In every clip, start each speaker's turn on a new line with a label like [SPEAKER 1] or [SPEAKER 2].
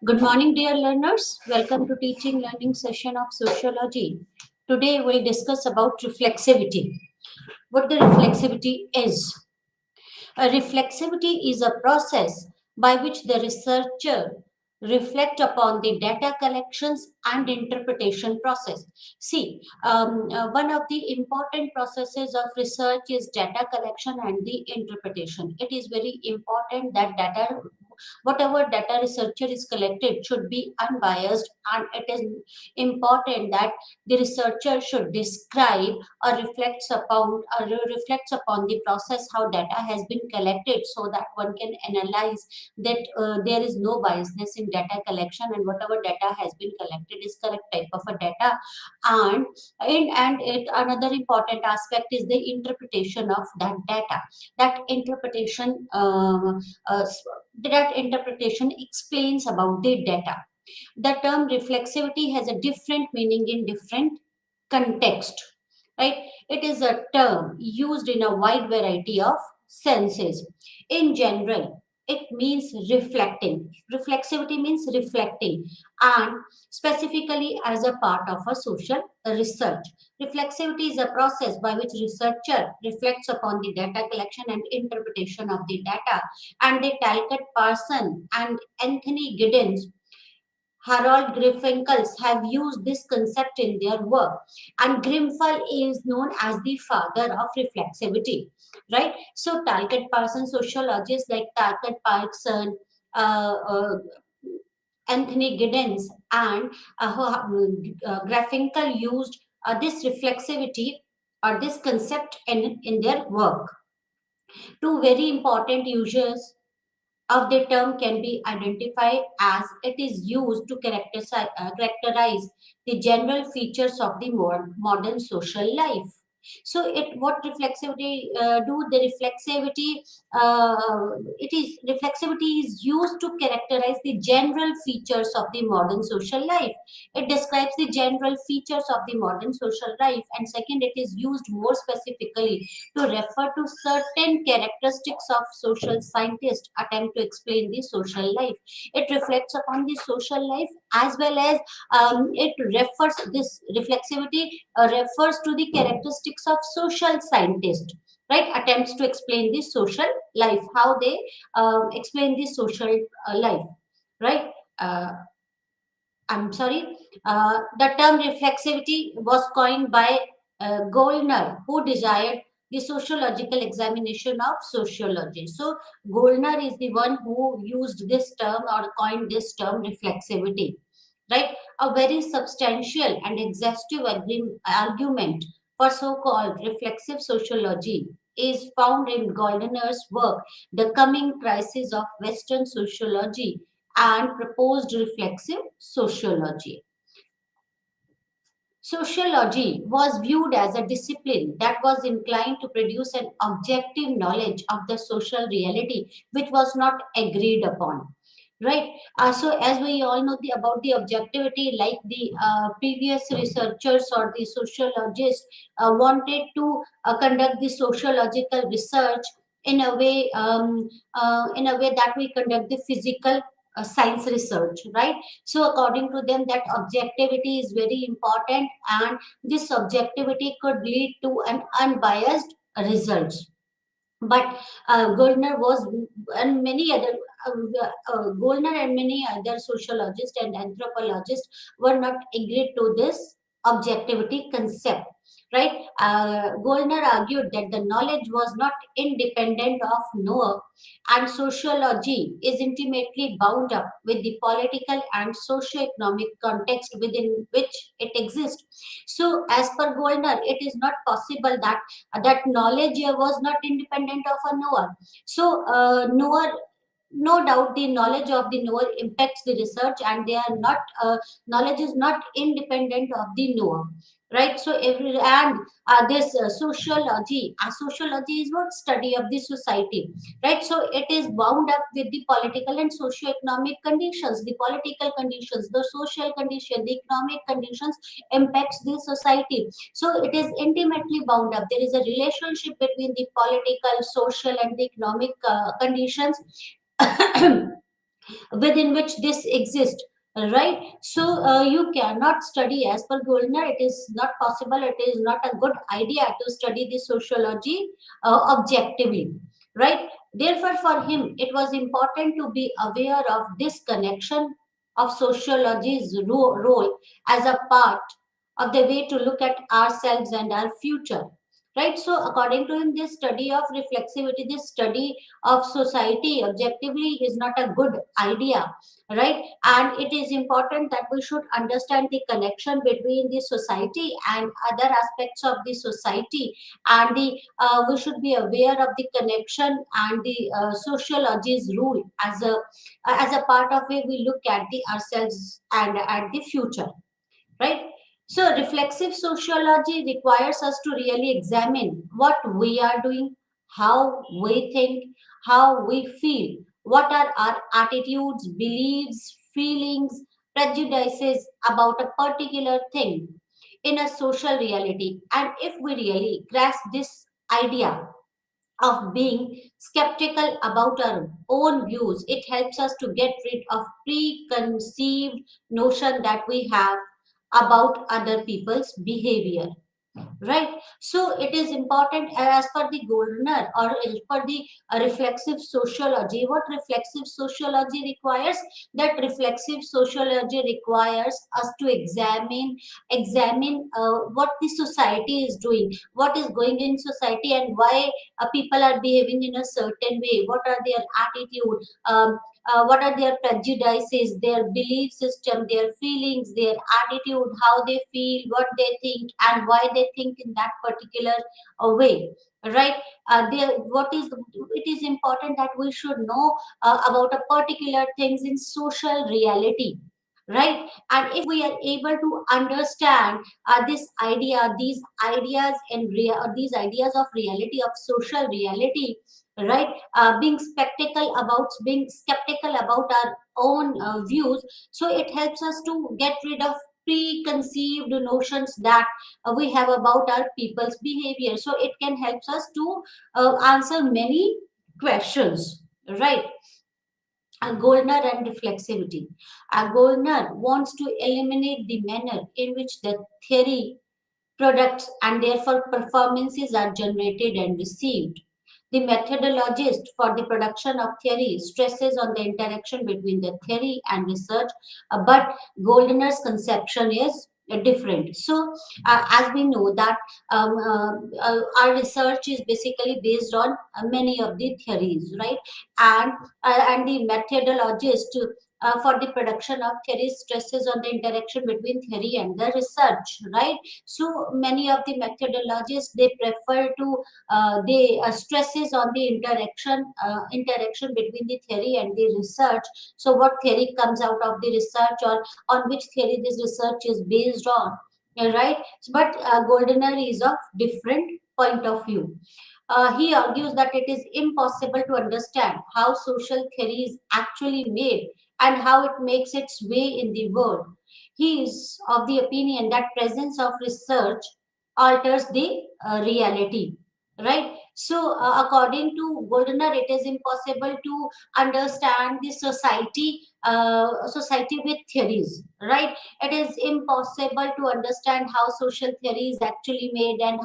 [SPEAKER 1] Good morning, dear learners. Welcome to teaching learning session of sociology. Today we'll discuss about reflexivity. What the reflexivity is. A reflexivity is a process by which the researcher reflect upon the data collections and interpretation process. See, one of the important processes of research is data collection and the interpretation. It is very important that whatever data researcher is collected should be unbiased, and it is important that the researcher should describe or reflects upon the process how data has been collected, so that one can analyze that there is no biasness in data collection, and whatever data has been collected is correct type of a data. And another important aspect is the interpretation of that data. that interpretation uh, uh, that interpretation explains about the data. The term reflexivity has a different meaning in different context, right? It is a term used in a wide variety of senses. In general, it means reflecting. Reflexivity means reflecting, and specifically as a part of a social research. Reflexivity is a process by which researcher reflects upon the data collection and interpretation of the data. And the Talcott Parson and Anthony Giddens, Harold Grimfel's have used this concept in their work, and Grimfel is known as the father of reflexivity, right? So, Talcott Parson sociologists like Talcott Parson, uh, uh, Anthony Giddens, and Grimfel's used this reflexivity or this concept in their work. Two very important users of the term can be identified as it is used to characterize the general features of the modern social life. So, it what reflexivity do? The reflexivity it is reflexivity is used to characterize the general features of the modern social life. It describes the general features of the modern social life, and second, it is used more specifically to refer to certain characteristics of social scientists attempt to explain the social life. It reflects upon the social life, as well as it refers this reflexivity refers to the characteristics of social scientists, right? Attempts to explain the social life, how they explain the social life, right? uh, I'm sorry. The term reflexivity was coined by Goldner, who desired the sociological examination of sociology. So, Goldner is the one who used this term or coined this term reflexivity, right? A very substantial and exhaustive argument for so-called reflexive sociology is found in Goldner's work, The Coming Crisis of Western Sociology and Proposed Reflexive Sociology. Sociology was viewed as a discipline that was inclined to produce an objective knowledge of the social reality which was not agreed upon. Right. So, as we all know about the objectivity, like the previous researchers or the sociologists wanted to conduct the sociological research in a way that we conduct the physical science research, right? So, according to them, that objectivity is very important, and this objectivity could lead to an unbiased results. But Goldner was and many other Goldner and many other sociologists and anthropologists were not agreed to this objectivity concept. Right? Goldner argued that the knowledge was not independent of knower, and sociology is intimately bound up with the political and socio-economic context within which it exists. So, as per Goldner, it is not possible that knowledge was not independent of a knower. So, knower, no doubt the knowledge of the knower impacts the research, and they are not knowledge is not independent of the knower, right? So, every and this sociology is what study of the society, right? So, it is bound up with the political and socio-economic conditions. The political conditions, the social condition, the economic conditions impacts the society. So, it is intimately bound up. There is a relationship between the political, social, and the economic conditions within which this exists, right? So you cannot study, as per Goldner, it is not possible, it is not a good idea to study the sociology objectively, right? Therefore for him it was important to be aware of this connection of sociology's role as a part of the way to look at ourselves and our future, right? So according to him, this study of reflexivity, this study of society objectively is not a good idea, right? And it is important that we should understand the connection between the society and other aspects of the society, and the we should be aware of the connection and the sociology's rule as a part of it we look at the ourselves and at the future, right? So, reflexive sociology requires us to really examine what we are doing, how we think, how we feel, what are our attitudes, beliefs, feelings, prejudices about a particular thing in a social reality. And if we really grasp this idea of being skeptical about our own views, it helps us to get rid of preconceived notion that we have about other people's behavior, right? So it is important, as per the Goldner or as per the reflexive sociology. What reflexive sociology requires? That reflexive sociology requires us to examine what the society is doing, what is going in society, and why people are behaving in a certain way, what are their attitude, what are their prejudices, their belief system, their feelings, their attitude, how they feel, what they think, and why they think in that particular way. Right? What is it is important that we should know about a particular things in social reality, right? And if we are able to understand this idea, these ideas and these ideas of reality, of social reality, right? Being skeptical about our own views, so it helps us to get rid of preconceived notions that we have about our people's behavior, so it can help us to answer many questions, right? Goldner and reflexivity. Goldner wants to eliminate the manner in which the theory, products, and therefore performances are generated and received. The methodologist for the production of theory stresses on the interaction between the theory and research, but Goldner's conception is different. So, as we know that our research is basically based on many of the theories, right? And the methodologist for the production of theory stresses on the interaction between theory and the research, right? So many of the methodologists they prefer to they stresses on the interaction between the theory and the research. So what theory comes out of the research, or on which theory this research is based on, right? But Goldner is of different point of view. He argues that it is impossible to understand how social theory is actually made and how it makes its way in the world. He is of the opinion that presence of research alters the reality, right? So, according to Goldner, it is impossible to understand the society with theories, right? It is impossible to understand how social theory is actually made and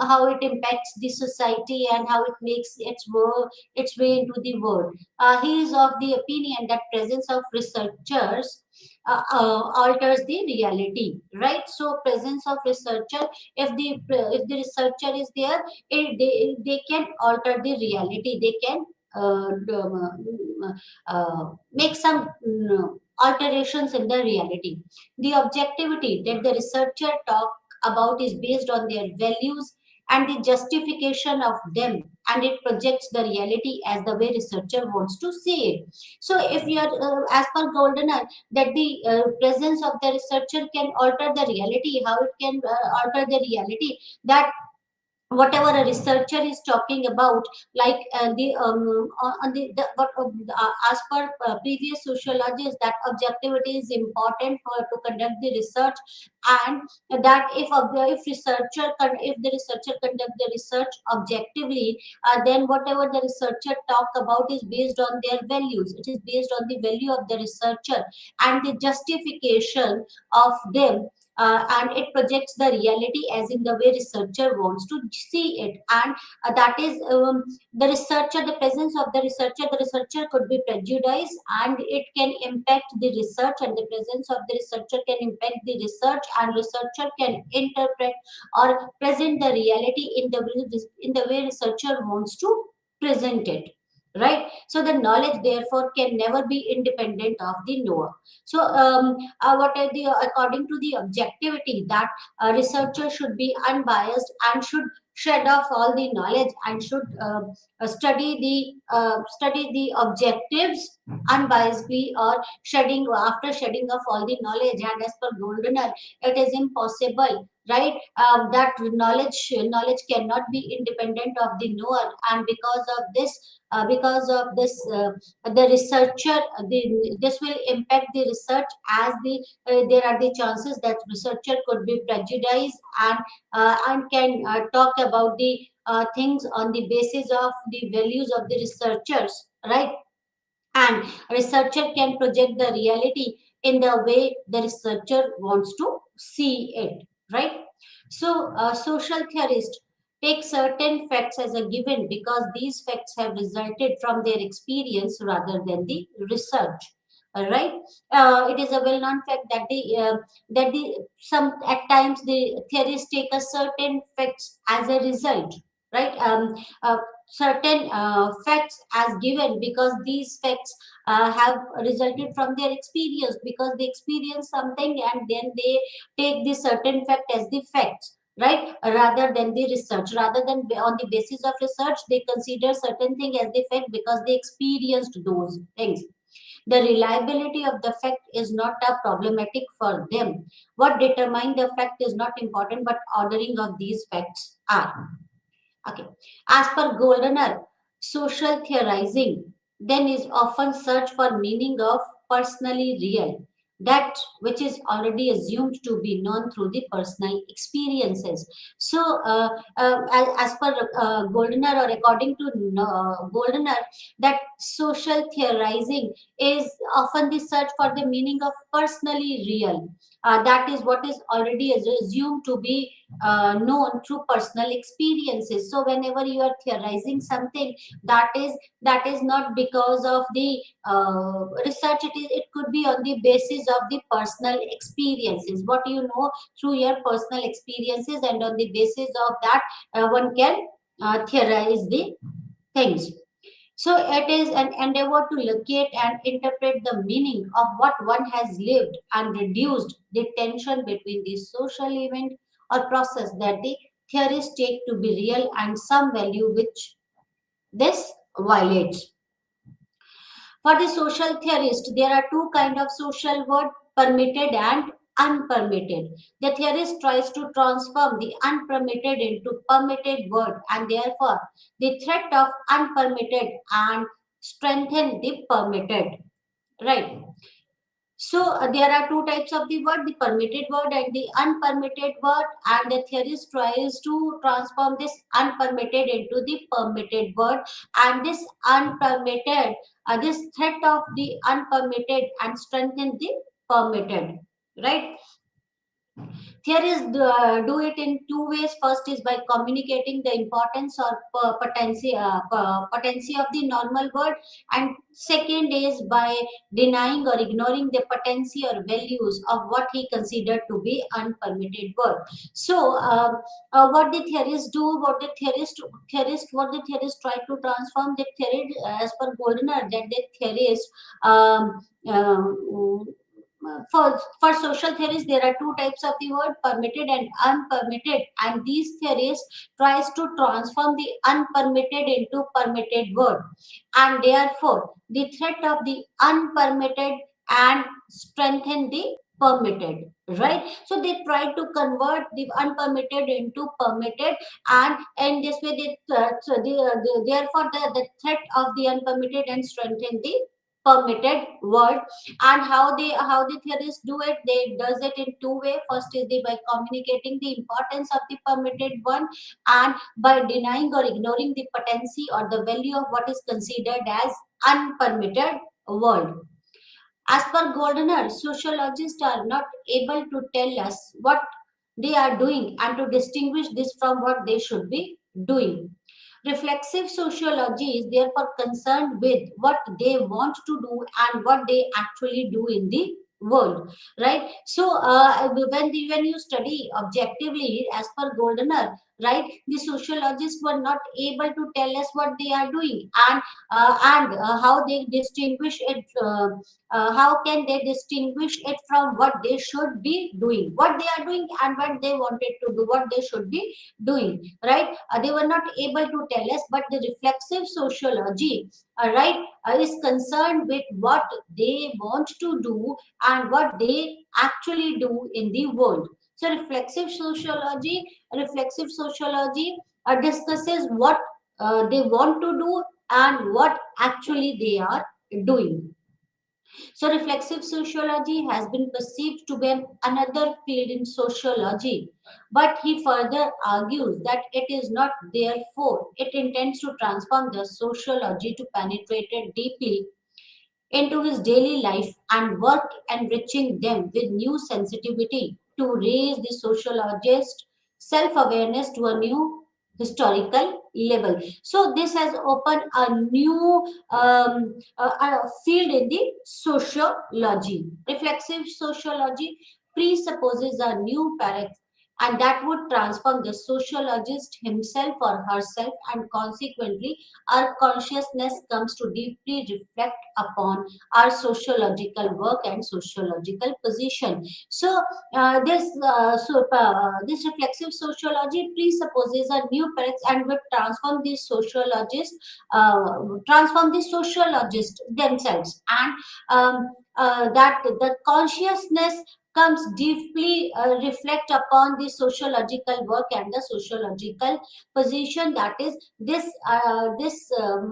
[SPEAKER 1] how it impacts the society and how it makes its way into the world. He is of the opinion that presence of researchers alters the reality, right? So presence of researcher, if the researcher is there, they can alter the reality. They can make some alterations in the reality. The objectivity that the researcher talk about is based on their values and the justification of them, and it projects the reality as the way researcher wants to see it. So if you are as per Goldener, that the presence of the researcher can alter the reality, how it can alter the reality, that whatever a researcher is talking about, like on the what as per previous sociologists, that objectivity is important for to conduct the research, and that if if the researcher conduct the research objectively, then whatever the researcher talk about is based on their values, it is based on the value of the researcher and the justification of them, and it projects the reality as in the way researcher wants to see it. And that is the researcher, the presence of the researcher could be prejudiced and it can impact the research, and the presence of the researcher can impact the research, and researcher can interpret or present the reality in the way researcher wants to present it, right? So the knowledge therefore can never be independent of the knower. So what are the according to the objectivity, that researcher should be unbiased and should shed off all the knowledge and should study the objectives unbiasedly, or shedding after shedding off all the knowledge. And as per Goldener, it is impossible, right? That knowledge cannot be independent of the knower, and because of this the researcher this will impact the research, as there are the chances that researcher could be prejudiced and can talk about the things on the basis of the values of the researchers, right? And researcher can project the reality in the way the researcher wants to see it, right? So social theorists take certain facts as a given because these facts have resulted from their experience rather than the research. All right. It is a well-known fact that the some at times the theorists take a certain facts as a result, right? Certain facts as given because these facts have resulted from their experience, because they experience something and then they take the certain fact as the facts, right? Rather than the research, rather than on the basis of research, they consider certain thing as the fact because they experienced those things. The reliability of the fact is not a problematic for them. What determine the fact is not important, but ordering of these facts are. Okay. As per Goldener, social theorizing then is often search for meaning of personally real, that which is already assumed to be known through the personal experiences. So, as per Goldener, or according to Goldener, that social theorizing is often the search for the meaning of personally real. That is what is already assumed to be known through personal experiences. So whenever you are theorizing something, that is that is not because of the research, it could be on the basis of the personal experiences, what you know through your personal experiences, and on the basis of that one can theorize the things. So it is an endeavor to locate and interpret the meaning of what one has lived and reduced the tension between the social event or process that the theorists take to be real and some value which this violates. For the social theorist, there are two kind of social word, permitted and unpermitted. The theorist tries to transform the unpermitted into permitted word, and therefore the threat of unpermitted and strengthen the permitted. Right. So there are two types of the word, the permitted word and the unpermitted word, and the theorist tries to transform this unpermitted into the permitted word, and this unpermitted, this threat of the unpermitted and strengthen the permitted, right? Theorists do it in two ways. First is by communicating the importance or potency of the normal word, and second is by denying or ignoring the potency or values of what he considered to be unpermitted word. So, what the theorists do, what the theorists try to transform the theory, as per Goldner, that the theorists um, for social theories, there are two types of the word, permitted and unpermitted, and these theories tries to transform the unpermitted into permitted word, and therefore the threat of the unpermitted and strengthen the permitted, right? So they try to convert the unpermitted into permitted, and in this way therefore the threat of the unpermitted and strengthen the permitted word. And how the theorists do it, they does it in two way. First is the by communicating the importance of the permitted one, and by denying or ignoring the potency or the value of what is considered as unpermitted world. As per Goldner, sociologists are not able to tell us what they are doing and to distinguish this from what they should be doing. Reflexive sociology is therefore concerned with what they want to do and what they actually do in the world, right? So when you study objectively as per Goldner, right, the sociologists were not able to tell us what they are doing, and how they distinguish it. How can they distinguish it from what they should be doing, what they are doing and what they wanted to do, what they should be doing, right? They were not able to tell us, but the reflexive sociology, right, is concerned with what they want to do and what they actually do in the world. So reflexive sociology discusses what they want to do and what actually they are doing. So, reflexive sociology has been perceived to be another field in sociology, but he further argues that it is not therefore, it intends to transform the sociology to penetrate it deeply into his daily life and work, enriching them with new sensitivity to raise the sociologist self-awareness to a new historical level. So this has opened a new field in the sociology. Reflexive sociology presupposes a new paradigm, and that would transform the sociologist himself or herself, and consequently our consciousness comes to deeply reflect upon our sociological work and sociological position. So this reflexive sociology presupposes a new paradigm and will uh, transform the sociologist themselves, and that the consciousness comes deeply reflect upon the sociological work and the sociological position. That is, this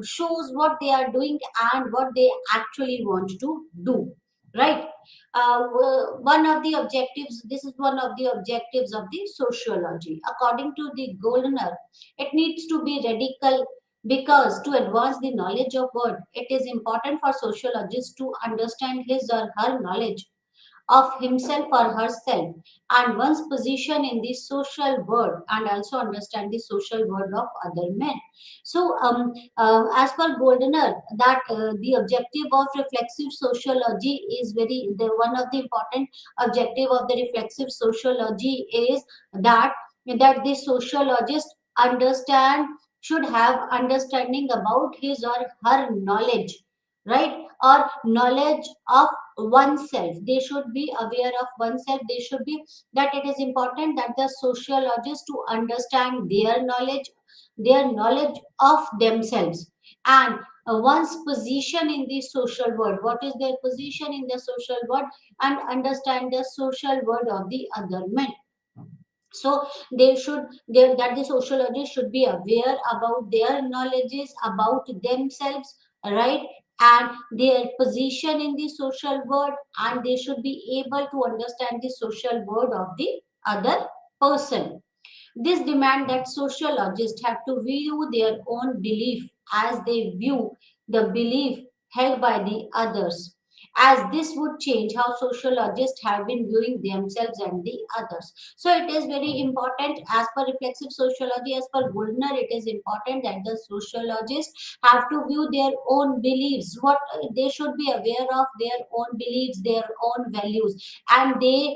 [SPEAKER 1] shows what they are doing and what they actually want to do, right? One of the objectives, this is one of the objectives of the sociology according to the Goldner. It needs to be radical because to advance the knowledge of word, it is important for sociologists to understand his or her knowledge of himself or herself and one's position in the social world, and also understand the social world of other men. So as per Goldner, that the objective of reflexive sociology is one of the important objective of the reflexive sociology is that the sociologist understand should have understanding about his or her knowledge, right, or knowledge of oneself. They should be aware of oneself. They should be, that it is important that the sociologist to understand their knowledge of themselves, and one's position in the social world, what is their position in the social world, and understand the social world of the other men. So that the sociologist should be aware about their knowledges about themselves, right, and their position in the social world, and they should be able to understand the social world of the other person. This demand that sociologists have to view their own belief as they view the belief held by the others, as this would change how sociologists have been viewing themselves and the others. So it is very important, as per reflexive sociology, as per Goldner, it is important that the sociologists have to view their own beliefs, what they should be aware of their own beliefs, their own values, and they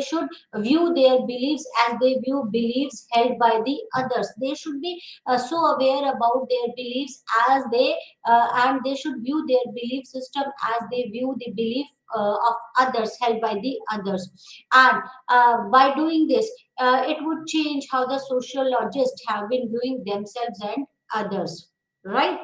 [SPEAKER 1] should view their beliefs as they view beliefs held by the others. They should be so aware about their beliefs as they and they should view their belief system as they view the belief of others held by the others. And by doing this, it would change how the sociologists have been viewing themselves and others, right?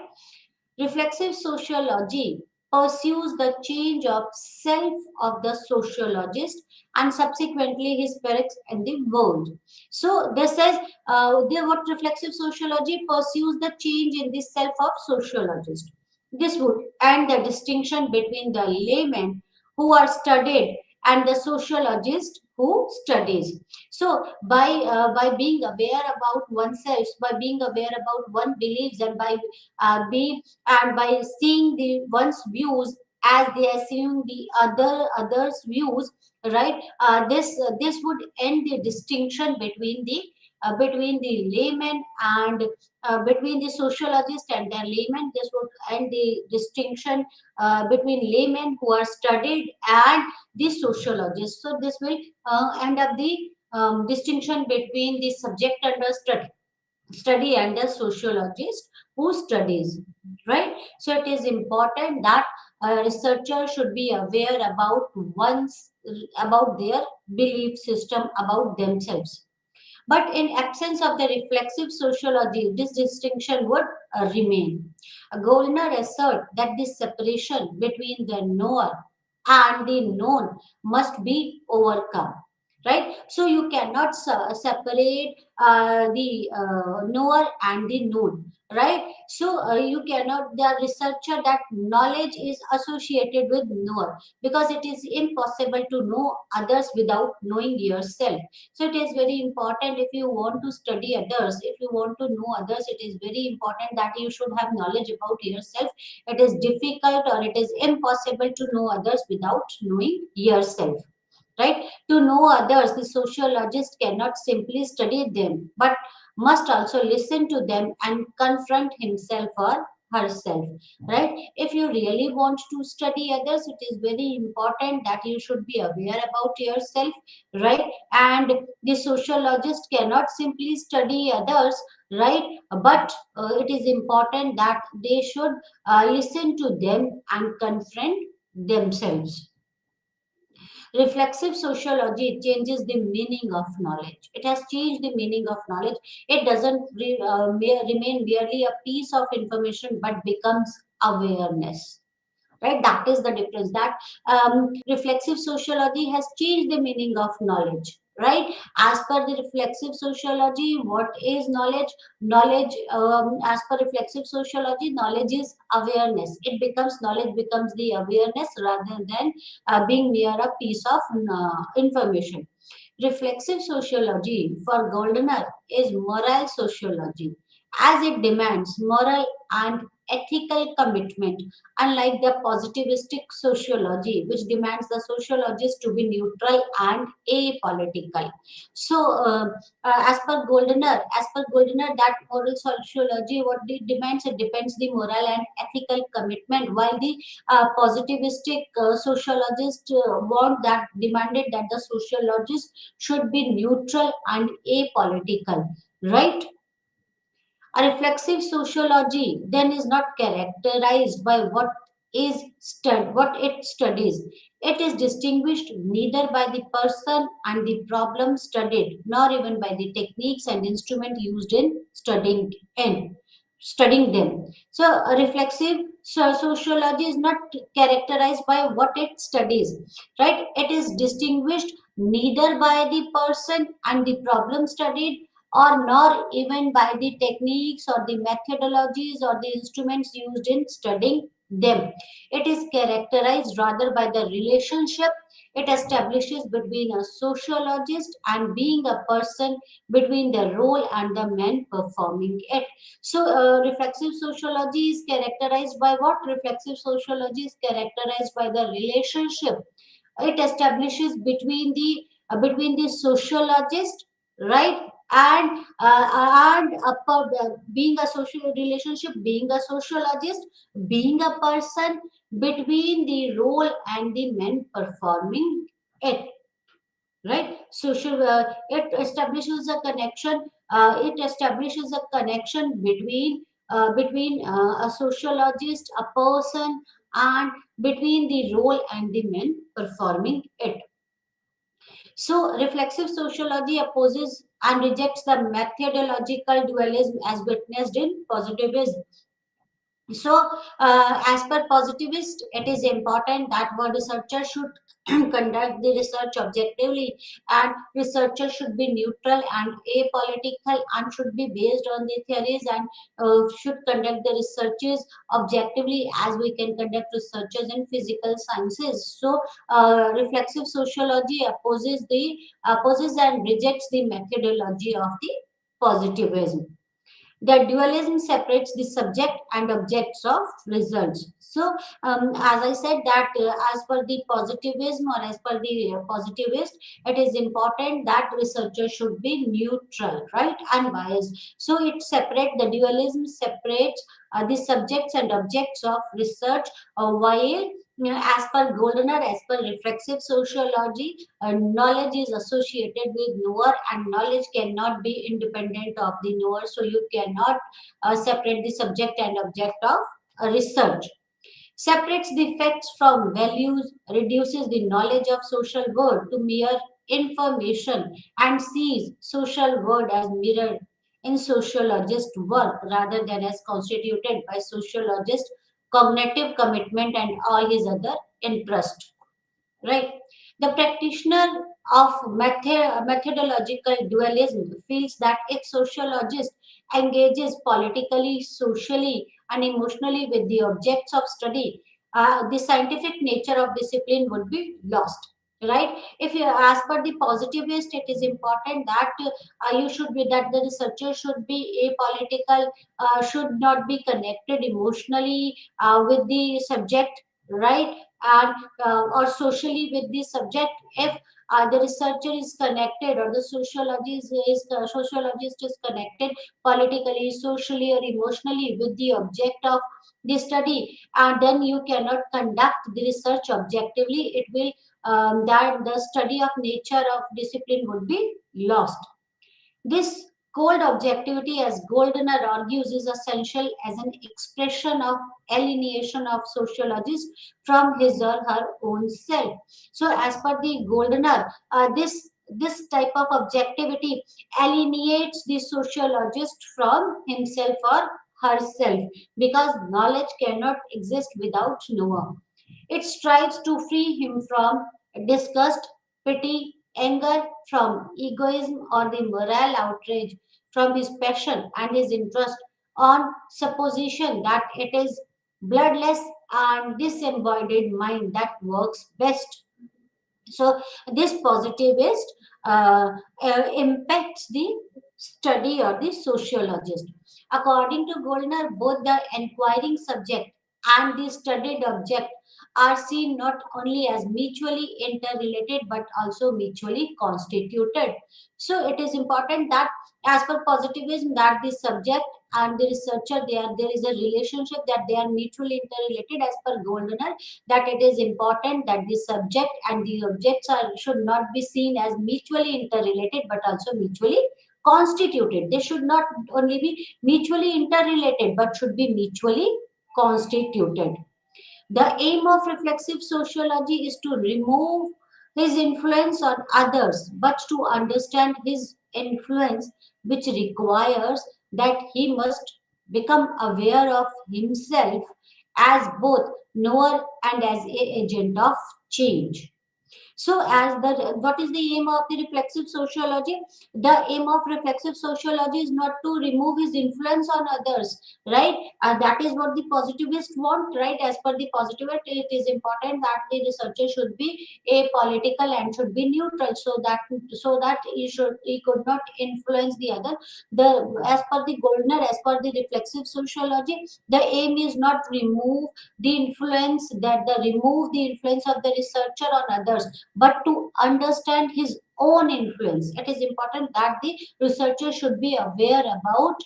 [SPEAKER 1] Reflexive sociology pursues the change of self of the sociologist and subsequently his peers in the world. So this says what reflexive sociology pursues the change in the self of sociologist. This would end the distinction between the layman who are studied and the sociologist who studies. So by being aware about oneself, by being aware about one beliefs, and by seeing the one's views as they are seeing the others views, right? This would end the distinction between the layman and between the sociologist and the layman. This would end the distinction between laymen who are studied and the sociologists. So this will end up the distinction between the subject under study and the sociologist who studies, right? So it is important that a researcher should be aware about one's about their belief system about themselves. But in absence of the reflexive sociology, this distinction would remain. Goldner assert that this separation between the knower and the known must be overcome. Right, so you cannot separate the knower and the known. Right, so you cannot. The researcher that knowledge is associated with knower because it is impossible to know others without knowing yourself. So it is very important if you want to study others, if you want to know others, it is very important that you should have knowledge about yourself. It is difficult or it is impossible to know others without knowing yourself. Right? To know others, the sociologist cannot simply study them, but must also listen to them and confront himself or herself. Right? If you really want to study others, it is very important that you should be aware about yourself, right? And the sociologist cannot simply study others, right? But it is important that they should listen to them and confront themselves. Reflexive sociology changes the meaning of knowledge. It has changed the meaning of knowledge. It doesn't remain merely a piece of information but becomes awareness. Right, that is the difference. That reflexive sociology has changed the meaning of knowledge. Right, as per the reflexive sociology, what is knowledge? Knowledge, as per reflexive sociology, knowledge is awareness. It becomes knowledge becomes the awareness rather than being mere a piece of information. Reflexive sociology for Goldner is moral sociology, as it demands moral and ethical commitment, unlike the positivistic sociology, which demands the sociologist to be neutral and apolitical. So, as per Goldner, that moral sociology, what it demands, it depends the moral and ethical commitment, while the positivistic sociologist want that demanded that the sociologist should be neutral and apolitical, right? A reflexive sociology then is not characterized by what it studies. It is distinguished neither by the person and the problem studied, nor even by the techniques and instrument used in studying them. So, a reflexive sociology is not characterized by what it studies, right? It is distinguished neither by the person and the problem studied, or nor even by the techniques or the methodologies or the instruments used in studying them. It is characterized rather by the relationship it establishes between a sociologist and being a person, between the role and the man performing it. So, reflexive sociology is characterized by what? Reflexive sociology is characterized by the relationship it establishes between the sociologist, right? And being a social relationship, being a sociologist, being a person, between the role and the men performing it, right? Social it establishes a connection. It establishes a connection between a sociologist, a person, and between the role and the men performing it. So, reflexive sociology opposes and rejects the methodological dualism as witnessed in positivism. So, as per positivist, it is important that one researcher should conduct the research objectively, and researcher should be neutral and apolitical, and should be based on the theories, and should conduct the researches objectively as we can conduct researches in physical sciences. So, reflexive sociology opposes and rejects the methodology of the positivism. The dualism separates the subject and objects of results. So, as I said that as per the positivism or as per the positivist, it is important that researchers should be neutral, right, unbiased. So it separates the dualism separates the subjects and objects of research, while as per Goldner, as per reflexive sociology, knowledge is associated with knower, and knowledge cannot be independent of the knower. So you cannot separate the subject and object of research. Separates the facts from values, reduces the knowledge of social world to mere information, and sees social world as mirrored in sociologist work rather than as constituted by sociologist cognitive commitment and all his other interest, right? The practitioner of methodological dualism feels that if sociologist engages politically, socially, and emotionally with the objects of study, the scientific nature of discipline would be lost. Right? If you as per the positivist, it is important that you should be that the researcher should be apolitical, should not be connected emotionally with the subject, right? And or socially with the subject. If the researcher is connected or the sociologist is connected politically, socially, or emotionally with the object of the study, and then you cannot conduct the research objectively. It will that the study of nature of discipline would be lost. This cold objectivity, as Goldner argues, is essential as an expression of alienation of sociologist from his or her own self. So, as per the Goldner, this type of objectivity alienates the sociologist from himself or herself, because knowledge cannot exist without knower. It strives to free him from disgust, pity, anger, from egoism or the moral outrage, from his passion and his interest, on supposition that it is bloodless and disembodied mind that works best. So this positivist uh, impacts the study or the sociologist. According to Goldner, both the inquiring subject and the studied object are seen not only as mutually interrelated but also mutually constituted. So it is important that as per positivism that the subject and the researcher there is a relationship, that they are mutually interrelated. As per Goldner, that it is important that the subject and the objects should not be seen as mutually interrelated but also mutually constituted. They should not only be mutually interrelated but should be mutually constituted. The aim of reflexive sociology is to remove his influence on others, but to understand his influence, which requires that he must become aware of himself as both knower and as a agent of change. So, as the what is the aim of the reflexive sociology? The aim of reflexive sociology is not to remove his influence on others, right? That is what the positivists want, right? As per the positivist, it is important that the researcher should be apolitical and should be neutral, so that he could not influence the other. The as per the Goldner, as per the reflexive sociology, the aim is not remove the influence of the researcher on others, but to understand his own influence. It is important that the researcher should be aware about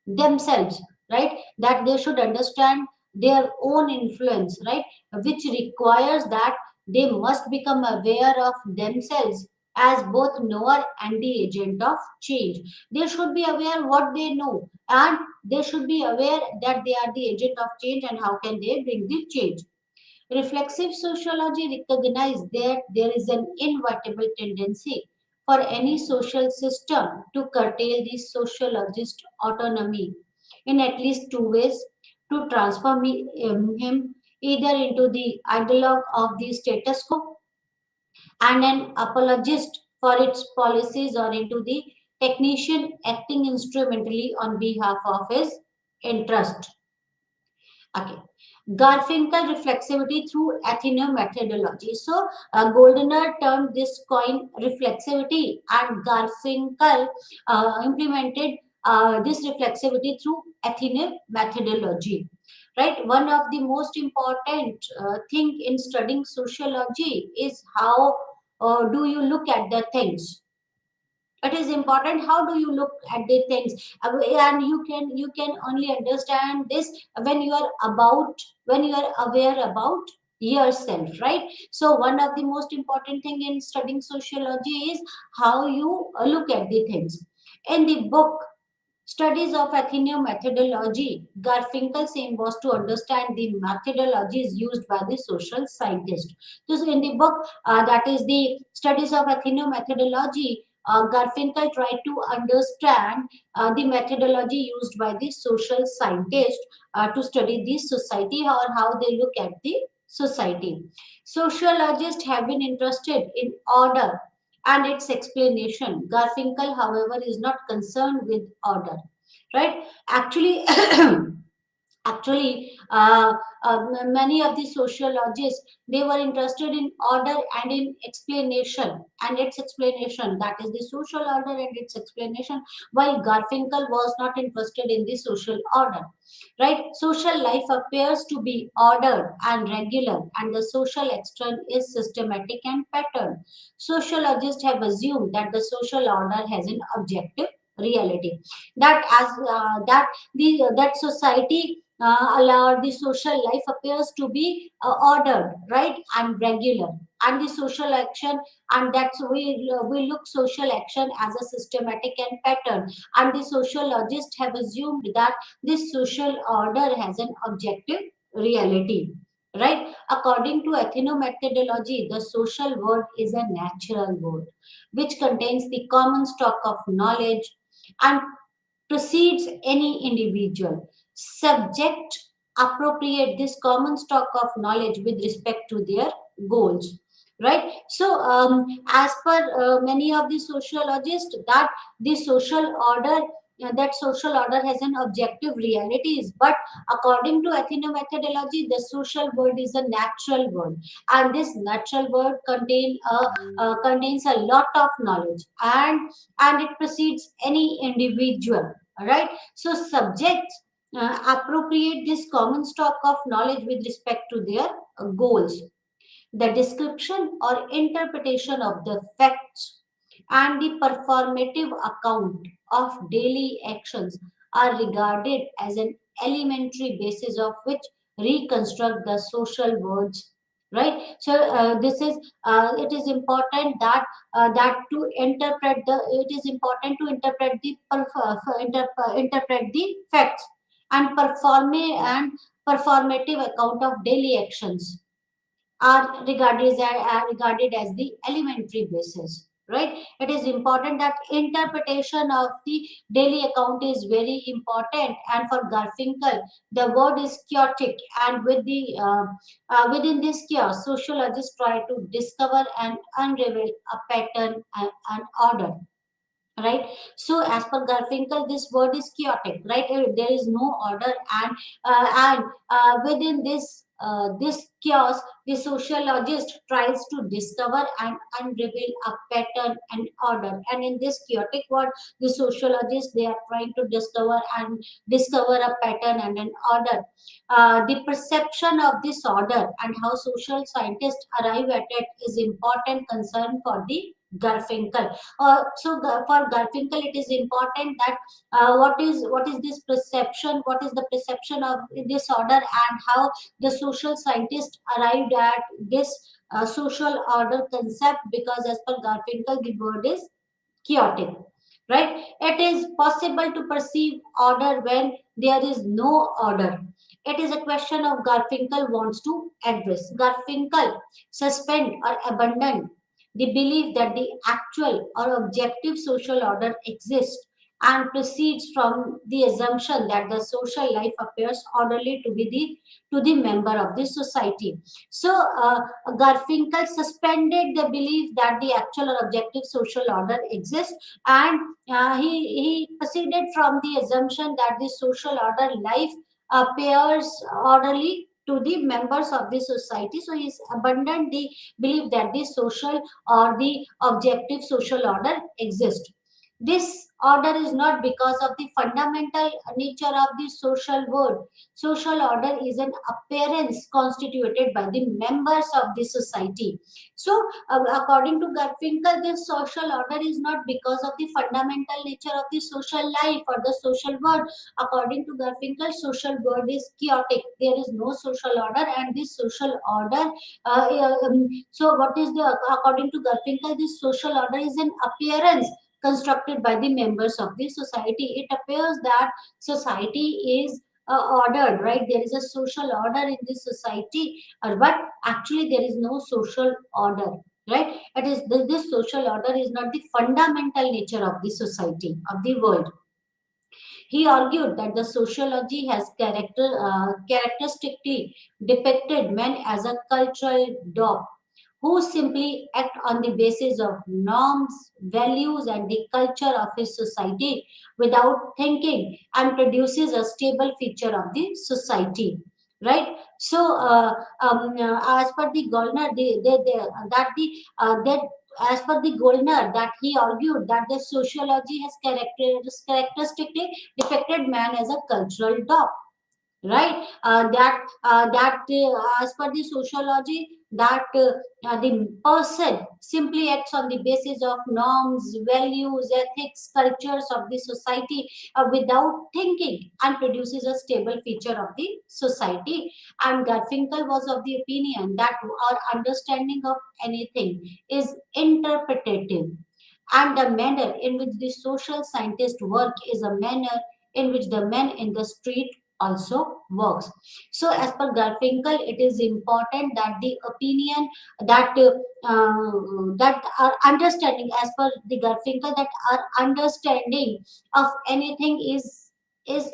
[SPEAKER 1] themselves, right? That they should understand their own influence, right? Which requires that they must become aware of themselves as both knower and the agent of change. They should be aware what they know, and they should be aware that they are the agent of change and how can they bring the change. Reflexive sociology recognizes that there is an inevitable tendency for any social system to curtail the sociologist autonomy in at least two ways. to transform him either into the ideologue of the status quo and an apologist for its policies or into the technician acting instrumentally on behalf of his interest. Okay. Garfinkel reflexivity through Athenaeum methodology. So, Goldner termed this coin reflexivity, and Garfinkel implemented this reflexivity through Athenaeum methodology. Right. One of the most important thing in studying sociology is how do you look at the things. It is important how do you look at the things. And you can only understand this when you are about when you are aware about yourself, right? So one of the most important thing in studying sociology is how you look at the things. In the book Studies of Athenaeum Methodology, Garfinkel's aim was to understand the methodologies used by the social scientist. So, in the book, that is the Studies of Athenaeum Methodology, Garfinkel tried to understand the methodology used by the social scientist to study the society or how they look at the society. Sociologists have been interested in order and its explanation. Garfinkel, however, is not concerned with order, right? Actually, actually, many of the sociologists they were interested in order and in explanation and its explanation. That is the social order and its explanation. While Garfinkel was not interested in the social order, right? Social life appears to be ordered and regular, and the social external is systematic and patterned. Sociologists have assumed that the social order has an objective reality, that as that society or the social life appears to be ordered, right, and regular, and the social action, and that's we look social action as a systematic and pattern, and the sociologists have assumed that this social order has an objective reality, right? According to ethnomethodology, the social world is a natural world which contains the common stock of knowledge and precedes any individual. Subject appropriate this common stock of knowledge with respect to their goals. Right. So, as per many of the sociologists, the social order that social order has an objective realities, but according to ethnomethodology, the social world is a natural world, and this natural world contains a lot of knowledge, and it precedes any individual. All right. So subjects appropriate this common stock of knowledge with respect to their goals. The description or interpretation of the facts and the performative account of daily actions are regarded as an elementary basis of which reconstruct the social worlds, right? So this is it is important that to interpret the it is important to interpret the facts and performative account of daily actions are regarded as the elementary basis, right? It is important that interpretation of the daily account is very important, and for Garfinkel the word is chaotic, and within this chaos sociologists try to discover and unravel a pattern and order, right? So as per Garfinkel this word is chaotic, right? There is no order, and within this chaos the sociologist tries to discover and unravel a pattern and order, and in this chaotic world the sociologists they are trying to discover a pattern and an order. The perception of this order and how social scientists arrive at it is important concern for the Garfinkel. For Garfinkel, it is important that what is this perception? What is the perception of this order, and how the social scientists arrived at this social order concept? Because as per Garfinkel, the word is chaotic, right? It is possible to perceive order when there is no order. It is a question of Garfinkel wants to address. Garfinkel suspend or abandon the belief that the actual or objective social order exists and proceeds from the assumption that the social life appears orderly to the member of the society. So Garfinkel suspended the belief that the actual or objective social order exists, and he proceeded from the assumption that the social order life appears orderly to the members of the society. So he's abandoned the belief that the social or the objective social order exists. This order is not because of the fundamental nature of the social world. Social order is an appearance constituted by the members of the society. So, according to Garfinkel, this social order is not because of the fundamental nature of the social life or the social world. According to Garfinkel, social world is chaotic. There is no social order, and this social order. So, what is the according to Garfinkel? This social order is an appearance constructed by the members of the society. It appears that society is ordered, right? There is a social order in the society, but actually there is no social order, right? It is this social order is not the fundamental nature of the society of the world. He argued that the sociology has characteristically depicted men as a cultural dog who simply act on the basis of norms, values, and the culture of his society without thinking, and produces a stable feature of the society. Right. So, as per the Goldner, that the that as per the Goldner, that he argued that the sociology has characteristically depicted man as a cultural dog, right? As per the sociology, that the person simply acts on the basis of norms, values, ethics, cultures of the society without thinking, and produces a stable feature of the society. And Garfinkel was of the opinion that our understanding of anything is interpretative, and the manner in which the social scientist work is a manner in which the man in the street also works. So, as per Garfinkel, it is important that the opinion that that our understanding, as per the Garfinkel, that our understanding of anything is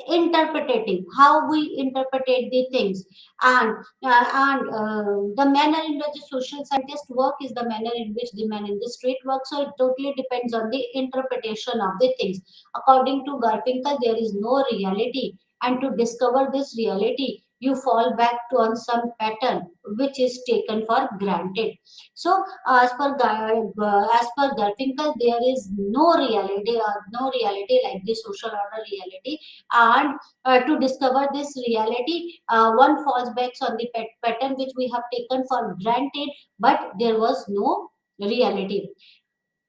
[SPEAKER 1] interpretative. How we interpretate the things, and the manner in which the social scientist work is the manner in which the man in the street works. So it totally depends on the interpretation of the things. According to Garfinkel, there is no reality, and to discover this reality, you fall back to on some pattern which is taken for granted. So, as per Garfinkel, there is no reality or no reality like the social order reality, and to discover this reality, one falls back on the pattern which we have taken for granted, but there was no reality.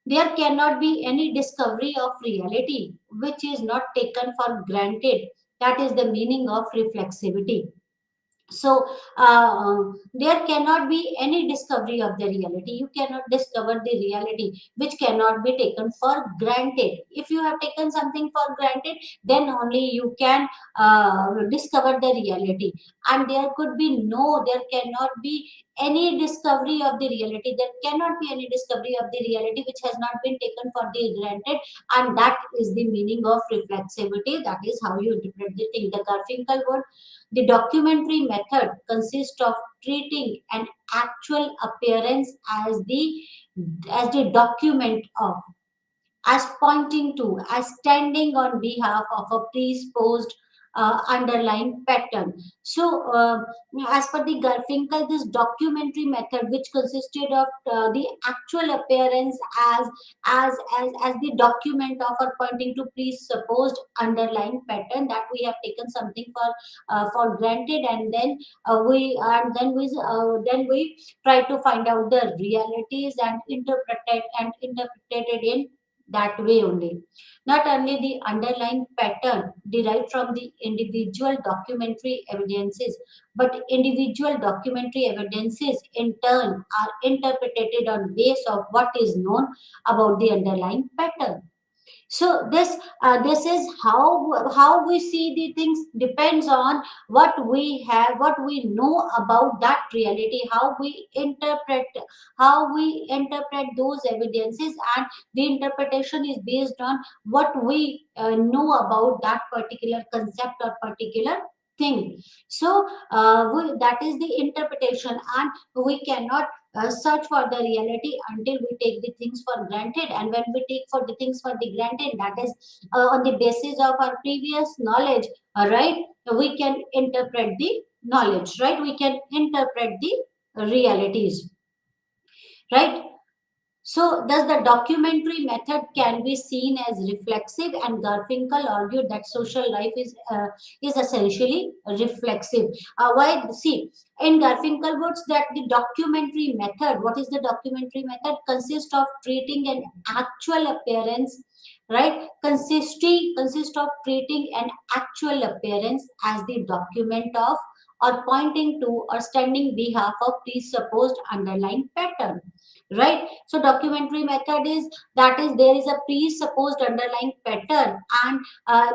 [SPEAKER 1] There cannot be any discovery of reality which is not taken for granted. That is the meaning of reflexivity. So there cannot be any discovery of the reality. You cannot discover the reality which cannot be taken for granted. If you have taken something for granted, then only you can discover the reality. And there cannot be any discovery of the reality. There cannot be any discovery of the reality which has not been taken for the granted, and that is the meaning of reflexivity. That is how you interpret the thing. The Garfinkel word, the documentary method consists of treating an actual appearance as the document of, as pointing to, as standing on behalf of a presupposed underlying pattern. So, as per the Garfinkel, this documentary method, which consisted of the actual appearance as the document of or pointing to presupposed underlying pattern, that we have taken something for granted, and then we try to find out the realities and interpret it in that way only. Not only the underlying pattern derived from the individual documentary evidences, but individual documentary evidences in turn are interpreted on base of what is known about the underlying pattern. So this is how we see the things depends on what we have, what we know about that reality, how we interpret those evidences, and the interpretation is based on what we know about that particular concept or particular thing. So that is the interpretation, and we cannot search for the reality until we take the things for granted. And when we take for the things for the granted, that is on the basis of our previous knowledge, right, we can interpret the knowledge, right, we can interpret the realities, right. So, thus the documentary method can be seen as reflexive, and Garfinkel argued that social life is essentially reflexive. Why? See, in Garfinkel words that the documentary method, what is the documentary method? Consists of treating an actual appearance, right? Consist of treating an actual appearance as the document of, or pointing to, or standing behalf of presupposed underlying pattern, right. So documentary method is that is there is a presupposed underlying pattern, and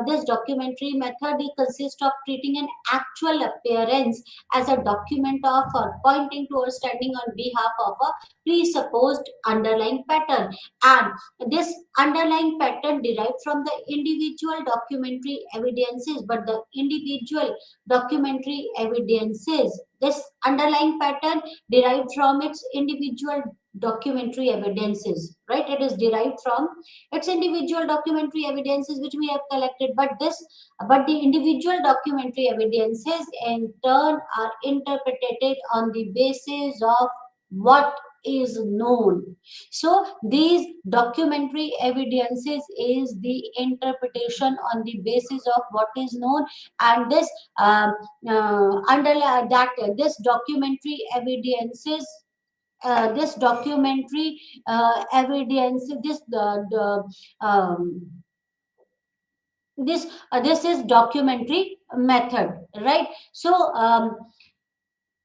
[SPEAKER 1] this documentary method it consists of treating an actual appearance as a document of, or pointing to, or standing on behalf of a presupposed underlying pattern. And this underlying pattern derived from the individual documentary evidences, but the individual documentary evidences, this underlying pattern derived from its individual documentary evidences, right, it is derived from its individual documentary evidences which we have collected, but the individual documentary evidences in turn are interpreted on the basis of what is known. So these documentary evidences is the interpretation on the basis of what is known, and this underline that this documentary evidences, this documentary evidence, this is documentary method, right. So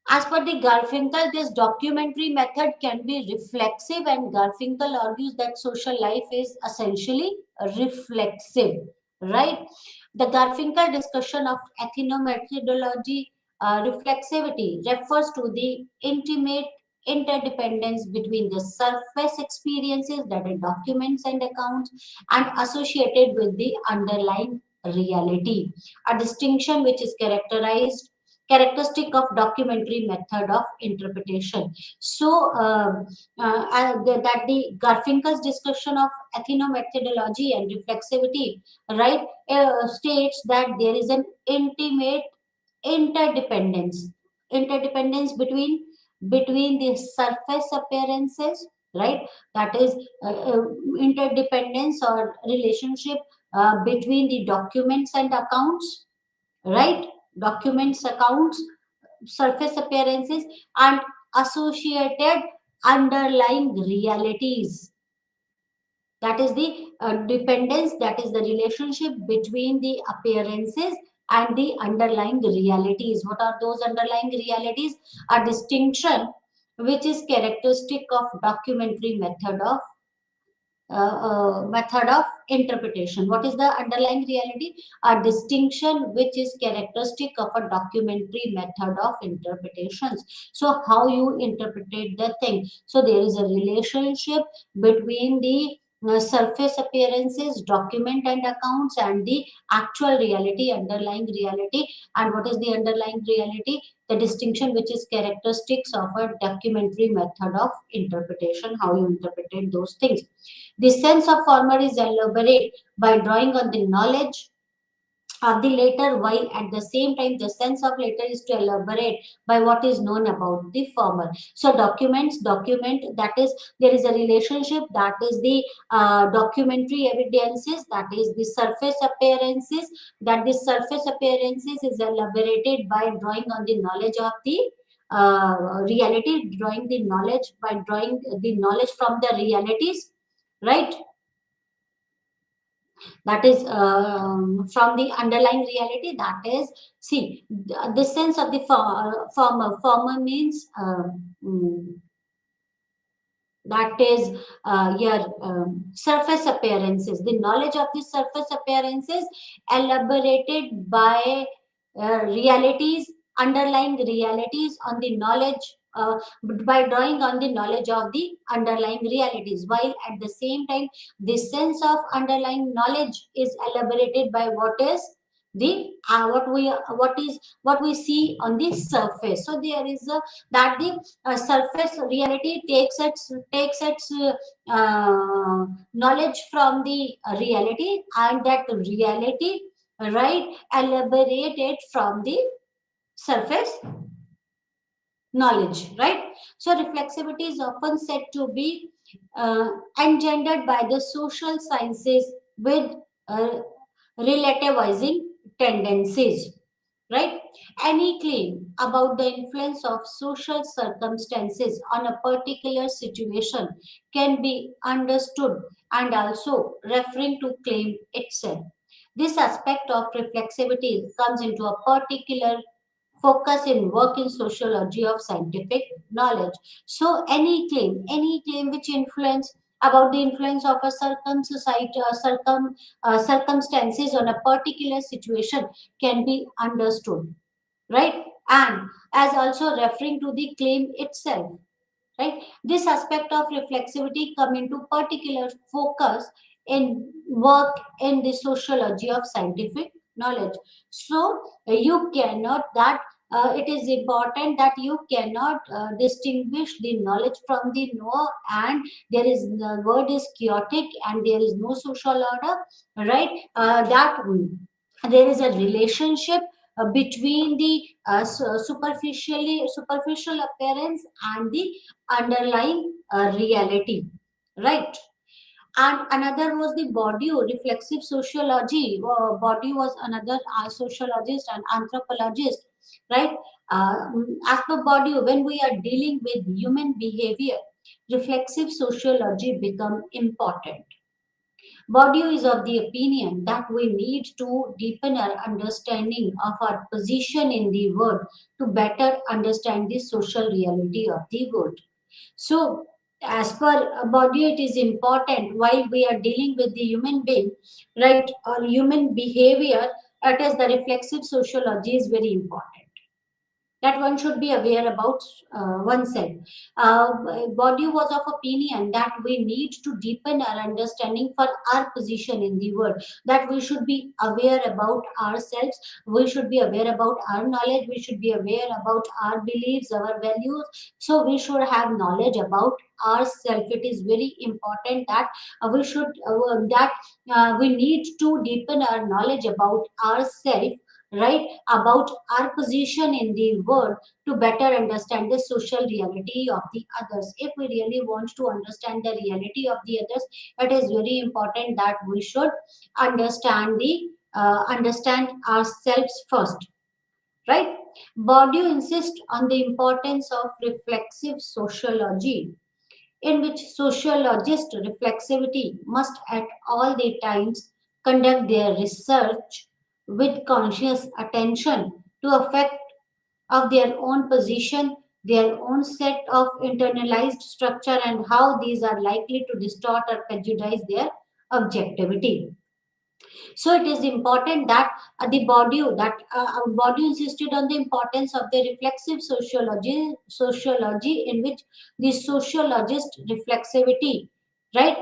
[SPEAKER 1] as per the Garfinkel, this documentary method can be reflexive, and Garfinkel argues that social life is essentially reflexive, right? The Garfinkel discussion of ethnomethodology reflexivity refers to the intimate interdependence between the surface experiences, that are documents and accounts, and associated with the underlying reality. A distinction which is characteristic of documentary method of interpretation. So that the Garfinkel's discussion of ethnomethodology and reflexivity, right, states that there is an intimate interdependence, between the surface appearances, right, that is interdependence or relationship between the documents and accounts, right, documents, accounts, surface appearances, and associated underlying realities. That is the dependence, that is the relationship between the appearances and the underlying realities. What are those underlying realities? A distinction which is characteristic of documentary method of interpretation. What is the underlying reality? A distinction which is characteristic of a documentary method of interpretations. So, how you interpret the thing. So, there is a relationship between the surface appearances, document and accounts, and the actual reality, underlying reality. And what is the underlying reality? The distinction which is characteristics of a documentary method of interpretation, how you interpret those things. The sense of former is elaborate by drawing on the knowledge of the later, while at the same time the sense of later is to elaborate by what is known about the former. So document, that is there is a relationship, that is the documentary evidences, that is the surface appearances, that the surface appearances is elaborated by drawing on the knowledge of the reality, drawing the knowledge from the realities, right, that is from the underlying reality, that is, see, the sense of the former means that is your surface appearances. The knowledge of the surface appearances elaborated by realities, underlying realities on the knowledge, by drawing on the knowledge of the underlying realities, while at the same time the sense of underlying knowledge is elaborated by what is the what we see on the surface. So there is a that the surface reality takes its knowledge from the reality, and that reality, right, elaborated from the surface knowledge, right? So reflexivity is often said to be engendered by the social sciences with uh, relativizing tendencies, right? Any claim about the influence of social circumstances on a particular situation can be understood and also referring to claim itself. This aspect of reflexivity comes into a particular focus in work in sociology of scientific knowledge. So any claim which influence about the influence of a circumstances on a particular situation can be understood, right? And as also referring to the claim itself, right? This aspect of reflexivity come into particular focus in work in the sociology of scientific knowledge. So you cannot that it is important that you cannot distinguish the knowledge from the knower, and there is the word is chaotic and there is no social order, right? That there is a relationship between the superficial appearance and the underlying reality, right? And another was the Bourdieu, reflexive sociology. Bourdieu was another sociologist and anthropologist, right? As per Bourdieu, when we are dealing with human behavior, reflexive sociology become important. Bourdieu is of the opinion that we need to deepen our understanding of our position in the world to better understand the social reality of the world. So, as per Bourdieu, it is important while we are dealing with the human being, right, or human behavior, it is the reflexive sociology is very important, that one should be aware about oneself. Bourdieu was of opinion that we need to deepen our understanding for our position in the world, that we should be aware about ourselves, we should be aware about our knowledge, we should be aware about our beliefs, our values. So we should have knowledge about ourselves. It is very important that we need to deepen our knowledge about ourselves, right, about our position in the world to better understand the social reality of the others. If we really want to understand the reality of the others, it is very important that we should understand ourselves first, right? Bourdieu insists on the importance of reflexive sociology, in which sociologists reflexivity must at all the times conduct their research with conscious attention to effect of their own position, their own set of internalized structure, and how these are likely to distort or prejudice their objectivity. So it is important that Bourdieu insisted on the importance of the reflexive sociology in which the sociologist reflexivity, right?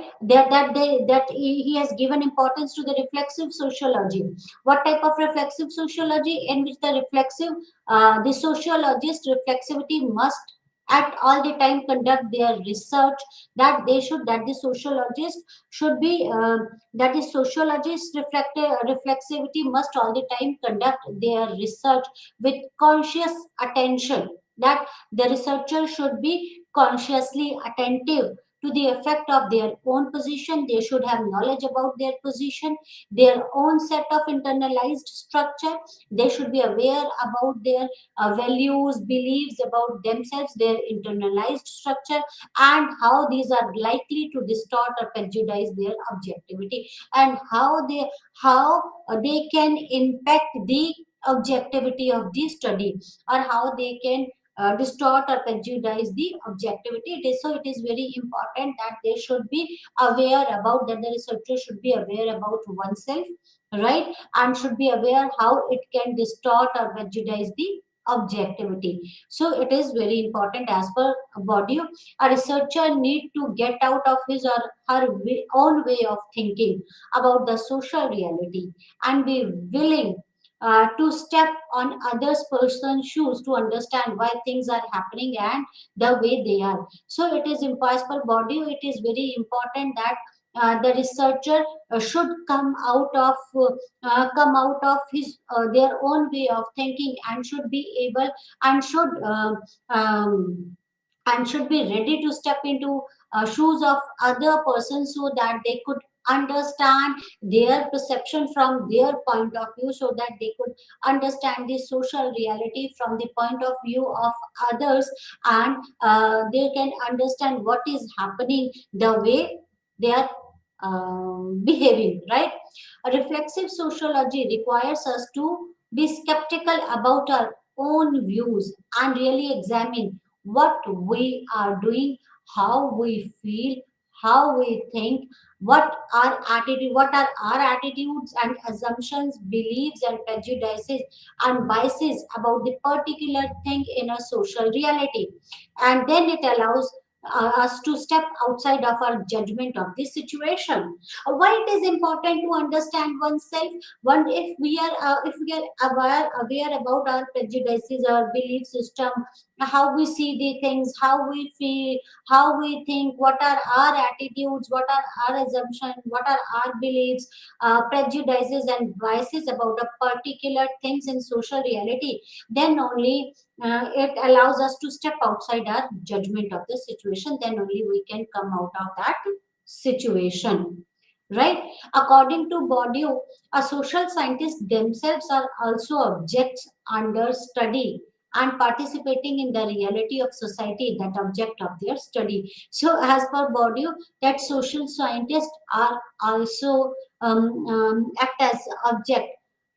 [SPEAKER 1] He has given importance to the reflexive sociology. What type of reflexive sociology? In which the sociologist reflexivity must at all the time conduct their research, that the sociologist should be that is sociologists reflexivity must all the time conduct their research with conscious attention, that the researcher should be consciously attentive to the effect of their own position. They should have knowledge about their position, their own set of internalized structure. They should be aware about their values, beliefs about themselves, their internalized structure, and how these are likely to distort or prejudice their objectivity, and how they can impact the objectivity of the study, or how they can distort or prejudice the objectivity. It is very important that they should be aware about that. The researcher should be aware about oneself, right, and should be aware how it can distort or prejudice the objectivity. So it is very important. As per body, a researcher need to get out of his or her own way of thinking about the social reality and be willing to step on others person's shoes to understand why things are happening and the way they are. So it is impossible body. It is very important that the researcher should come out of his their own way of thinking and should be able and um, should be ready to step into shoes of other persons so that they could understand their perception from their point of view, so that they could understand the social reality from the point of view of others, and they can understand what is happening the way they are behaving, right? A reflexive sociology requires us to be skeptical about our own views and really examine what we are doing, how we feel, how we think, what are our attitudes and assumptions, beliefs and prejudices and biases about the particular thing in a social reality. And then it allows us to step outside of our judgment of this situation. Why it is important to understand oneself? One, if we are aware about our prejudices, our belief system, how we see the things, how we feel, how we think, what are our attitudes, what are our assumptions, what are our beliefs, prejudices and biases about a particular things in social reality, then only it allows us to step outside our judgment of the situation. Then only we can come out of that situation, right? According to Bourdieu, a social scientists themselves are also objects under study and participating in the reality of society, that object of their study. So as per Bourdieu, that social scientists are also act as object,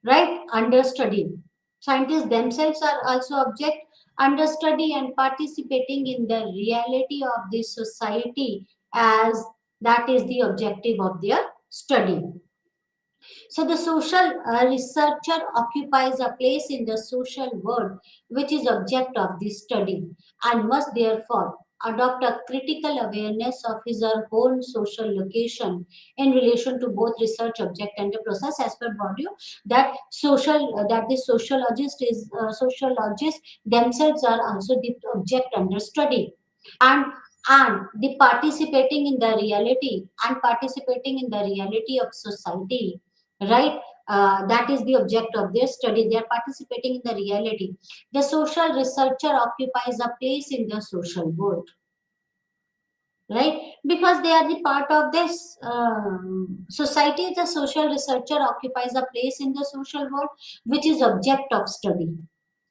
[SPEAKER 1] right, under study. Scientists themselves are also object under study and participating in the reality of the society, as that is the objective of their study. So the social researcher occupies a place in the social world which is object of this study and must therefore adopt a critical awareness of his or her own social location in relation to both research object and the process. As per Bourdieu, that the sociologists themselves are also the object under study, and the participating in the reality and participating in the reality of society, right? That is the object of their study. They are participating in the reality. The social researcher occupies a place in the social world, right? Because they are the part of this society. The social researcher occupies a place in the social world which is object of study,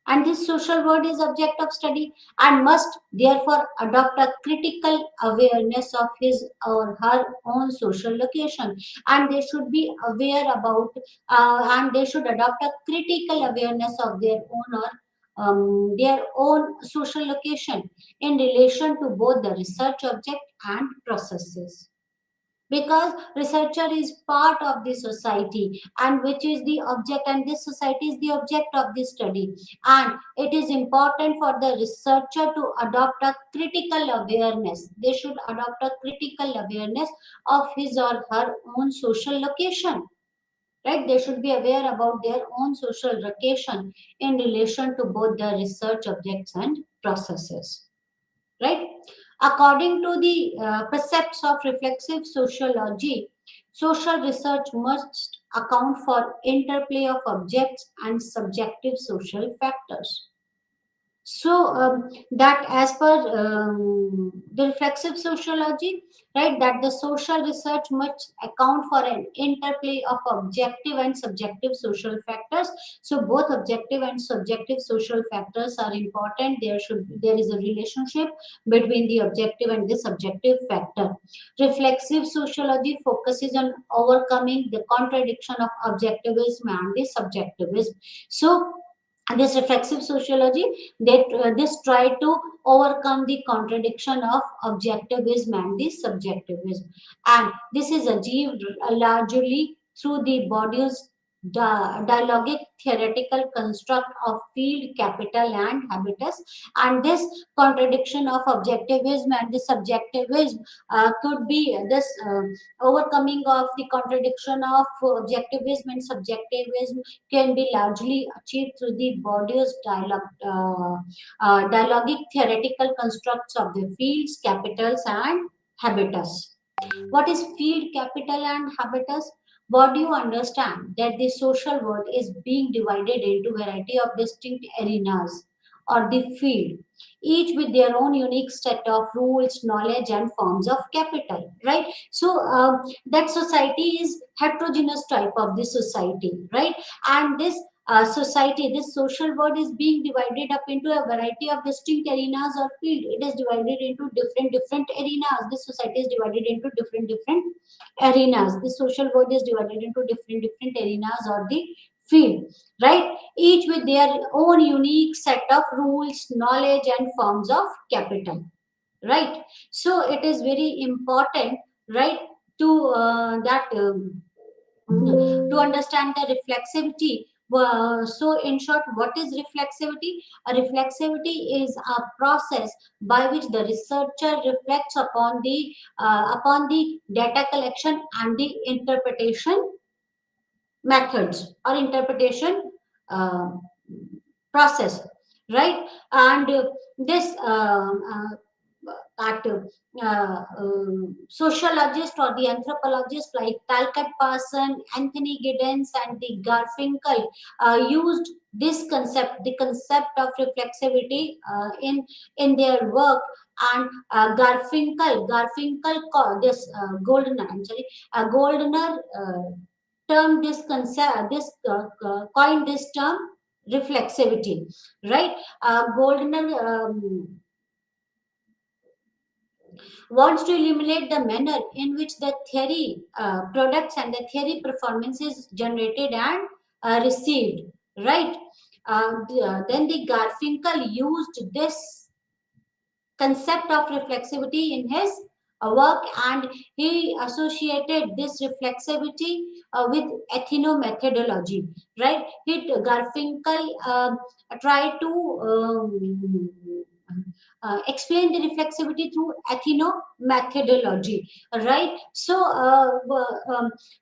[SPEAKER 1] and this social world is object of study and must therefore adopt a critical awareness of his or her own social location, and they should be aware about and they should adopt a critical awareness of their own social location in relation to both the research object and processes, because researcher is part of the society and which is the object, and this society is the object of the study, and it is important for the researcher to adopt a critical awareness. They should adopt a critical awareness of his or her own social location, right? They should be aware about their own social location in relation to both the research objects and processes, right? According to the precepts of reflexive sociology, social research must account for interplay of objects and subjective social factors. So that as per the reflexive sociology, right, that the social research must account for an interplay of objective and subjective social factors. So both objective and subjective social factors are important. There is a relationship between the objective and the subjective factor. Reflexive sociology focuses on overcoming the contradiction of objectivism and the subjectivism. So This reflexive sociology, this try to overcome the contradiction of objectivism and the subjectivism, and this is achieved largely through the body's dialogic theoretical construct of field, capital, and habitus. And this contradiction of objectivism and the subjectivism could be this overcoming of the contradiction of objectivism and subjectivism can be largely achieved through the body's dialogic theoretical constructs of the fields, capitals, and habitus. What is field, capital, and habitus? What do you understand that the social world is being divided into variety of distinct arenas or the field, each with their own unique set of rules, knowledge, and forms of capital, right? So that society is heterogeneous type of the society, right? And this society, this social world is being divided up into a variety of distinct arenas or field. It is divided into different arenas. This society is divided into different arenas. The social world is divided into different arenas or the field, right? Each with their own unique set of rules, knowledge, and forms of capital, right? So it is very important, right, to to understand the reflexivity. So, in short, what is reflexivity? A reflexivity is a process by which the researcher reflects upon the data collection and the interpretation methods or interpretation uh, process, right? And this that sociologist or the anthropologist like Talcott Parson, Anthony Giddens, and the Garfinkel used this concept, the concept of reflexivity, in their work. And Garfinkel called this Goldner. I'm sorry, Goldner termed this concept, this coined this term reflexivity, right? Goldner wants to illuminate the manner in which the theory products and the theory performance is generated and received, right? Then the Garfinkel used this concept of reflexivity in his work, and he associated this reflexivity with ethnomethodology, right? Garfinkel tried to explain the reflexivity through ethnomethodology, right? So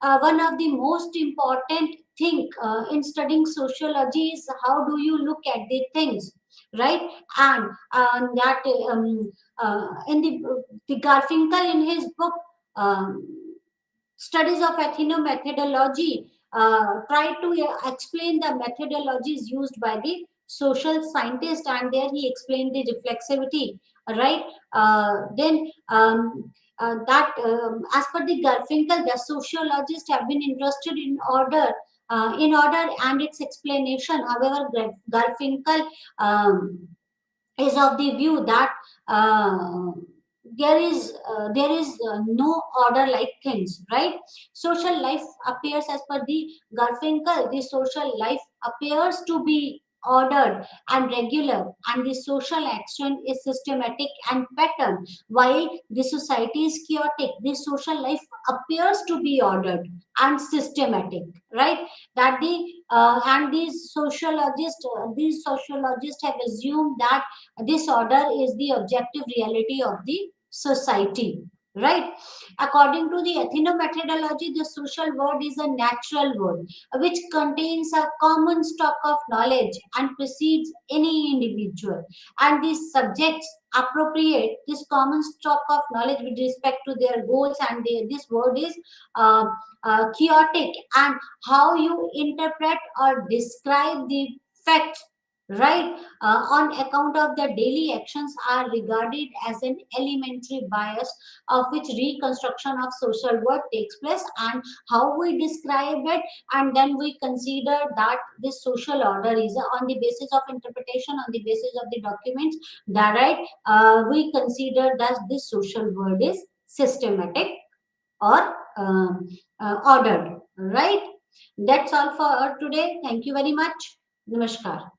[SPEAKER 1] one of the most important thing in studying sociology is how do you look at the things, right? And that in the Garfinkel in his book Studies of Ethnomethodology try to explain the methodologies used by the social scientist, and there he explained the reflexivity, right? Then that as per the Garfinkel, the sociologists have been interested in order and its explanation. However, Garfinkel is of the view that there is no order like things, right? Social life appears, as per the Garfinkel, the social life appears to be ordered and regular, and the social action is systematic and pattern, while the society is chaotic. The social life appears to be ordered and systematic, right? That the and these sociologists have assumed that this order is the objective reality of the society, right? According to the ethnomethodology, the social world is a natural world which contains a common stock of knowledge and precedes any individual, and these subjects appropriate this common stock of knowledge with respect to their goals, and this word is uh, chaotic, and how you interpret or describe the facts, right, on account of the daily actions are regarded as an elementary bias of which reconstruction of social world takes place, and how we describe it, and then we consider that this social order is on the basis of interpretation, on the basis of the documents, that right, we consider that this social world is systematic or ordered, right? That's all for today. Thank you very much. Namaskar.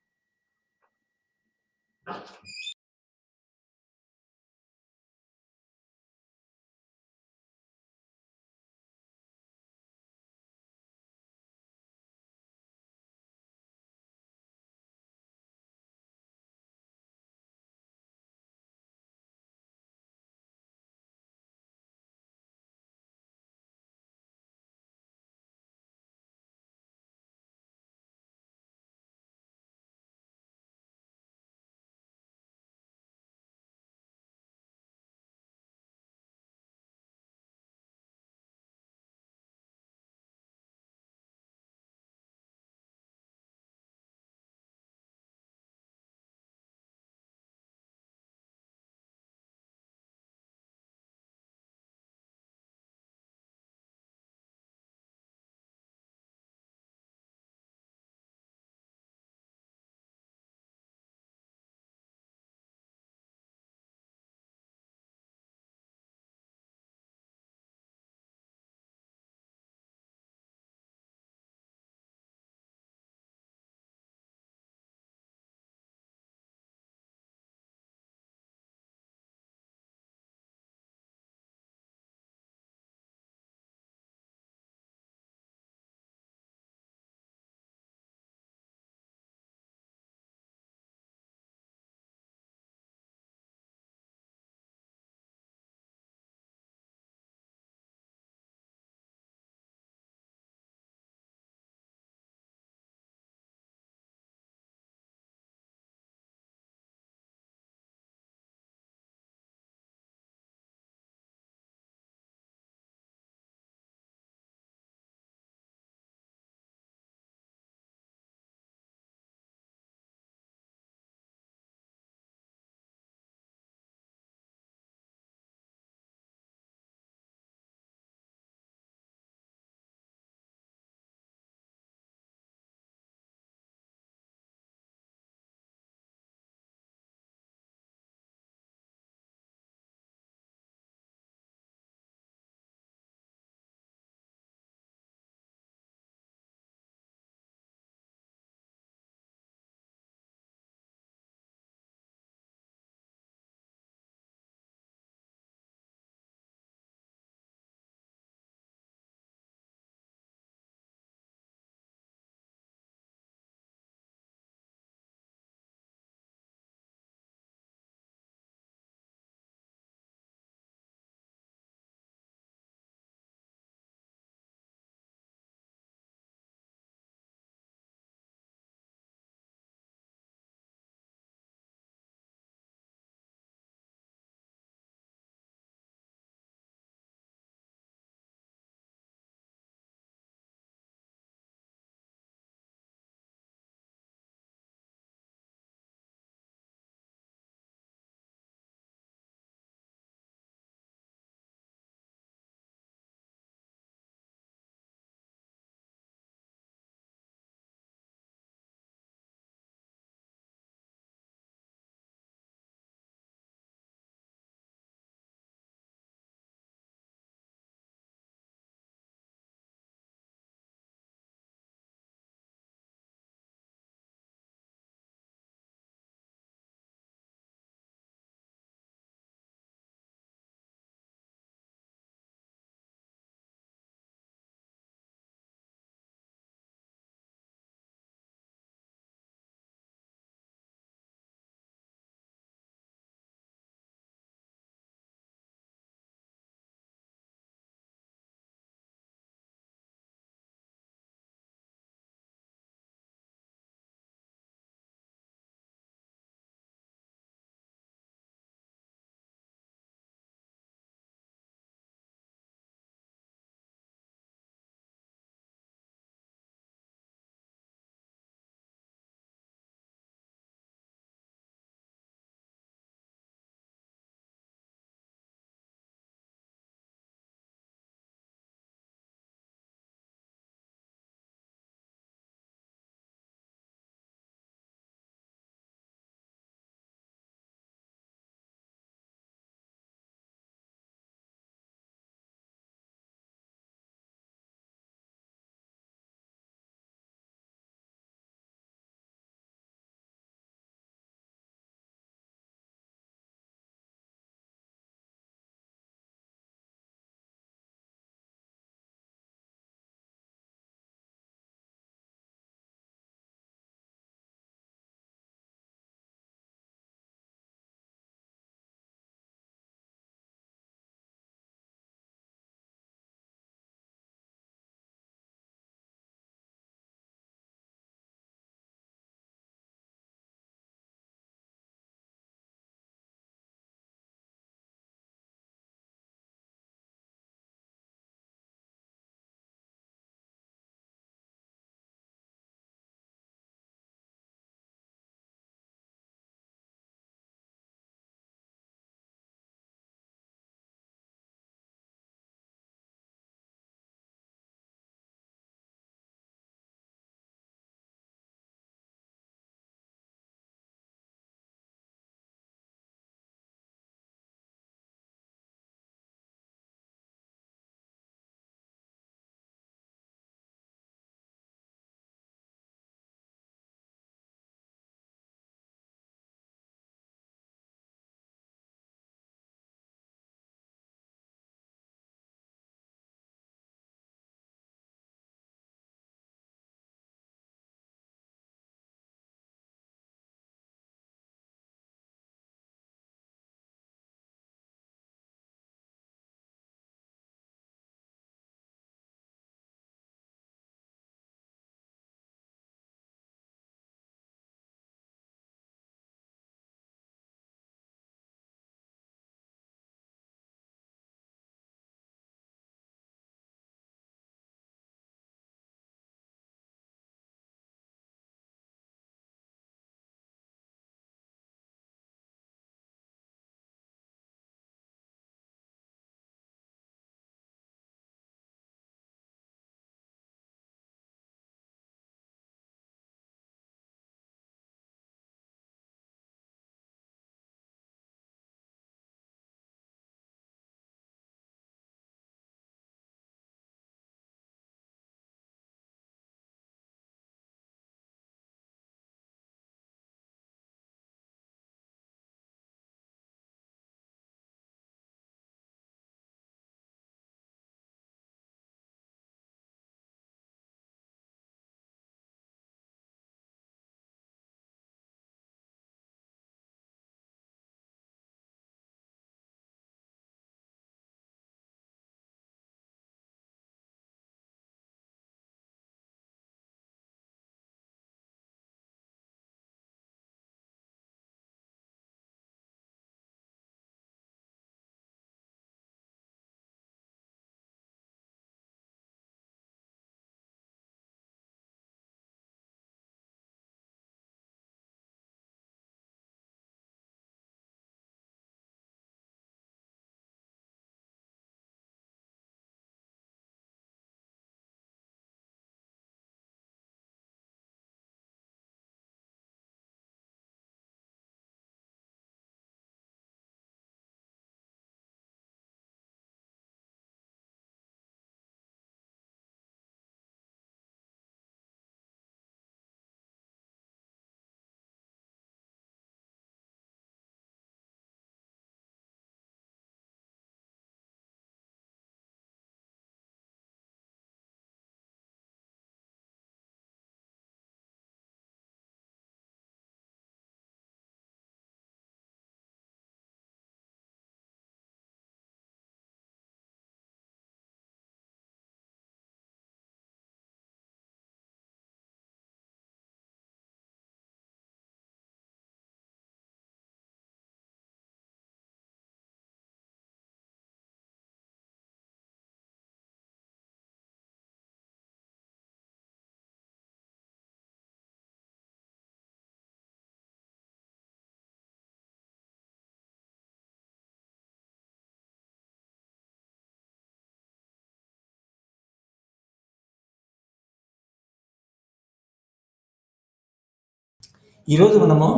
[SPEAKER 2] ఈరోజు మనము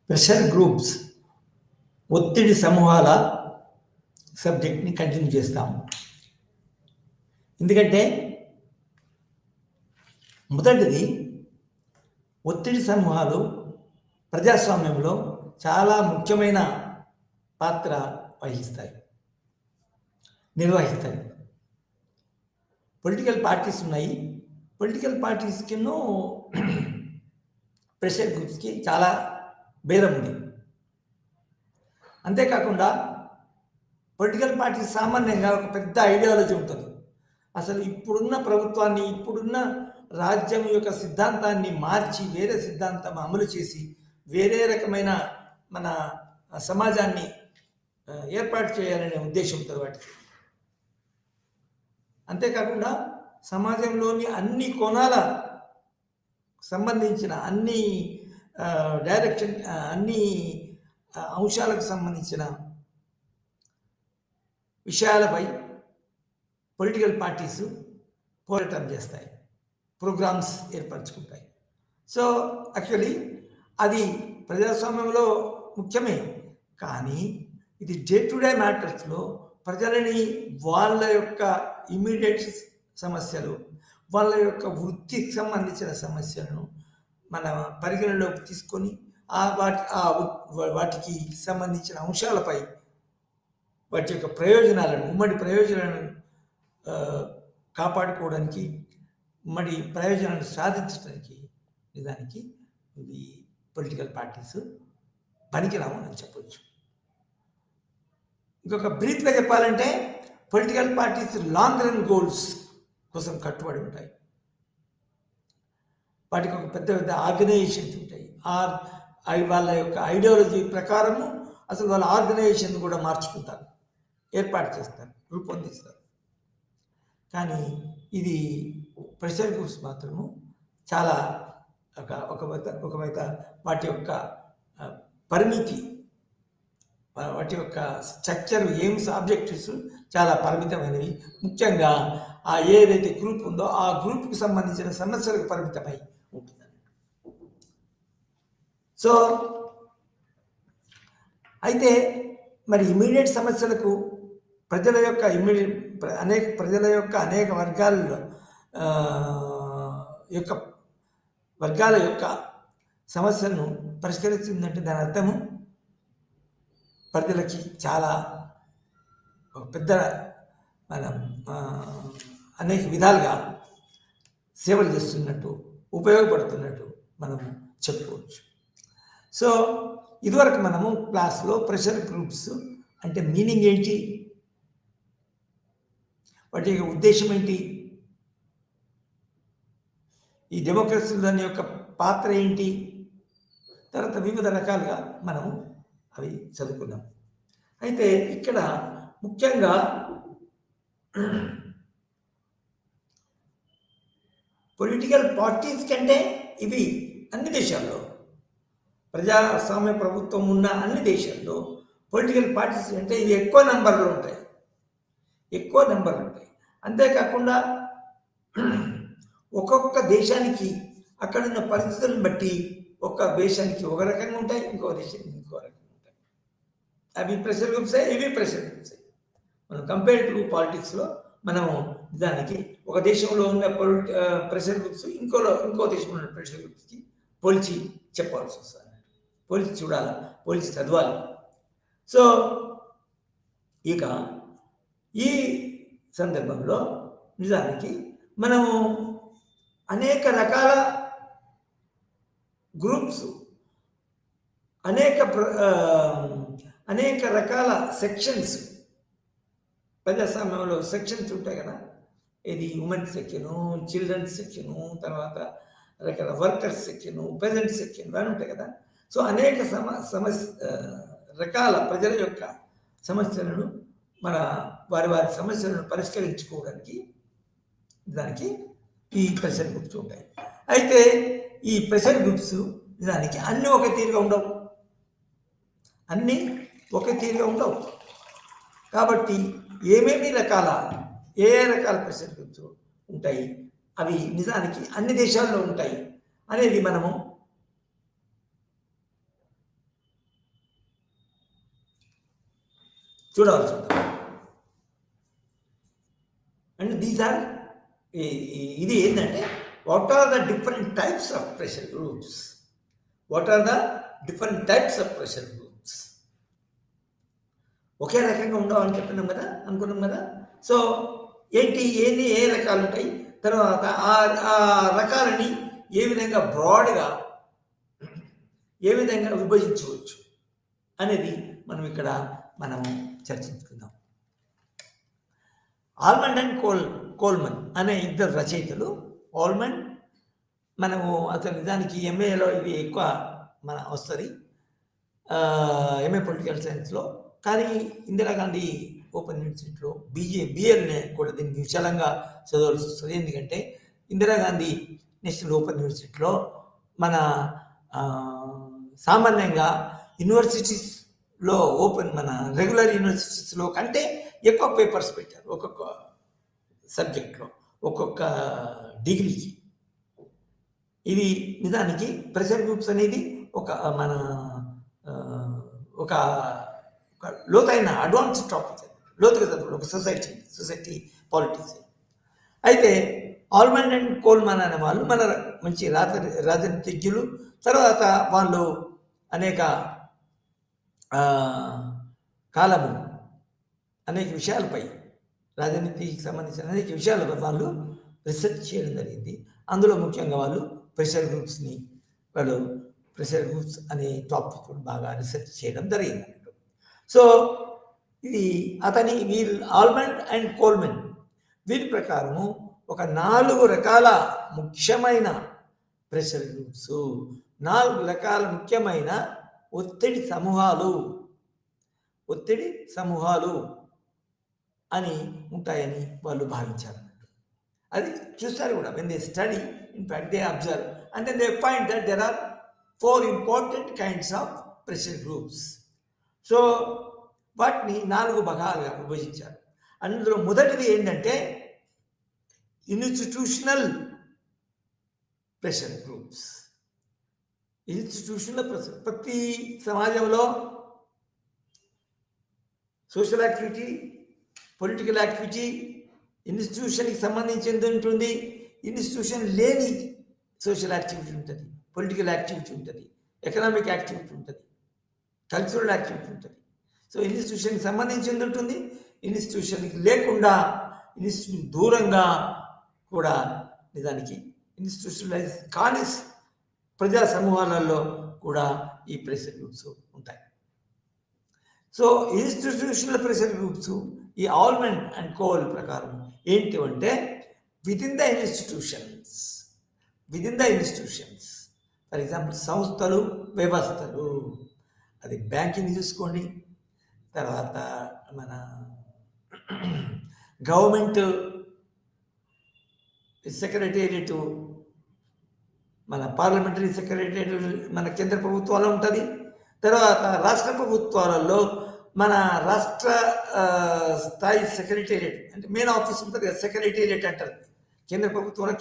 [SPEAKER 2] pressure groups, ఒత్తిడి సమూహాల సబ్జెక్ట్ని continue చేస్తాము. ఎందుకంటే మొదటిది, ఒత్తిడి సమూహాలు ప్రజాస్వామ్యంలో చాలా ముఖ్యమైన పాత్ర నిర్వహిస్తాయి. పొలిటికల్ పార్టీస్ ఉన్నాయి. పొలిటికల్ పార్టీస్కి ప్రెషర్ గ్రూప్స్కి చాలా భేదం ఉంది. అంతేకాకుండా పొలిటికల్ పార్టీ సామాన్యంగా ఒక పెద్ద ఐడియాలజీ ఉంటుంది. అసలు ఇప్పుడున్న ప్రభుత్వాన్ని, ఇప్పుడున్న రాజ్యం యొక్క సిద్ధాంతాన్ని మార్చి వేరే సిద్ధాంతం అమలు చేసి వేరే రకమైన మన సమాజాన్ని ఏర్పాటు చేయాలనే ఉద్దేశంతో వాటికి. అంతేకాకుండా సమాజంలోని అన్ని కోణాల సంబంధించిన అన్ని డైరెక్షన్, అన్ని అంశాలకు సంబంధించిన విషయాలపై పొలిటికల్ పార్టీస్ పోరాటం చేస్తాయి, ప్రోగ్రామ్స్ ఏర్పరచుకుంటాయి. సో యాక్చువల్లీ అది ప్రజాస్వామ్యంలో ముఖ్యమే, కానీ ఇది డే టు డే మ్యాటర్స్లో ప్రజలని వాళ్ళ యొక్క ఇమ్మీడియట్ సమస్యలు, వాళ్ళ యొక్క వృత్తికి సంబంధించిన సమస్యలను మన పరిగణలోకి తీసుకొని వాటికి సంబంధించిన అంశాలపై వాటి యొక్క ప్రయోజనాలను, ఉమ్మడి ప్రయోజనాలను కాపాడుకోవడానికి, ఉమ్మడి ప్రయోజనాలను సాధించడానికి నిజానికి ఇది పొలిటికల్ పార్టీస్ పనికిరావని చెప్పవచ్చు. ఇంకొక బ్రీఫ్గా చెప్పాలంటే political parties long run goals కోసం కట్టుబడి ఉంటాయి. వాటికి ఒక పెద్ద పెద్ద ఆర్గనైజేషన్స్ ఉంటాయి. వాళ్ళ యొక్క ఐడియాలజీ ప్రకారము అసలు వాళ్ళ ఆర్గనైజేషన్ కూడా మార్చుకుంటారు, ఏర్పాటు చేస్తారు, రూపొందిస్తారు. కానీ ఇది ప్రెషర్ గ్రూప్స్ మాత్రము చాలా ఒకవైపు వాటి యొక్క పరిమితి, వాటి యొక్క స్ట్రక్చర్, ఎయిమ్స్, ఆబ్జెక్టివ్స్ చాలా పరిమితమైనవి. ముఖ్యంగా ఏదైతే గ్రూప్ ఉందో ఆ గ్రూప్కి సంబంధించిన సమస్యలకు పరిమితమై ఉంటుంది. సో అయితే మరి ఇమీడియట్ సమస్యలకు ప్రజల యొక్క అనేక వర్గాల యొక్క సమస్యలను పరిష్కరిస్తుందంటే దాని అర్థము ప్రజలకి చాలా పెద్ద అనేక విధాలుగా సేవలు చేస్తున్నట్టు, ఉపయోగపడుతున్నట్టు మనము చెప్పుకోవచ్చు. సో ఇదివరకు మనము క్లాస్లో ప్రెషర్ గ్రూప్స్ అంటే మీనింగ్ ఏంటి, వాటి యొక్క ఉద్దేశం ఏంటి, ఈ డెమోక్రసీ దాని యొక్క పాత్ర ఏంటి, తర్వాత వివిధ రకాలుగా మనము అవి చదువుకున్నాం. అయితే ఇక్కడ ముఖ్యంగా పొలిటికల్ పార్టీస్ కంటే ఇవి అన్ని దేశాల్లో, ప్రజాస్వామ్య ప్రభుత్వం ఉన్న అన్ని దేశాల్లో పొలిటికల్ పార్టీస్ అంటే ఇవి ఎక్కువ నెంబర్లు ఉంటాయి. అంతేకాకుండా ఒక్కొక్క దేశానికి అక్కడున్న పరిస్థితులను బట్టి ఒక దేశానికి ఒక రకంగా ఉంటాయి, ఇంకో దేశానికి ఇంకో రకంగా ఉంటాయి. అవి ప్రెషర్ గ్రూప్సే, ఇవి ప్రెషర్ గ్రూప్సే. మనం కంపేర్ టు పాలిటిక్స్లో మనము దానికి ఒక దేశంలో ఉన్న ప్రెషర్ గ్రూప్స్ ఇంకో దేశంలో ఉన్న ప్రెషర్ గ్రూప్స్కి పోల్చి చెప్పాల్సి వస్తుంది, పోల్చి చూడాలి, పోల్చి చదవాలి. సో ఇక ఈ సందర్భంలో నిజానికి మనము అనేక రకాల గ్రూప్స్, అనేక రకాల సెక్షన్స్, ప్రజాస్వామ్యంలో సెక్షన్స్ ఉంటాయి కదా, ఇది ఉమెన్స్ సెక్షను, చిల్డ్రన్స్ సెక్షను, తర్వాత రకాల వర్కర్స్ సెక్షను, పెజెంట్ సెక్షన్ అని ఉంటాయి కదా. సో అనేక రకాల ప్రజల యొక్క సమస్యలను వారి సమస్యలను పరిష్కరించుకోవడానికి దానికి ఈ ప్రెషర్ గ్రూప్స్ ఉంటాయి. అయితే ఈ ప్రెషర్ గ్రూప్స్ దానికి అన్నీ ఒకే తీరుగా ఉండవు. కాబట్టి ఏ రకాల ప్రెషర్ గ్రూప్స్ ఉంటాయి, అవి నిజానికి అన్ని దేశాల్లో ఉంటాయి అనేది మనము చూడవలసి ఉంటుంది. అండ్ దీస్ ఆర్ ఇది ఏంటంటే what are the different types of pressure groups. What are the different types of pressure groups. ఒకే రకంగా ఉండవని చెప్పినాం కదా, అనుకున్నాం కదా. సో ఏంటి ఏ రకాలు ఉంటాయి, తర్వాత ఆ రకాలని ఏ విధంగా బ్రాడ్గా ఏ విధంగా విభజించవచ్చు అనేది మనం ఇక్కడ చర్చించుకుందాం. ఆల్మండ్ అండ్ కోల్మన్ అనే ఇద్దరు రచయితలు. ఆల్మండ్ మనము అసలు నిజానికి ఎంఏలో ఇది ఎక్కువ వస్తుంది, ఎంఏ పొలిటికల్ సైన్స్లో. కానీ ఇందిరాగాంధీ ఓపెన్ యూనివర్సిటీలో బిఏని కూడా దీన్ని విశాలంగా చదవాల్సి వస్తుంది. ఎందుకంటే ఇందిరాగాంధీ నేషనల్ ఓపెన్ యూనివర్సిటీలో మన సామాన్యంగా యూనివర్సిటీస్లో మన రెగ్యులర్ యూనివర్సిటీస్లో కంటే ఎక్కువ పేపర్స్ పెట్టారు ఒక్కొక్క సబ్జెక్ట్లో, ఒక్కొక్క డిగ్రీకి. ఇది నిజానికి ప్రెషర్ గ్రూప్స్ అనేది ఒక లోతైన అడ్వాన్స్డ్ టాపిక్, లోతుగా చదువు ఒక సొసైటీ పాలిటిక్స్. అయితే ఆల్మండ్ అండ్ కోల్మన్ అనే వాళ్ళు మన మంచి రాజనీతిజ్ఞులు. తర్వాత వాళ్ళు అనేక కాలము అనేక విషయాలపై, రాజనీతికి సంబంధించిన అనేక విషయాలపై వాళ్ళు రీసెర్చ్ చేయడం జరిగింది. అందులో ముఖ్యంగా వాళ్ళు ప్రెషర్ గ్రూప్స్ అనే టాపిక్ బాగా రీసెర్చ్ చేయడం జరిగింది అన్నట్టు. సో ఇది ఆల్మండ్ అండ్ కోల్మన్ వీరి ప్రకారము ఒక 4 రకాల ముఖ్యమైన ప్రెషర్ గ్రూప్స్, 4 రకాల ముఖ్యమైన ఒత్తిడి సమూహాలు అని ఉంటాయని వాళ్ళు భావించారు. అది చూస్తారు కూడా. when they study, in fact they observe and then they find that there are 4 important kinds of pressure groups. So వాటిని 4 భాగాలుగా విభజించారు. అందులో మొదటిది ఏంటంటే institutional pressure groups. Institutional pressure, ప్రతి సమాజంలో సోషల్ యాక్టివిటీ, పొలిటికల్ యాక్టివిటీ ఇన్స్టిట్యూషన్కి సంబంధించింది ఉంటుంది. ఇన్స్టిట్యూషన్ లేని సోషల్ యాక్టివిటీ ఉంటుంది, పొలిటికల్ యాక్టివిటీ ఉంటుంది, ఎకనామిక్ యాక్టివిటీ ఉంటుంది, కల్చరల్ యాక్టివిటీ ఉంటుంది. సో ఇన్స్టిట్యూషన్కి సంబంధించింది ఉంటుంది, ఇన్స్టిట్యూషన్కి లేకుండా, ఇన్స్టిట్యూషన్ దూరంగా కూడా నిజానికి ఇన్స్టిట్యూషనలైజ్ కాని ప్రజా సమూహాలలో కూడా ఈ ప్రెషర్ గ్రూప్స్ ఉంటాయి. సో ఇన్స్టిట్యూషనల్ ప్రెషర్ గ్రూప్స్ ఈ ఆల్మండ్ అండ్ కోల్ ప్రకారం ఏంటి అంటే within the institutions, for example సంస్థలు, వ్యవస్థలు, అది బ్యాంకింగ్ చూసుకోండి, తర్వాత మన గవర్నమెంట్ సెక్రటేరియట్, మన పార్లమెంటరీ సెక్రటేరియట్ మన కేంద్ర ప్రభుత్వాలు ఉంటుంది. తర్వాత రాష్ట్ర ప్రభుత్వాలలో మన రాష్ట్ర స్థాయి సెక్రటేరియట్ అంటే మెయిన్ ఆఫీస్ ఉంటుంది కదా, సెక్రటేరియట్ అంటారు. కేంద్ర ప్రభుత్వంలో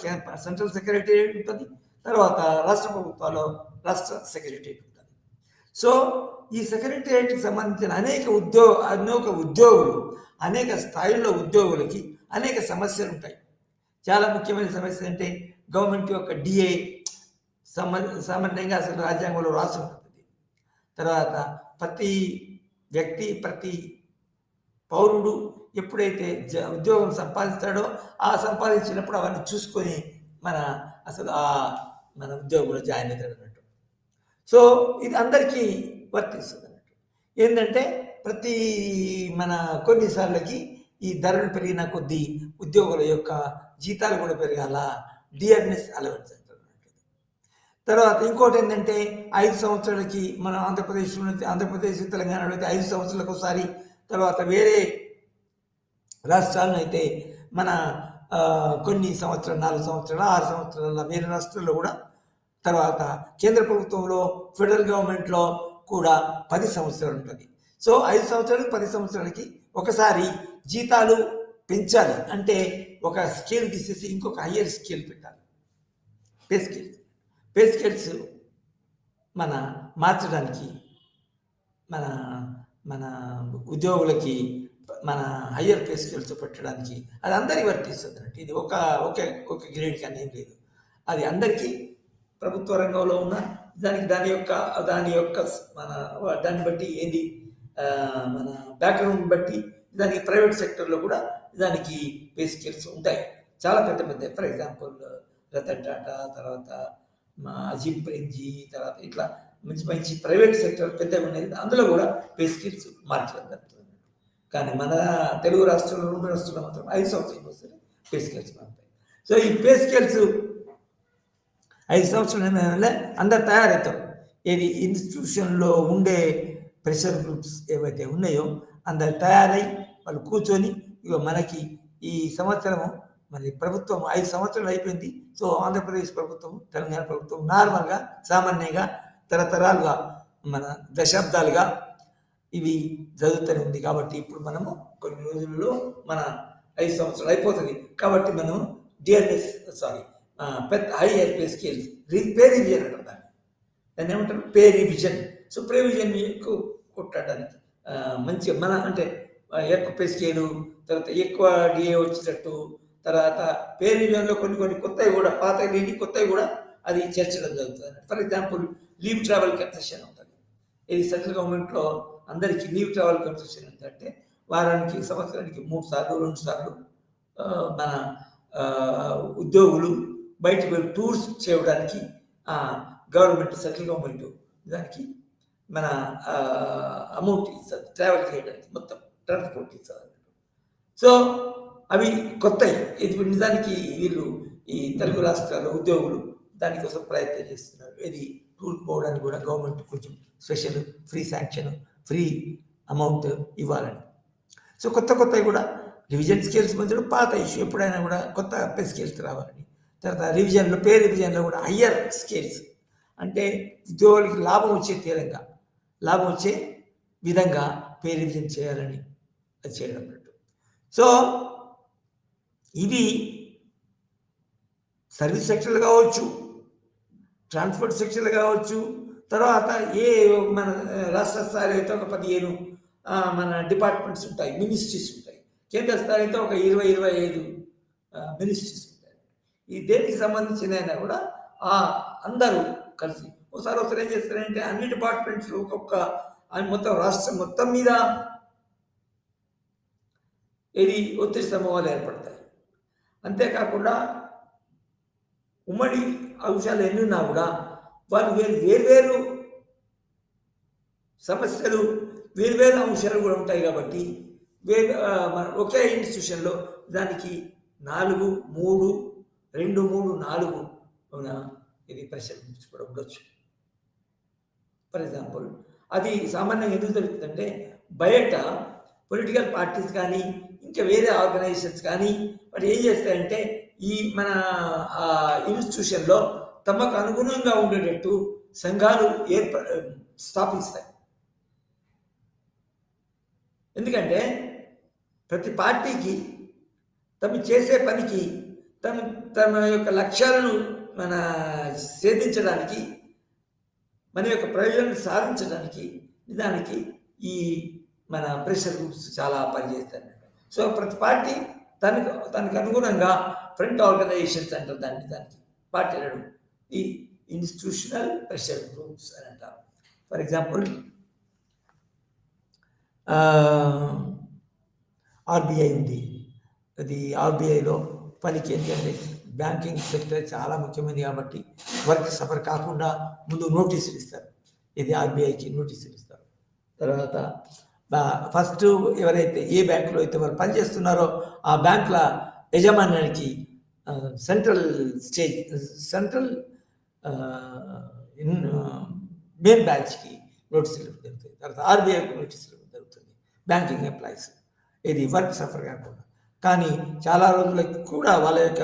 [SPEAKER 2] సెంట్రల్ సెక్రటేరియట్ ఉంటుంది, తర్వాత రాష్ట్ర ప్రభుత్వాల్లో రాష్ట్ర సెక్రటేరియట్ ఉంటుంది. సో ఈ సెక్రటేరియట్కి సంబంధించిన అనేక ఉద్యోగులు, అనేక స్థాయిల్లో ఉద్యోగులకి అనేక సమస్యలు ఉంటాయి. చాలా ముఖ్యమైన సమస్య అంటే గవర్నమెంట్ యొక్క డిఏ సామాన్యంగా అసలు రాజ్యాంగంలో రాసి ఉంటుంది. తర్వాత ప్రతి వ్యక్తి, ప్రతి పౌరుడు ఎప్పుడైతే ఉద్యోగం సంపాదిస్తాడో ఆ సంపాదించినప్పుడు అవన్నీ చూసుకొని మన ఉద్యోగంలో జాయిన్ అవుతాడు అన్నట్టు. సో ఇది అందరికీ వర్తిస్తుంది అన్నట్టు. ఏంటంటే ప్రతి కొన్నిసార్లకి ఈ ధరలు పెరిగిన కొద్దీ ఉద్యోగుల యొక్క జీతాలు కూడా పెరగాల, డియర్నెస్ అలవెన్స్ అంటారు అన్నట్టు. తర్వాత ఇంకోటి ఏంటంటే 5 సంవత్సరాలకి మన ఆంధ్రప్రదేశ్ తెలంగాణలో అయితే 5 సంవత్సరాలకు ఒకసారి, తర్వాత వేరే రాష్ట్రాలను అయితే మన కొన్ని సంవత్సరాలు, 4 సంవత్సరాలు, 6 సంవత్సరాల వేరే రాష్ట్రాల్లో కూడా, తర్వాత కేంద్ర ప్రభుత్వంలో ఫెడరల్ గవర్నమెంట్లో కూడా 10 సంవత్సరాలు ఉంటుంది. సో 5 సంవత్సరాలకి 10 సంవత్సరాలకి ఒకసారి జీతాలు పెంచాలి అంటే ఒక స్కేల్ తీసేసి ఇంకొక హయ్యర్ స్కేల్ పెట్టాలి. పే స్కేల్స్ మార్చడానికి మన మన ఉద్యోగులకి మన హయ్యర్ పే స్కేల్స్ పెట్టడానికి అది అందరికీ వర్తిస్తుంది అన్నట్టు. ఇది ఒక గ్రేడ్ కానీ ఏం లేదు, అది అందరికీ ప్రభుత్వ రంగంలో ఉన్న దాని యొక్క మన దాన్ని బట్టి ఏంది మన బ్యాక్గ్రౌండ్ బట్టి దానికి ప్రైవేట్ సెక్టర్లో కూడా దానికి పే స్కేల్స్ ఉంటాయి, చాలా పెద్ద పెద్ద. ఫర్ ఎగ్జాంపుల్ రతన్ టాటా, తర్వాత అజీమ్ ప్రేమ్జీ, తర్వాత ఇట్లా మంచి మంచి ప్రైవేట్ సెక్టర్ పెద్దగా ఉన్నాయి, అందులో కూడా పే స్కేల్స్ మార్చడం జరుగుతుంది. కానీ మన తెలుగు రాష్ట్రంలో 2 రాష్ట్రాల్లో మాత్రం 5 సంవత్సరాలు వస్తుంది పే స్కేల్స్ మారుతాయి. సో ఈ పే స్కేల్స్ 5 సంవత్సరాల అందరు తయారవుతారు. ఏది ఇన్స్టిట్యూషన్లో ఉండే ప్రెషర్ గ్రూప్స్ ఏవైతే ఉన్నాయో అందరు తయారై వాళ్ళు కూర్చొని ఇక మనకి ఈ సంవత్సరము మరి ప్రభుత్వం 5 సంవత్సరాలు అయిపోయింది. సో ఆంధ్రప్రదేశ్ ప్రభుత్వం, తెలంగాణ ప్రభుత్వం నార్మల్గా సామాన్యంగా తరతరాలుగా మన దశాబ్దాలుగా ఇవి జరుగుతూనే ఉంది. కాబట్టి ఇప్పుడు మనము కొన్ని రోజుల్లో మన 5 సంవత్సరాలు అయిపోతుంది. కాబట్టి మనం hire pay scales pay revision అంటారు దాన్ని ఏమంటారు, pay revision. So pay revision ఎక్కువ కొట్టడానికి మంచిగా మన అంటే ఎక్కువ పే స్కేలు, తర్వాత ఎక్కువ డిఏ వచ్చేటట్టు, తర్వాత పే రివిజన్లో కొన్ని కొత్తవి కూడా, పాత లేని కొత్తవి కూడా అది చేర్చడం జరుగుతుంది. For example leave travel concession ఉంటుంది. ఇది సెంట్రల్ గవర్నమెంట్లో అందరికీ లీవ్ ట్రావెల్ కన్సెషన్ ఏంటంటే వారానికి సంవత్సరానికి 3 సార్లు 2 సార్లు మన ఉద్యోగులు బయటకు వెళ్ళి టూర్స్ చేయడానికి గవర్నమెంట్, సెంట్రల్ గవర్నమెంట్ దానికి మన అమౌంట్ ఇస్తుంది, ట్రావెల్ చేయడానికి మొత్తం ట్రాన్స్పోర్ట్ ఇస్తుంది. సో అవి కొత్తవి. ఇది నిజానికి వీళ్ళు ఈ తెలుగు రాష్ట్రాల ఉద్యోగులు దానికోసం ప్రయత్నం చేస్తున్నారు. ఇది టూర్కి పోవడానికి కూడా గవర్నమెంట్ కొంచెం special free sanction, free amount ఇవ్వాలని. సో కొత్తవి కూడా రివిజన్ స్కేల్స్ మధ్యలో పాత ఇష్యూ ఎప్పుడైనా కూడా కొత్త పే స్కేల్స్ రావాలని. తర్వాత రివిజన్లో పే రివిజన్లో కూడా హయ్యర్ స్కేల్స్ అంటే ఉద్యోగులకి లాభం వచ్చే విధంగా పే రివిజన్ చేయాలని అది చేయడం అన్నట్టు. సో ఇవి సర్వీస్ సెక్టర్లు కావచ్చు, ట్రాన్స్పోర్ట్ సెక్టర్లు కావచ్చు, తర్వాత మన రాష్ట్ర స్థాయిలో అయితే ఒక 15 మన డిపార్ట్మెంట్స్ ఉంటాయి, మినిస్ట్రీస్ ఉంటాయి. కేంద్ర స్థాయిలో అయితే ఒక 20-25 మినిస్ట్రీస్ ఉంటాయి. ఈ దేనికి సంబంధించిన అయినా కూడా అందరూ కలిసి ఒకసారి ఏం చేస్తారంటే అన్ని డిపార్ట్మెంట్స్ ఒక్కొక్క మొత్తం రాష్ట్రం మొత్తం మీద ఒత్తిడి సమూహాలు ఏర్పడతాయి. అంతేకాకుండా ఉమ్మడి అంశాలు ఎన్నున్నా కూడా వాళ్ళు వేరు సమస్యలు, వేరు అంశాలు కూడా ఉంటాయి. కాబట్టి ఒకే ఇన్స్టిట్యూషన్లో దానికి 4, 3, 2, 3, 4 ఇది ప్రెషర్ కూడా ఉండొచ్చు. ఫర్ ఎగ్జాంపుల్ అది సామాన్యంగా ఎందుకు జరుగుతుందంటే బయట పొలిటికల్ పార్టీస్ కానీ ఇంకా వేరే ఆర్గనైజేషన్స్ కానీ వాటి ఏం చేస్తాయంటే ఈ మన ఇన్స్టిట్యూషన్లో తమకు అనుగుణంగా ఉండేటట్టు సంఘాలు స్థాపిస్తాయి. ఎందుకంటే ప్రతి పార్టీకి తమ చేసే పనికి తమ యొక్క లక్ష్యాలను ఛేదించడానికి, మన యొక్క ప్రయోజనాన్ని సాధించడానికి నిజానికి ఈ మన ప్రెషర్ గ్రూప్స్ చాలా పనిచేస్తాయి. సో ప్రతి పార్టీ తనకు అనుగుణంగా ఫ్రంట్ ఆర్గనైజేషన్స్ అంటారు దానికి పార్టీ అనడం ఈ ఇన్స్టిట్యూషనల్ ప్రెషర్ గ్రూప్స్ అని అంటారు. ఫర్ ఎగ్జాంపుల్ ఆర్బీఐ ఉంది. అది ఆర్బీఐలో పనికి ఏంటంటే బ్యాంకింగ్ సెక్టర్ చాలా ముఖ్యమైనది కాబట్టి వర్క్ సఫర్ కాకుండా ముందు నోటీసులు ఇస్తారు. ఇది ఆర్బీఐకి నోటీసులు ఇస్తారు. తర్వాత ఫస్ట్ ఎవరైతే ఏ బ్యాంకులో అయితే వాళ్ళు పనిచేస్తున్నారో ఆ బ్యాంకుల యజమాన్యానికి సెంట్రల్ మెయిన్ బ్రాంచ్కి నోటీసులు జరుగుతాయి. తర్వాత ఆర్బీఐకి నోటీసులు జరుగుతుంది బ్యాంకింగ్ ఎంప్లాయీస్, ఇది వర్క్ సఫర్ కాకుండా. కానీ చాలా రోజులకి కూడా వాళ్ళ యొక్క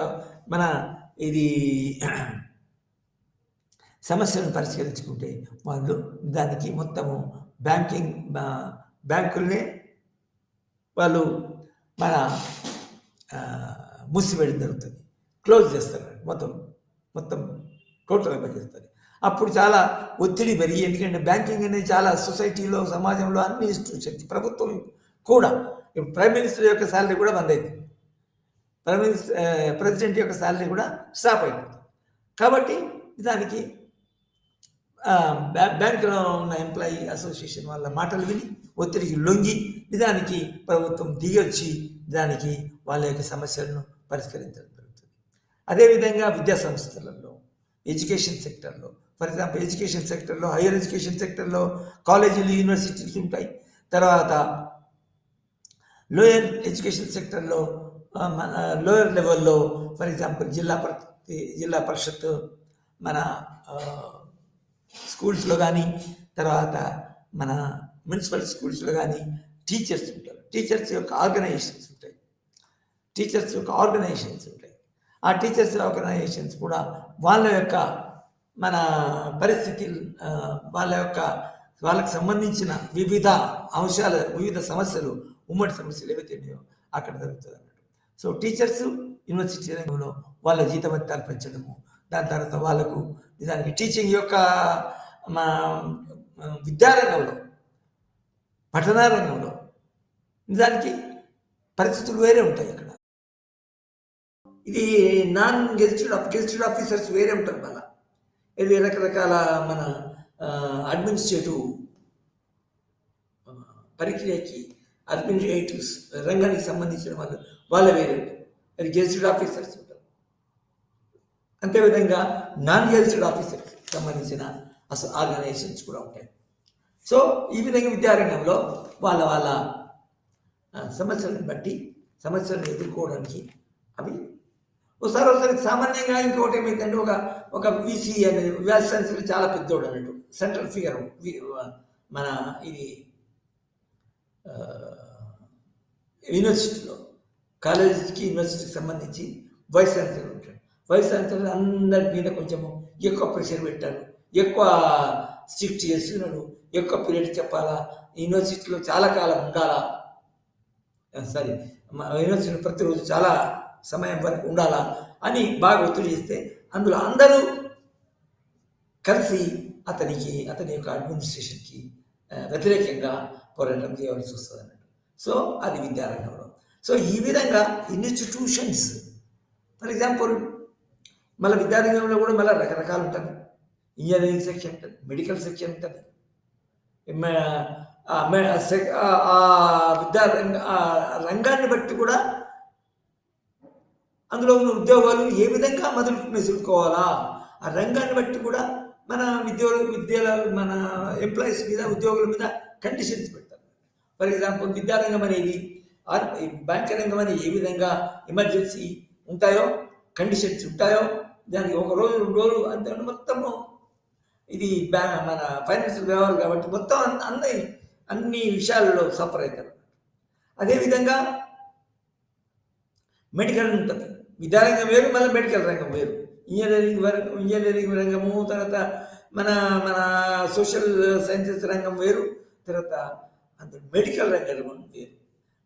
[SPEAKER 2] ఇది సమస్యలను పరిష్కరించుకుంటే వాళ్ళు దానికి మొత్తము బ్యాంకుల్ని వాళ్ళు మూసివేయడం జరుగుతుంది, క్లోజ్ చేస్తారు, మొత్తం టోటల్గా చేస్తారు. అప్పుడు చాలా ఒత్తిడి పెరిగి, ఎందుకంటే బ్యాంకింగ్ అనేది చాలా సొసైటీలో, సమాజంలో అన్ని ఇన్స్టిట్యూషన్స్, ప్రభుత్వం కూడా, ఇప్పుడు ప్రైమ్ మినిస్టర్ యొక్క శాలరీ కూడా బంద్ అయిపోయింది, ప్రెసిడెంట్ యొక్క శాలరీ కూడా స్టాప్ అయిపోతుంది. కాబట్టి దానికి బ్యాంకులో ఉన్న ఎంప్లాయీ అసోసియేషన్ వాళ్ళ మాటలు విని ఒత్తిడికి లొంగి నిజానికి ప్రభుత్వం దిగొచ్చి దానికి వాళ్ళ యొక్క సమస్యలను పరిష్కరించడం జరుగుతుంది. అదేవిధంగా విద్యా సంస్థలలో, ఎడ్యుకేషన్ సెక్టర్లో, ఫర్ ఎగ్జాంపుల్ ఎడ్యుకేషన్ సెక్టర్లో, హైయర్ ఎడ్యుకేషన్ సెక్టర్లో కాలేజీలు, యూనివర్సిటీలు ఉంటాయి. తర్వాత లోయర్ ఎడ్యుకేషన్ సెక్టర్లో, లోయర్ లెవెల్లో, ఫర్ ఎగ్జాంపుల్ జిల్లా పరిషత్, మన స్కూల్స్లో కానీ, తర్వాత మన మున్సిపల్ స్కూల్స్లో కానీ టీచర్స్ ఉంటారు. టీచర్స్ యొక్క ఆర్గనైజేషన్స్ ఉంటాయి. ఆ టీచర్స్ ఆర్గనైజేషన్స్ కూడా వాళ్ళ యొక్క మన పరిస్థితి, వాళ్ళకి సంబంధించిన వివిధ అంశాలు, వివిధ సమస్యలు, ఉమ్మడి సమస్యలు ఏవైతే ఉన్నాయో అక్కడ జరుగుతుంది అన్నట్టు. సో టీచర్స్ యూనివర్సిటీ రంగంలో వాళ్ళ జీతభత్యాలు పెంచడము, దాని తర్వాత వాళ్ళకు నిజానికి టీచింగ్ యొక్క విద్యారంగంలో, పఠనారంగంలో నిజానికి పరిస్థితులు వేరే ఉంటాయి. అక్కడ ఇది నాన్ గెజిటెడ్ ఆఫీసర్స్ వేరే ఉంటారు. మళ్ళీ ఇది రకరకాల మన అడ్మినిస్ట్రేటివ్ ప్రక్రియకి, అడ్మినిస్ట్రేటివ్ రంగానికి సంబంధించిన వాళ్ళ వేరే ఉంటారు. అది గెజిటెడ్ ఆఫీసర్స్ ఉంటారు. అంతేవిధంగా నాన్ గెజిటెడ్ ఆఫీసర్స్ సంబంధించిన ఆర్గనైజేషన్స్ కూడా ఉంటాయి. సో ఈ విధంగా విద్యారంగంలో వాళ్ళ సమస్యలను బట్టి సమస్యలను ఎదుర్కోవడానికి అవి ఒకసారి సామాన్యంగా ఇంకోటి ఏమైందంటే, ఒక వీసీ అనేది వ్యాస్ ఛాన్సలర్ చాలా పెద్దోడు అన్నట్టు, సెంట్రల్ ఫిగర్. మన ఇది యూనివర్సిటీలో, కాలేజీకి యూనివర్సిటీకి సంబంధించి వైస్ ఛాన్సలర్ ఉంటాడు. వైస్ ఛాన్సలర్ అందరి మీద కొంచెము ఎక్కువ ప్రెషర్ పెట్టారు, ఎక్కువ స్ట్రిక్ట్ చేస్తున్నాడు, ఎక్కువ పీరియడ్ చెప్పాలా, యూనివర్సిటీలో చాలా కాలం ఉండాలా, యూనివర్సిటీలో ప్రతిరోజు చాలా సమయం వరకు ఉండాలా అని బాగా ఒత్తిడి చేస్తే, అందులో అందరూ కలిసి అతని యొక్క అడ్మినిస్ట్రేషన్కి వ్యతిరేకంగా పోరాటం చేయవలసి వస్తుంది అన్నట్టు. సో అది విద్యారంగంలో. సో ఈ విధంగా ఇన్స్టిట్యూషన్స్, ఫర్ ఎగ్జాంపుల్ మళ్ళీ విద్యారంగంలో కూడా మళ్ళీ రకరకాలు ఉంటుంది. ఇంజనీరింగ్ సెక్షన్ ఉంటుంది, మెడికల్ సెక్షన్ ఉంటుంది. రంగాన్ని బట్టి కూడా అందులో ఉన్న ఉద్యోగాలు ఏ విధంగా మెసులుకోవాలా, ఆ రంగాన్ని బట్టి కూడా మన మన ఎంప్లాయీస్ మీద, ఉద్యోగుల మీద కండిషన్స్ పెడతారు. ఫర్ ఎగ్జాంపుల్ విద్యారంగం అనేది, బ్యాంక్ రంగం అనేది ఏ విధంగా ఎమర్జెన్సీ ఉంటాయో, కండిషన్స్ ఉంటాయో, దానికి 1 రోజు 2 రోజులు అంతే మొత్తము. ఇది మన ఫైనాన్షియల్ వ్యవహారాలు కాబట్టి మొత్తం అన్ని విషయాలలో సఫర్ అవుతారు. అదేవిధంగా మెడికల్ ఉంటుంది. విద్యారంగం వేరు, మళ్ళీ మెడికల్ రంగం వేరు. ఇంజనీరింగ్ రంగము, తర్వాత మన సోషల్ సైన్సెస్ రంగం వేరు, తర్వాత మెడికల్ రంగం వేరు.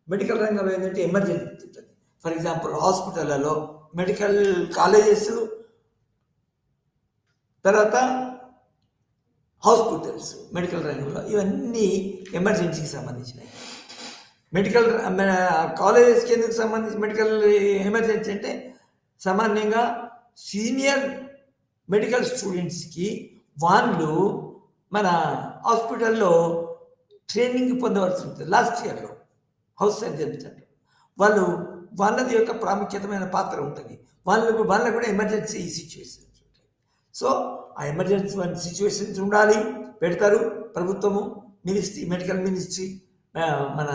[SPEAKER 2] మెడికల్ రంగం ఏంటంటే ఎమర్జెన్సీ ఉంటుంది. ఫర్ ఎగ్జాంపుల్ హాస్పిటళ్లలో, మెడికల్ కాలేజెస్, తర్వాత హాస్పిటల్స్, మెడికల్ రంగంలో ఇవన్నీ ఎమర్జెన్సీకి సంబంధించినవి. మెడికల్ కాలేజెస్కి ఎందుకు సంబంధించి మెడికల్ ఎమర్జెన్సీ అంటే, సామాన్యంగా సీనియర్ మెడికల్ స్టూడెంట్స్కి వాళ్ళు మన హాస్పిటల్లో ట్రైనింగ్ పొందవలసి ఉంటుంది. లాస్ట్ ఇయర్లో హౌస్ సర్జన్స్ అంటారు వాళ్ళు, వాళ్ళది యొక్క ప్రాముఖ్యతమైన పాత్ర ఉంటుంది. వాళ్ళకు కూడా ఎమర్జెన్సీ సిచ్యువేషన్స్ ఉంటాయి. సో ఆ ఎమర్జెన్సీ సిచ్యువేషన్స్ ఉండాలి, పెడతారు. ప్రభుత్వము, మినిస్ట్రీ, మెడికల్ మినిస్ట్రీ, మన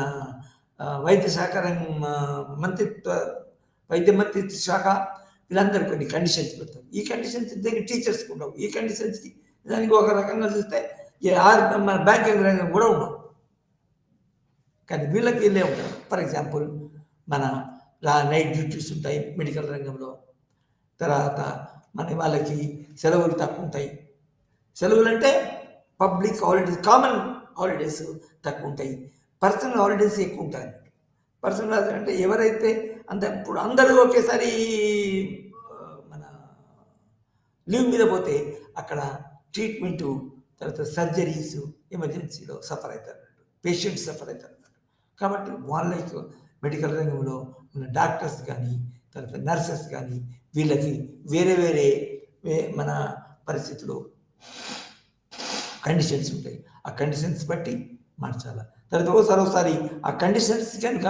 [SPEAKER 2] వైద్య మంత్రిత్వ శాఖ, వీళ్ళందరూ కొన్ని కండిషన్స్ పెడతారు. ఈ కండిషన్స్ దగ్గర టీచర్స్కి ఉండవు. ఈ కండిషన్స్కి దానికి ఒక రకంగా చూస్తే మన బ్యాంకింగ్ రంగం కూడా ఉండవు, కానీ వీళ్ళకి వీళ్ళే ఉంటారు. ఫర్ ఎగ్జాంపుల్ మన నైట్ డ్యూటీస్ ఉంటాయి మెడికల్ రంగంలో. తర్వాత వాళ్ళకి సెలవులు తక్కువ ఉంటాయి. సెలవులు అంటే పబ్లిక్ హాలిడేస్, కామన్ హాలిడేస్ తక్కువ ఉంటాయి. పర్సనల్ హాలిడేస్ ఎక్కువ ఉంటాయి. పర్సనల్ హాలిడేస్ అంటే ఎవరైతే ఇప్పుడు అందరూ ఒకేసారి మన లీవ్ మీద పోతే అక్కడ ట్రీట్మెంటు, తర్వాత సర్జరీస్, ఎమర్జెన్సీలో సఫర్ అవుతారు, పేషెంట్స్ సఫర్ అవుతారు. కాబట్టి వాళ్ళకి మెడికల్ రంగంలో ఉన్న డాక్టర్స్ కానీ, తర్వాత నర్సెస్ కానీ, వీళ్ళకి వేరే వేరే మన పరిస్థితులు కండిషన్స్ ఉంటాయి. ఆ కండిషన్స్ బట్టి మార్చాలి. తర్వాత ఒకసారి ఆ కండిషన్స్ కనుక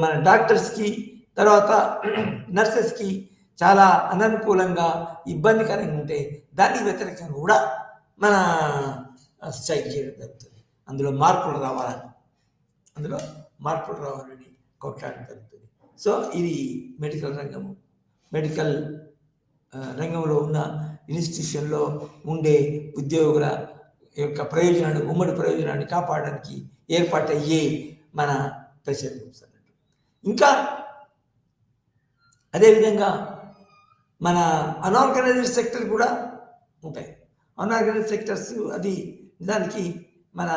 [SPEAKER 2] మన డాక్టర్స్కి, తర్వాత నర్సెస్కి చాలా అననుకూలంగా, ఇబ్బందికరంగా ఉంటే దానికి వ్యతిరేకంగా కూడా మన స్ట్రైక్ చేయడం జరుగుతుంది. అందులో మార్పులు రావాలని కొట్లాడడం జరుగుతుంది. సో ఇది మెడికల్ రంగము. మెడికల్ రంగంలో ఉన్న ఇన్స్టిట్యూషన్లో ఉండే ఉద్యోగుల యొక్క ప్రయోజనాన్ని, ఉమ్మడి ప్రయోజనాన్ని కాపాడడానికి ఏర్పాటయ్యే మన ప్రెషర్ గ్రూప్స్ అన్నట్టు. ఇంకా అదేవిధంగా మన అనార్గనైజ్డ్ సెక్టర్ కూడా ఉంటాయి. అనార్గనైజ్డ్ సెక్టర్స్ అది దానికి మన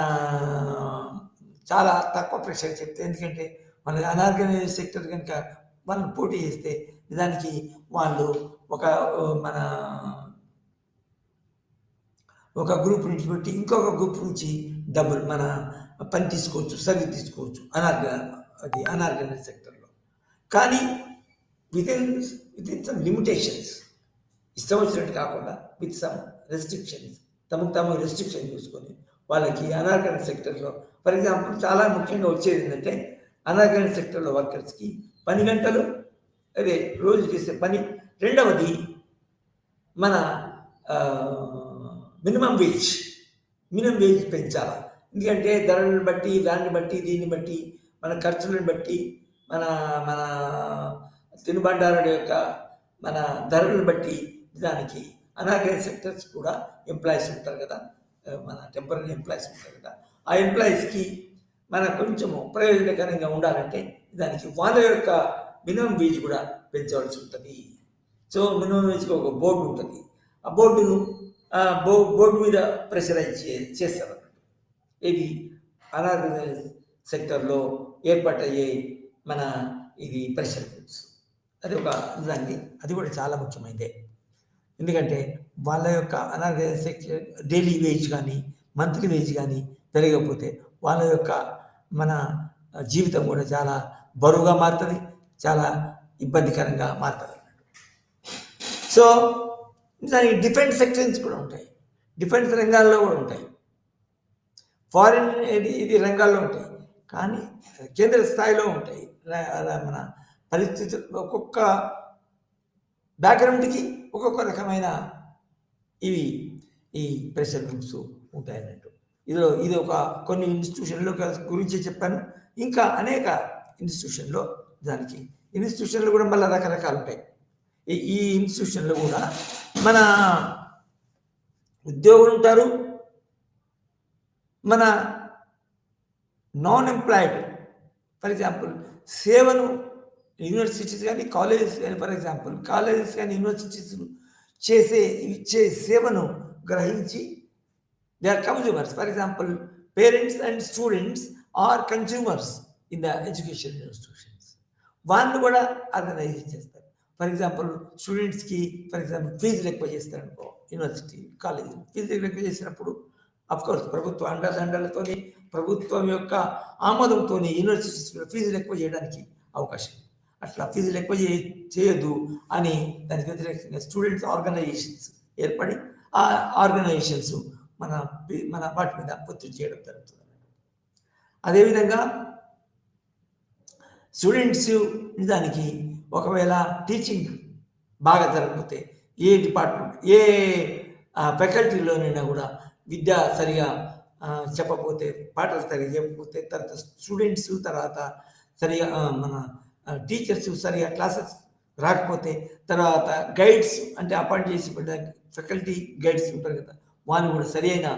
[SPEAKER 2] చాలా తక్కువ ప్రెషర్ చెప్తే, ఎందుకంటే మన అనార్గనైజ్డ్ సెక్టర్ కనుక మనం పోటీ చేస్తే దానికి వాళ్ళు ఒక గ్రూప్ నుంచి పెట్టి ఇంకొక గ్రూప్ నుంచి డబ్బులు మన పని తీసుకోవచ్చు, సర్వీస్ తీసుకోవచ్చు అనార్గనైజ్డ్ సెక్టర్లో. కానీ వితిన్ సమ్ లిమిటేషన్స్, ఇష్టం వచ్చినట్టు కాకుండా విత్ సమ్ రెస్ట్రిక్షన్స్, తమకు రెస్ట్రిక్షన్ చూసుకొని వాళ్ళకి అనార్గనైజ్డ్ సెక్టర్లో, ఫర్ ఎగ్జాంపుల్ చాలా ముఖ్యంగా వచ్చేది ఏంటంటే అనార్గనైజ్డ్ సెక్టర్లో వర్కర్స్కి పని గంటలు, అదే రోజు చేసే పని. రెండవది మన మినిమం వేజ్ పెంచాలి. ఎందుకంటే ధరలను బట్టి, దాన్ని బట్టి, దీన్ని బట్టి, మన ఖర్చులను బట్టి, మన మన తినుబండారుల యొక్క మన ధరలను బట్టి దానికి అనార్గనైజ్డ్ సెక్టర్స్ కూడా ఎంప్లాయీస్ ఉంటారు కదా, మన టెంపరీ ఎంప్లాయీస్ ఉంటారు కదా, ఆ ఎంప్లాయీస్కి మన కొంచెము ప్రయోజనకరంగా ఉండాలంటే దానికి వాళ్ళ యొక్క మినిమం వేజ్ కూడా పెంచవలసి ఉంటుంది. సో మినిమం వేజ్కి ఒక బోర్డు ఉంటుంది. ఆ బోర్డు మీద ప్రెషరైజ్ చేస్తారు. ఇది అనార్గనైజ్డ్ సెక్టర్లో ఏర్పాటయ్యే మన ఇది ప్రెషర్ గ్రూప్స్. అది కూడా చాలా ముఖ్యమైనదే. ఎందుకంటే వాళ్ళ యొక్క అనార్గనైజ్డ్ సెక్టర్ డైలీ వేజ్ కానీ, మంత్లీ వేజ్ కానీ పెరగకపోతే వాళ్ళ యొక్క మన జీవితం కూడా చాలా బరువుగా మారుతుంది, చాలా ఇబ్బందికరంగా మారుతుంది. సో దానికి డిఫెన్స్ సెక్టర్స్ కూడా ఉంటాయి, డిఫెన్స్ రంగాల్లో కూడా ఉంటాయి, ఫారిన్ ఇది రంగాల్లో ఉంటాయి. కానీ కేంద్ర స్థాయిలో ఉంటాయి. మన పరిస్థితులు ఒక్కొక్క బ్యాక్గ్రౌండ్కి ఒక్కొక్క రకమైన ఈ ప్రెషర్ గ్రూప్స్ ఉంటాయి అన్నట్టు. ఇది కొన్ని ఇన్స్టిట్యూషన్లో గురించి చెప్పాను. ఇంకా అనేక ఇన్స్టిట్యూషన్లో కూడా మళ్ళీ రకరకాలు ఉంటాయి. ఈ ఇన్స్టిట్యూషన్లో కూడా మన ఉద్యోగులు ఉంటారు, మన నాన్ ఎంప్లాయిడ్. ఫర్ ఎగ్జాంపుల్ సేవను యూనివర్సిటీస్ కానీ, కాలేజెస్ కానీ, ఫర్ ఎగ్జాంపుల్ కాలేజెస్ కానీ, యూనివర్సిటీస్ ఇచ్చే సేవను గ్రహించి they are consumers. For example, parents and students are consumers in the education institutions. వాళ్ళు కూడా ఆర్గనైజ్ చేస్తారు. ఫర్ ఎగ్జాంపుల్ స్టూడెంట్స్కి ఫీజులు ఎక్కువ చేస్తారు అనుకో, యూనివర్సిటీ కాలేజీ ఫీజులు ఎక్కువ చేసినప్పుడు అఫ్కోర్స్ ప్రభుత్వ అండదండలతో, ప్రభుత్వం యొక్క ఆమోదంతో యూనివర్సిటీస్ ఫీజులు ఎక్కువ చేయడానికి అవకాశం. అట్లా ఫీజులు ఎక్కువ చేయొద్దు అని దానికి వ్యతిరేకంగా స్టూడెంట్స్ ఆర్గనైజేషన్స్ ఏర్పడి ఆ ఆర్గనైజేషన్స్ మన వాటి మీద ఒత్తిడి చేయడం జరుగుతుంది. అదేవిధంగా స్టూడెంట్స్ దానికి ఒకవేళ టీచింగ్ బాగా జరగకపోతే, ఏ డిపార్ట్మెంట్ ఏ ఫ్యాకల్టీలోనైనా కూడా విద్య సరిగా చెప్పకపోతే, పాఠాలు సరిగా చెప్పకపోతే, తర్వాత స్టూడెంట్స్ తర్వాత సరిగా మన టీచర్స్ సరిగా క్లాసెస్ రాకపోతే, తర్వాత గైడ్స్ అంటే అపాయింట్ చేసి ఫ్యాకల్టీ గైడ్స్ ఉంటారు కదా, వాళ్ళు కూడా సరి అయిన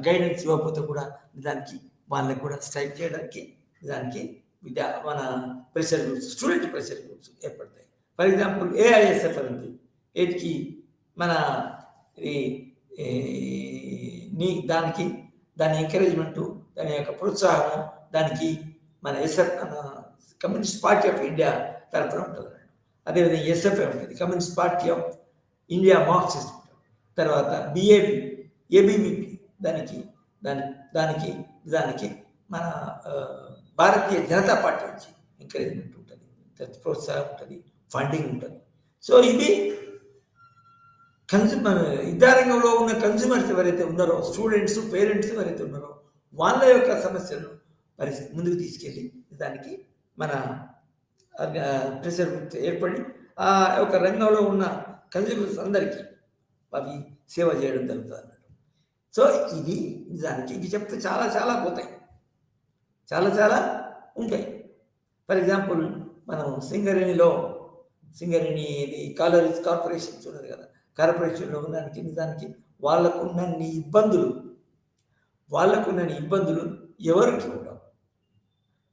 [SPEAKER 2] గైడెన్స్ ఇవ్వకపోతే కూడా దానికి వాళ్ళకి కూడా స్ట్రైక్ చేయడానికి దానికి మన pressure groups, student pressure groups ఏర్పడతాయి. ఫర్ ఎగ్జాంపుల్ ఏఐఎస్ఎఫ్ అనేది ఏటికి మన దాని ఎంకరేజ్మెంటు, దాని యొక్క ప్రోత్సాహము దానికి మన కమ్యూనిస్ట్ పార్టీ ఆఫ్ ఇండియా తరఫున ఉంటుంది. అదేవిధంగా ఎస్ఎఫ్ఐ ఉంటుంది, communist party of India Marxist. తర్వాత బిఏపి ఏబీవీపీ దానికి దానికి దానికి మన భారతీయ జనతా పార్టీ నుంచి ఎంకరేజ్మెంట్ ఉంటుంది, ప్రోత్సాహం ఉంటుంది, ఫండింగ్ ఉంటుంది. సో ఇది విద్యారంగంలో ఉన్న కన్జ్యూమర్స్ ఎవరైతే ఉన్నారో, స్టూడెంట్స్, పేరెంట్స్ ఎవరైతే ఉన్నారో వాళ్ళ యొక్క సమస్యలను ముందుకు తీసుకెళ్ళి దానికి మన ప్రెషర్ ఏర్పడి ఆ యొక్క రంగంలో ఉన్న కన్జ్యూమర్స్ అందరికీ అవి సేవ చేయడం జరుగుతుంది అన్నట్టు. సో ఇది నిజానికి ఇవి చెప్తే చాలా చాలా పోతాయి, చాలా చాలా ఉంటాయి. ఫర్ ఎగ్జాంపుల్ మనం సింగరేణి కాలరీస్ కార్పొరేషన్స్ ఉన్నది కదా, కార్పొరేషన్లో ఉన్నదానికి నిజానికి వాళ్ళకున్నన్ని ఇబ్బందులు ఎవరికి ఉండవు.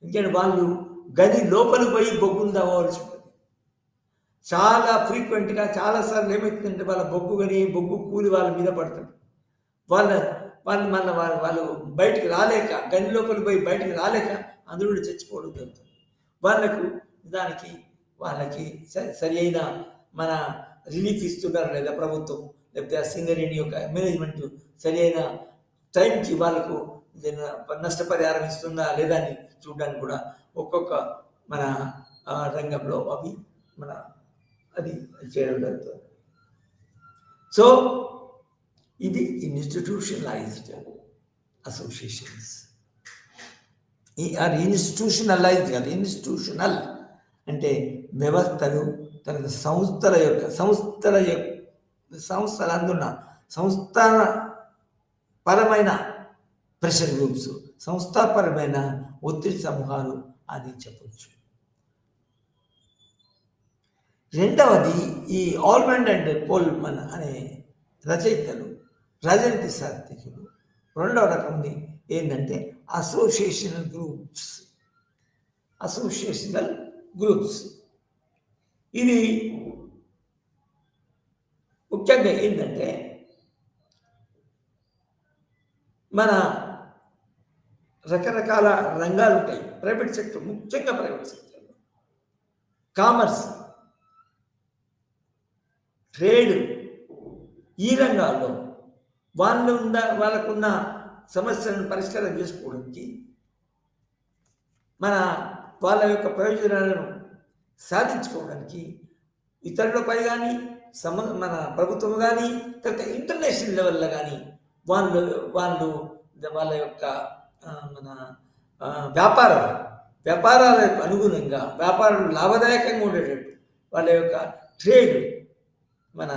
[SPEAKER 2] ఎందుకంటే వాళ్ళు గది లోపలి పోయి బొగ్గును తవ్వాల్సి ఉంటుంది. చాలా ఫ్రీక్వెంట్గా చాలాసార్లు ఏమవుతుందంటే వాళ్ళ బొగ్గు కూలి వాళ్ళ మీద పడుతుంది. వాళ్ళు బయటికి రాలేక, గది లోపలి పోయి బయటికి రాలేక అందులో చచ్చిపోవడం జరుగుతుంది. వాళ్ళకి సరి అయిన మన రిలీఫ్ ఇస్తున్నారు లేదా ప్రభుత్వం, లేకపోతే ఆ సింగరేణి యొక్క మేనేజ్మెంట్ సరి అయిన టైంకి వాళ్ళకు నష్టపరిహారం ఇస్తుందా లేదా అని చూడడానికి కూడా ఒక్కొక్క మన రంగంలో అది చేయడం జరుగుతుంది. సో ఇది ఇన్స్టిట్యూషనలైజ్డ్ అసోసియేషన్స్. ఇన్స్టిట్యూషనలైజ్డ్ కాదు, ఇన్స్టిట్యూషనల్ అంటే వ్యవస్థలు, తర్వాత సంస్థల అందున్న సంస్థాపరమైన ప్రెషర్ గ్రూప్స్, సంస్థాపరమైన ఒత్తిడి సమూహాలు అని చెప్పవచ్చు. రెండవది ఈ ఆల్మండ్ అండ్ కోల్మన్ అనే రచయితలు, రాజనీతి శాస్త్రజ్ఞులు రెండవ రకం ఏంటంటే అసోసియేషనల్ గ్రూప్స్. ఇది ముఖ్యంగా ఏంటంటే మన రకరకాల రంగాలు ఉంటాయి. ప్రైవేట్ సెక్టర్, ముఖ్యంగా ప్రైవేట్ సెక్టర్లో కామర్స్, ట్రేడ్, ఈ రంగాల్లో వాళ్ళకున్న సమస్యలను పరిష్కారం చేసుకోవడానికి, వాళ్ళ యొక్క ప్రయోజనాలను సాధించుకోవడానికి ఇతరులపై కానీ మన ప్రభుత్వం కానీ, తర్వాత ఇంటర్నేషనల్ లెవెల్లో కానీ వాళ్ళ యొక్క మన వ్యాపారాలకు అనుగుణంగా, వ్యాపారాలు లాభదాయకంగా ఉండేటట్టు వాళ్ళ యొక్క ట్రేడ్, మన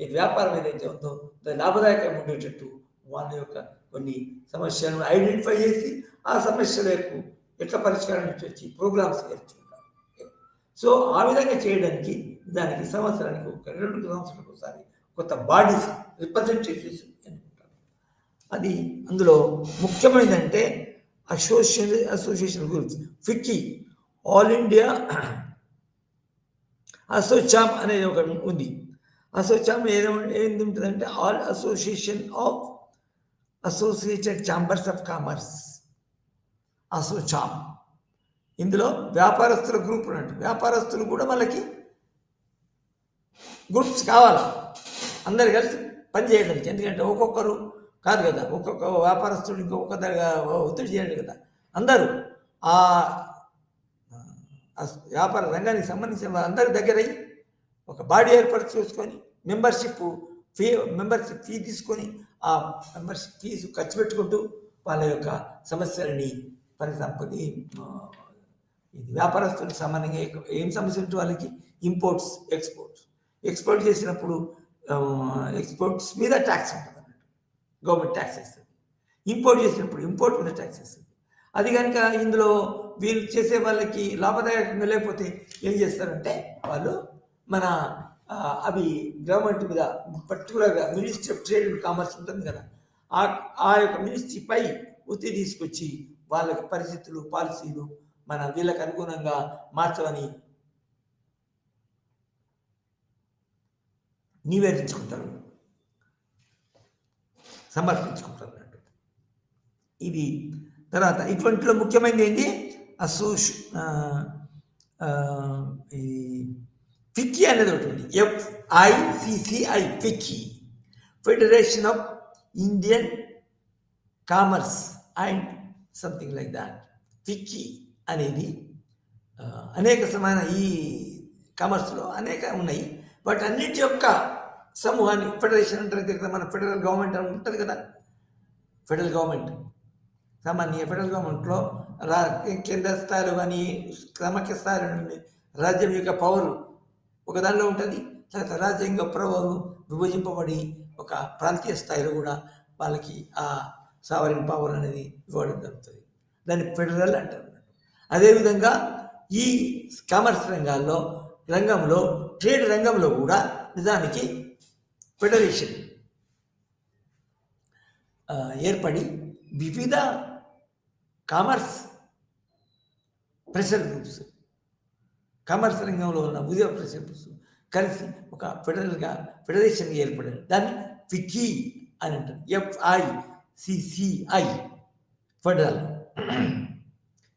[SPEAKER 2] ఈ వ్యాపారం ఏదైతే ఉందో దాని లాభదాయకంగా ఉండేటట్టు వాళ్ళ యొక్క కొన్ని సమస్యలను ఐడెంటిఫై చేసి ఆ సమస్యలకు ఎట్లా పరిష్కారం వచ్చి ప్రోగ్రామ్స్ నేర్చుకుంటారు. సో ఆ విధంగా చేయడానికి దానికి సంవత్సరానికి 2 సంవత్సరాలకు ఒకసారి కొత్త బాడీస్, రిప్రజెంటేటివ్స్ అనుకుంటారు. అది అందులో ముఖ్యమైనదంటే association groups. FICCI, All India ASSOCHAM అనేది ఒక ఉంది. అసోచామ్ ఏంది ఉంటుందంటే all association of associated chambers of commerce, ASSOCHAM. ఇందులో వ్యాపారస్తుల గ్రూప్ ఉన్నట్టు, వ్యాపారస్తులు కూడా వాళ్ళకి గ్రూప్స్ కావాలి, అందరు కలిసి పనిచేయడానికి. ఎందుకంటే ఒక్కొక్కరు కాదు కదా, ఒక్కొక్క వ్యాపారస్తుడు ఇంకొక ఒత్తిడి చేయాలి కదా. అందరూ ఆ వ్యాపార రంగానికి సంబంధించిన అందరి దగ్గర ఒక బాడీ ఏర్పాటు చేసుకొని మెంబర్షిప్ ఫీ తీసుకొని ఆ మెంబర్షిప్ ఫీజు ఖర్చు పెట్టుకుంటూ వాళ్ళ యొక్క సమస్యలని ఇది వ్యాపారస్తులకు సంబంధంగా ఏం సమస్య ఉంటే వాళ్ళకి ఇంపోర్ట్స్, ఎక్స్పోర్ట్ చేసినప్పుడు ఎక్స్పోర్ట్స్ మీద ట్యాక్స్ ఉంటుంది అన్నట్టు, గవర్నమెంట్ ట్యాక్స్ వేస్తుంది. ఇంపోర్ట్ చేసినప్పుడు ఇంపోర్ట్ మీద ట్యాక్స్ వేస్తుంది. అది కనుక ఇందులో వీళ్ళు చేసే వాళ్ళకి లాభదాయకంగా లేకపోతే ఏం చేస్తారంటే వాళ్ళు అవి గవర్నమెంట్ మీద, పర్టికులర్గా ministry of trade and commerce ఉంటుంది కదా, ఆ యొక్క మినిస్ట్రీపై ఒత్తిడి తీసుకొచ్చి వాళ్ళకి పరిస్థితులు, పాలసీలు వీళ్ళకి అనుగుణంగా మార్చమని నివేదించుకుంటారు, సమర్పించుకుంటారు అన్నట్టు. ఇది తర్వాత ఇటువంటిలో ముఖ్యమైనది ఏంటి, ఈ ఫిక్కీ అనేది ఒకటి ఉంది. FICCI, FICCI, federation of Indian commerce and something like that. FICCI అనేది అనేక సమాన ఈ కామర్స్లో అనేక ఉన్నాయి. వాటి అన్నిటి యొక్క సమూహాన్ని ఫెడరేషన్ అంటారు కదా. మన ఫెడరల్ గవర్నమెంట్ అని ఉంటుంది కదా. ఫెడరల్ గవర్నమెంట్ సామాన్య ఫెడరల్ గవర్నమెంట్లో కేంద్ర స్థాయిలో కానీ సమాఖ్య స్థాయిలో నుండి రాజ్యం యొక్క పవర్ ఒక దానిలో ఉంటుంది. తర్వాత రాజ్యాంగ ప్రభావం విభజింపబడి ఒక ప్రాంతీయ స్థాయిలో కూడా వాళ్ళకి ఆ సావరిన్ పవర్ అనేది ఇవ్వడం జరుగుతుంది. దాన్ని ఫెడరల్ అంటారు. అదేవిధంగా ఈ కామర్స్ రంగంలో ట్రేడ్ రంగంలో కూడా నిజానికి ఫెడరేషన్ ఏర్పడి వివిధ కామర్స్ ప్రెషర్ గ్రూప్స్, కామర్స్ రంగంలో ఉన్న వివిధ ప్రెషర్ గ్రూప్స్ కలిసి ఒక ఫెడరేషన్ ఏర్పడారు. దాన్ని ఫిక్కీ అని అంటారు. FICCI federal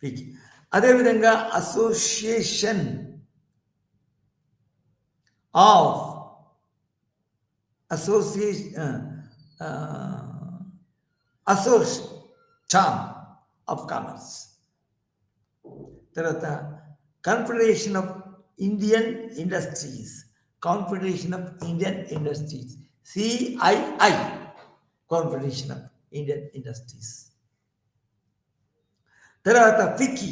[SPEAKER 2] FICCI. అదేవిధంగా association of charm of commerce. తర్వాత confederation of Indian industries, CII, confederation of Indian industries. తర్వాత ఫిక్కీ,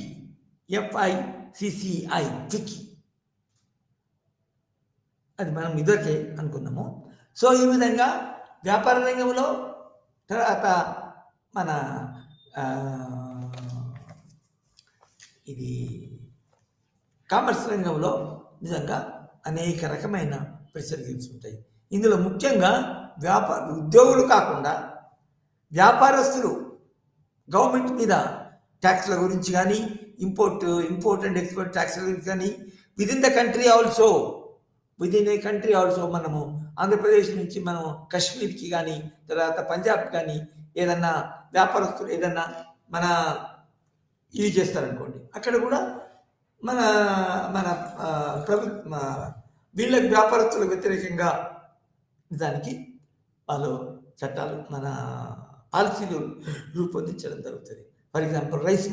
[SPEAKER 2] FICCI ఫిక్కీ. అది మనం ఇదివరకే అనుకున్నాము. సో ఈ విధంగా వ్యాపార రంగంలో, తర్వాత మన ఇది కామర్స్ రంగంలో నిజంగా అనేక రకమైన ప్రెషర్ గ్రూప్స్ ఉంటాయి. ఇందులో ముఖ్యంగా ఉద్యోగులు కాకుండా వ్యాపారస్తులు గవర్నమెంట్ మీద ట్యాక్స్ల గురించి కానీ, ఇంపోర్ట్ అండ్ ఎక్స్పోర్ట్ ట్యాక్స్ల గురించి కానీ, విదిన్ ఏ కంట్రీ ఆల్సో మనము ఆంధ్రప్రదేశ్ నుంచి మనం కాశ్మీర్కి కానీ, తర్వాత పంజాబ్ కానీ ఏదన్నా వ్యాపారస్తులు ఏదన్నా మన ఇది చేస్తారనుకోండి, అక్కడ కూడా మన మన వీళ్ళకి వ్యాపారస్తులకు వ్యతిరేకంగా నిజానికి వాళ్ళు చట్టాలు, మన పాలసీలు రూపొందించడం జరుగుతుంది. ఫర్ ఎగ్జాంపుల్ రైస్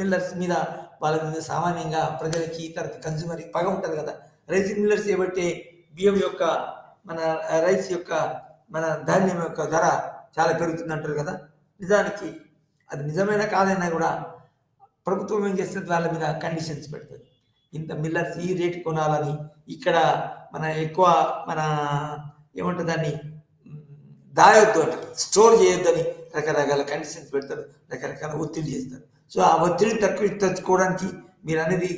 [SPEAKER 2] మిల్లర్స్ మీద వాళ్ళ మీద సామాన్యంగా ప్రజలకి, తర్వాత కన్జ్యూమర్కి పగ ఉంటుంది కదా. రైస్ మిల్లర్స్ ఏబట్టే బియ్యం యొక్క, మన రైస్ యొక్క, మన ధాన్యం యొక్క ధర చాలా పెరుగుతుంది అంటారు కదా. నిజానికి అది నిజమైనా కాదైనా కూడా ప్రభుత్వం ఏం చేస్తుంది, వాళ్ళ మీద కండిషన్స్ పెడుతుంది. ఇంత మిల్లర్స్ ఈ రేట్ కొనాలని, ఇక్కడ మన ఎక్కువ మన ఏమంటుంది దాన్ని దాయొద్దు అంటే, స్టోర్ చేయొద్దని రకరకాల కండిషన్స్ పెడతారు, రకరకాల ఒత్తిడి చేస్తారు. సో ఆ ఒత్తిడిని తెచ్చుకోవడానికి మీరు అనేది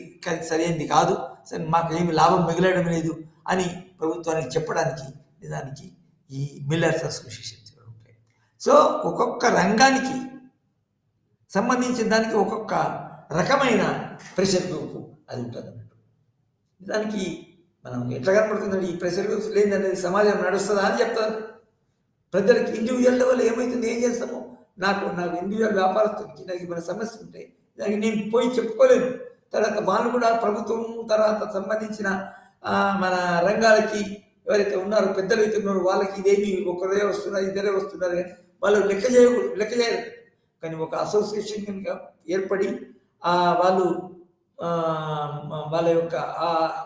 [SPEAKER 2] సరైనది కాదు, సరే మాకు ఏమి లాభం మిగలడం లేదు అని ప్రభుత్వానికి చెప్పడానికి నిజానికి ఈ మిల్లర్స్ అసోసియేషన్స్ ఉంటాయి. సో ఒక్కొక్క రంగానికి సంబంధించిన దానికి ఒక్కొక్క రకమైన ప్రెషర్ గ్రూప్ అది ఉంటుంది అన్నట్టు. దానికి మనం ఎట్లా కనపడుతుందండి, ఈ ప్రెషర్ గ్రూప్స్ లేదనేది సమాజం నడుస్తుందా అని చెప్తారు. ప్రజలకి ఇండివిజువల్ లెవెల్ ఏమవుతుంది, ఏం చేస్తాము, నాకు ఇండివిజువల్ వ్యాపారస్తులకి నాకు మన సమస్య ఉంటే దానికి నేను పోయి చెప్పుకోలేను. తర్వాత వాళ్ళు కూడా ప్రభుత్వం తర్వాత సంబంధించిన మన రంగాలకి ఎవరైతే ఉన్నారో, పెద్దలు అయితే ఉన్నారో, వాళ్ళకి ఇదేమి ఒకరే వస్తున్నారు, ఇద్దరే వస్తున్నారు, వాళ్ళు లెక్క చేయరు. కానీ ఒక అసోసియేషన్ కనుక ఏర్పడి వాళ్ళు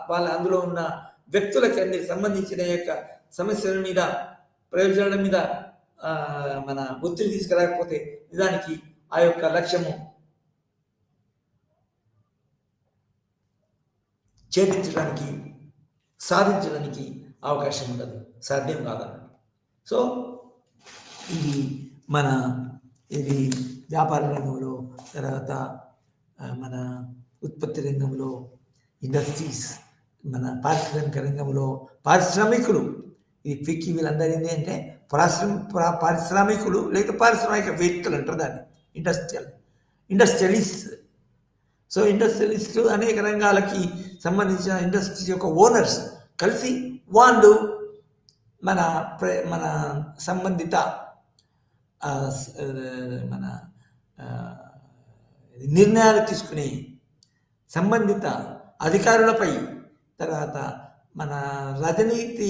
[SPEAKER 2] వాళ్ళ అందులో ఉన్న వ్యక్తులకి అన్ని సంబంధించిన యొక్క సమస్యల మీద, ప్రయోజనాల మీద మన ఒత్తిడి తీసుకురాకపోతే నిజానికి ఆ యొక్క లక్ష్యము ఛేదించడానికి, సాధించడానికి అవకాశం ఉండదు, సాధ్యం కాదన్నట్టు. సో ఇది వ్యాపార రంగంలో, తర్వాత మన ఉత్పత్తి రంగంలో, ఇండస్ట్రీస్, మన పారిశ్రామిక రంగంలో పారిశ్రామికులు, ఈ ఫిక్కీ వీళ్ళందరూ ఏంటి అంటే పారిశ్రామికులు లేదా పారిశ్రామికవేత్తలు అంటారు దాన్ని, ఇండస్ట్రియలిస్ట్. సో ఇండస్ట్రియలిస్ట్ అనేక రంగాలకి సంబంధించిన ఇండస్ట్రీ యొక్క ఓనర్స్ కలిసి వాళ్ళు మన సంబంధిత మన నిర్ణయాలు తీసుకునే సంబంధిత అధికారులపై, తర్వాత మన రాజనీతి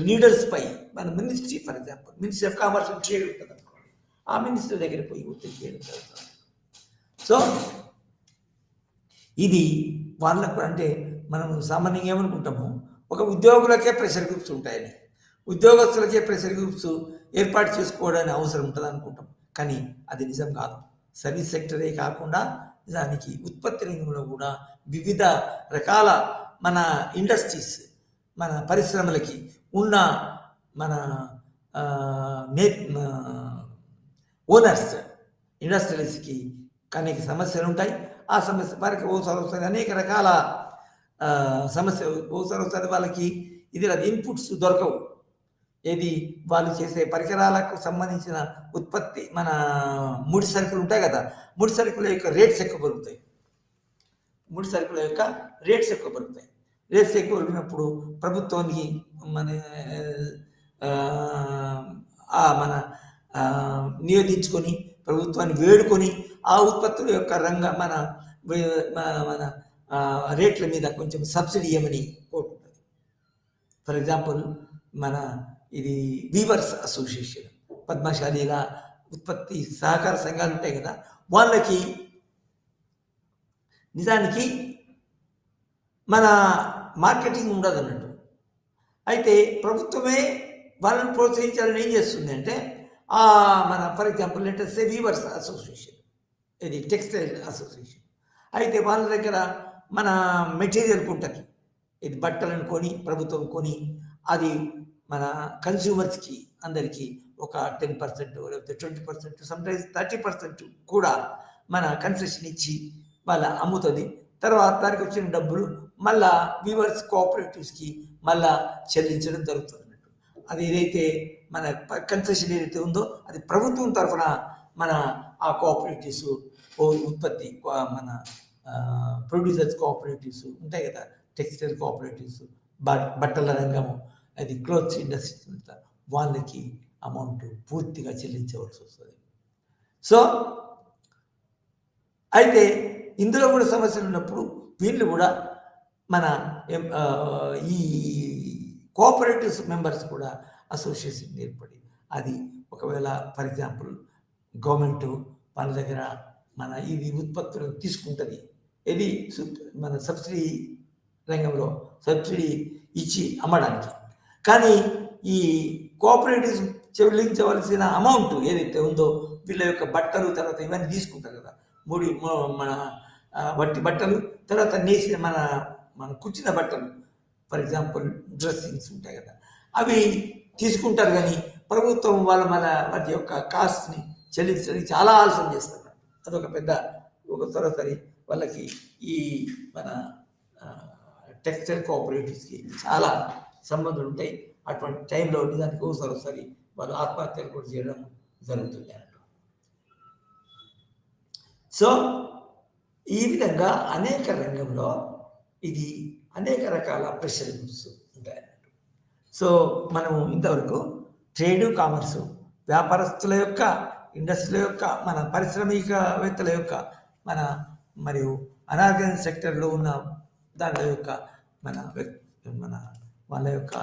[SPEAKER 2] లీడర్స్ పై మన ministry, for example ministry of commerce and trade ఉంటుంది అనుకోండి, ఆ మినిస్టర్ దగ్గర పోయి ఒత్తిడి చేయడం జరుగుతుంది. సో ఇది వాళ్ళకు అంటే మనం సామాన్యంగా ఏమనుకుంటాము, ఒక ఉద్యోగులకే ప్రెషర్ గ్రూప్స్ ఉంటాయని, ఉద్యోగస్తులకే ప్రెషర్ గ్రూప్స్ ఏర్పాటు చేసుకోవడానికి అవసరం ఉంటుంది అనుకుంటాం. కానీ అది నిజం కాదు. సర్వీస్ సెక్టరే కాకుండా నిజానికి ఉత్పత్తి రంగంలో కూడా వివిధ రకాల మన ఇండస్ట్రీస్, మన పరిశ్రమలకి ఉన్న మన ఓనర్స్, ఇండస్ట్రియలిస్ట్కి అనేక సమస్యలు ఉంటాయి. ఆ సమస్య వారికి ఓసారి అనేక రకాల సమస్య ఓసారి వాళ్ళకి ఇది ఇన్పుట్స్ దొరకవు. ఏది వాళ్ళు చేసే పరికరాలకు సంబంధించిన ఉత్పత్తి, మన ముడి సరుకులు ఉంటాయి కదా, ముడి సరుకుల యొక్క రేట్స్ ఎక్కువ పెరుగుతాయి. రేట్స్ ఎక్కువ పెరిగినప్పుడు ప్రభుత్వానికి మన నియోజించుకొని ప్రభుత్వాన్ని వేడుకొని ఆ ఉత్పత్తుల యొక్క మన రేట్ల మీద కొంచెం సబ్సిడీ ఇవ్వమని కోరుకుంటుంది. ఫర్ ఎగ్జాంపుల్ మన ఇది వీవర్స్ అసోసియేషన్, పద్మశాలీల ఉత్పత్తి సహకార సంఘాలు ఉంటాయి కదా, వాళ్ళకి నిజానికి మన మార్కెటింగ్ ఉండదు అన్నట్టు. అయితే ప్రభుత్వమే వాళ్ళని ప్రోత్సహించాలని ఏం చేస్తుంది అంటే, మన for example letter say weavers association, ఇది టెక్స్టైల్ అసోసియేషన్. అయితే వాళ్ళ దగ్గర మన మెటీరియల్ ఉంటుంది, ఇది బట్టలను కొని ప్రభుత్వం కొని అది మన కన్స్యూమర్స్కి అందరికీ ఒక 10% లేకపోతే 20%, సమ్టైమ్స్ 30% కూడా మన కన్సెషన్ ఇచ్చి వాళ్ళ అమ్ముతుంది. తర్వాత దానికి వచ్చిన డబ్బులు మళ్ళా వీవర్స్ కోఆపరేటివ్స్కి మళ్ళా చెల్లించడం జరుగుతుంది అన్నట్టు. అది ఏదైతే మన కన్సెషన్ ఏదైతే ఉందో అది ప్రభుత్వం తరఫున మన ఆ కోఆపరేటివ్స్ ఉత్పత్తి, మన ప్రొడ్యూసర్స్ కోఆపరేటివ్స్ ఉంటాయి కదా, టెక్స్టైల్ కోఆపరేటివ్స్, బట్టల రంగము, అది క్లోత్స్ ఇండస్ట్రీ, వాళ్ళకి అమౌంట్ పూర్తిగా చెల్లించవలసి వస్తుంది. సో అయితే ఇందులో కూడా సమస్యలు ఉన్నప్పుడు వీళ్ళు కూడా మన ఈ కోఆపరేటివ్స్ మెంబర్స్ కూడా అసోసియేషన్ ఏర్పడి, అది ఒకవేళ ఫర్ ఎగ్జాంపుల్ గవర్నమెంట్ వాళ్ళ దగ్గర మన ఇది ఉత్పత్తులు తీసుకుంటుంది, ఇది మన సబ్సిడీ రంగంలో సబ్సిడీ ఇచ్చి అమ్మడానికి. కానీ ఈ కోఆపరేటివ్స్ చెల్లించవలసిన అమౌంట్ ఏదైతే ఉందో వీళ్ళ యొక్క బట్టలు తర్వాత ఇవన్నీ తీసుకుంటారు కదా, మన వట్టి బట్టలు, తర్వాత నేసిన మన కుచ్చిన బట్టలు, ఫర్ ఎగ్జాంపుల్ డ్రెస్సింగ్స్ ఉంటాయి కదా, అవి తీసుకుంటారు. కానీ ప్రభుత్వం వాటి యొక్క కాస్ట్ని చెల్లించడానికి చాలా ఆలస్యం చేస్తారు. అదొక పెద్ద సరాసరి వాళ్ళకి ఈ మన టెక్స్టైల్ కోఆపరేటివ్స్కి చాలా సంబంధాలు ఉంటాయి. అటువంటి టైంలో దానికి ఒకసారి వాళ్ళు ఆత్మహత్యలు కూడా చేయడం జరుగుతుంది అన్నట్టు. సో ఈ విధంగా అనేక రంగంలో ఇది అనేక రకాల ప్రెషర్ గ్రూప్స్ ఉంటాయి అన్నట్టు. సో మనము ఇంతవరకు ట్రేడు, కామర్సు, వ్యాపారస్తుల యొక్క, ఇండస్ట్రీల యొక్క, మన పారిశ్రామికవేత్తల యొక్క, మరియు అనార్గనైజ్డ్ సెక్టర్లో ఉన్న దాని యొక్క వాళ్ళ యొక్క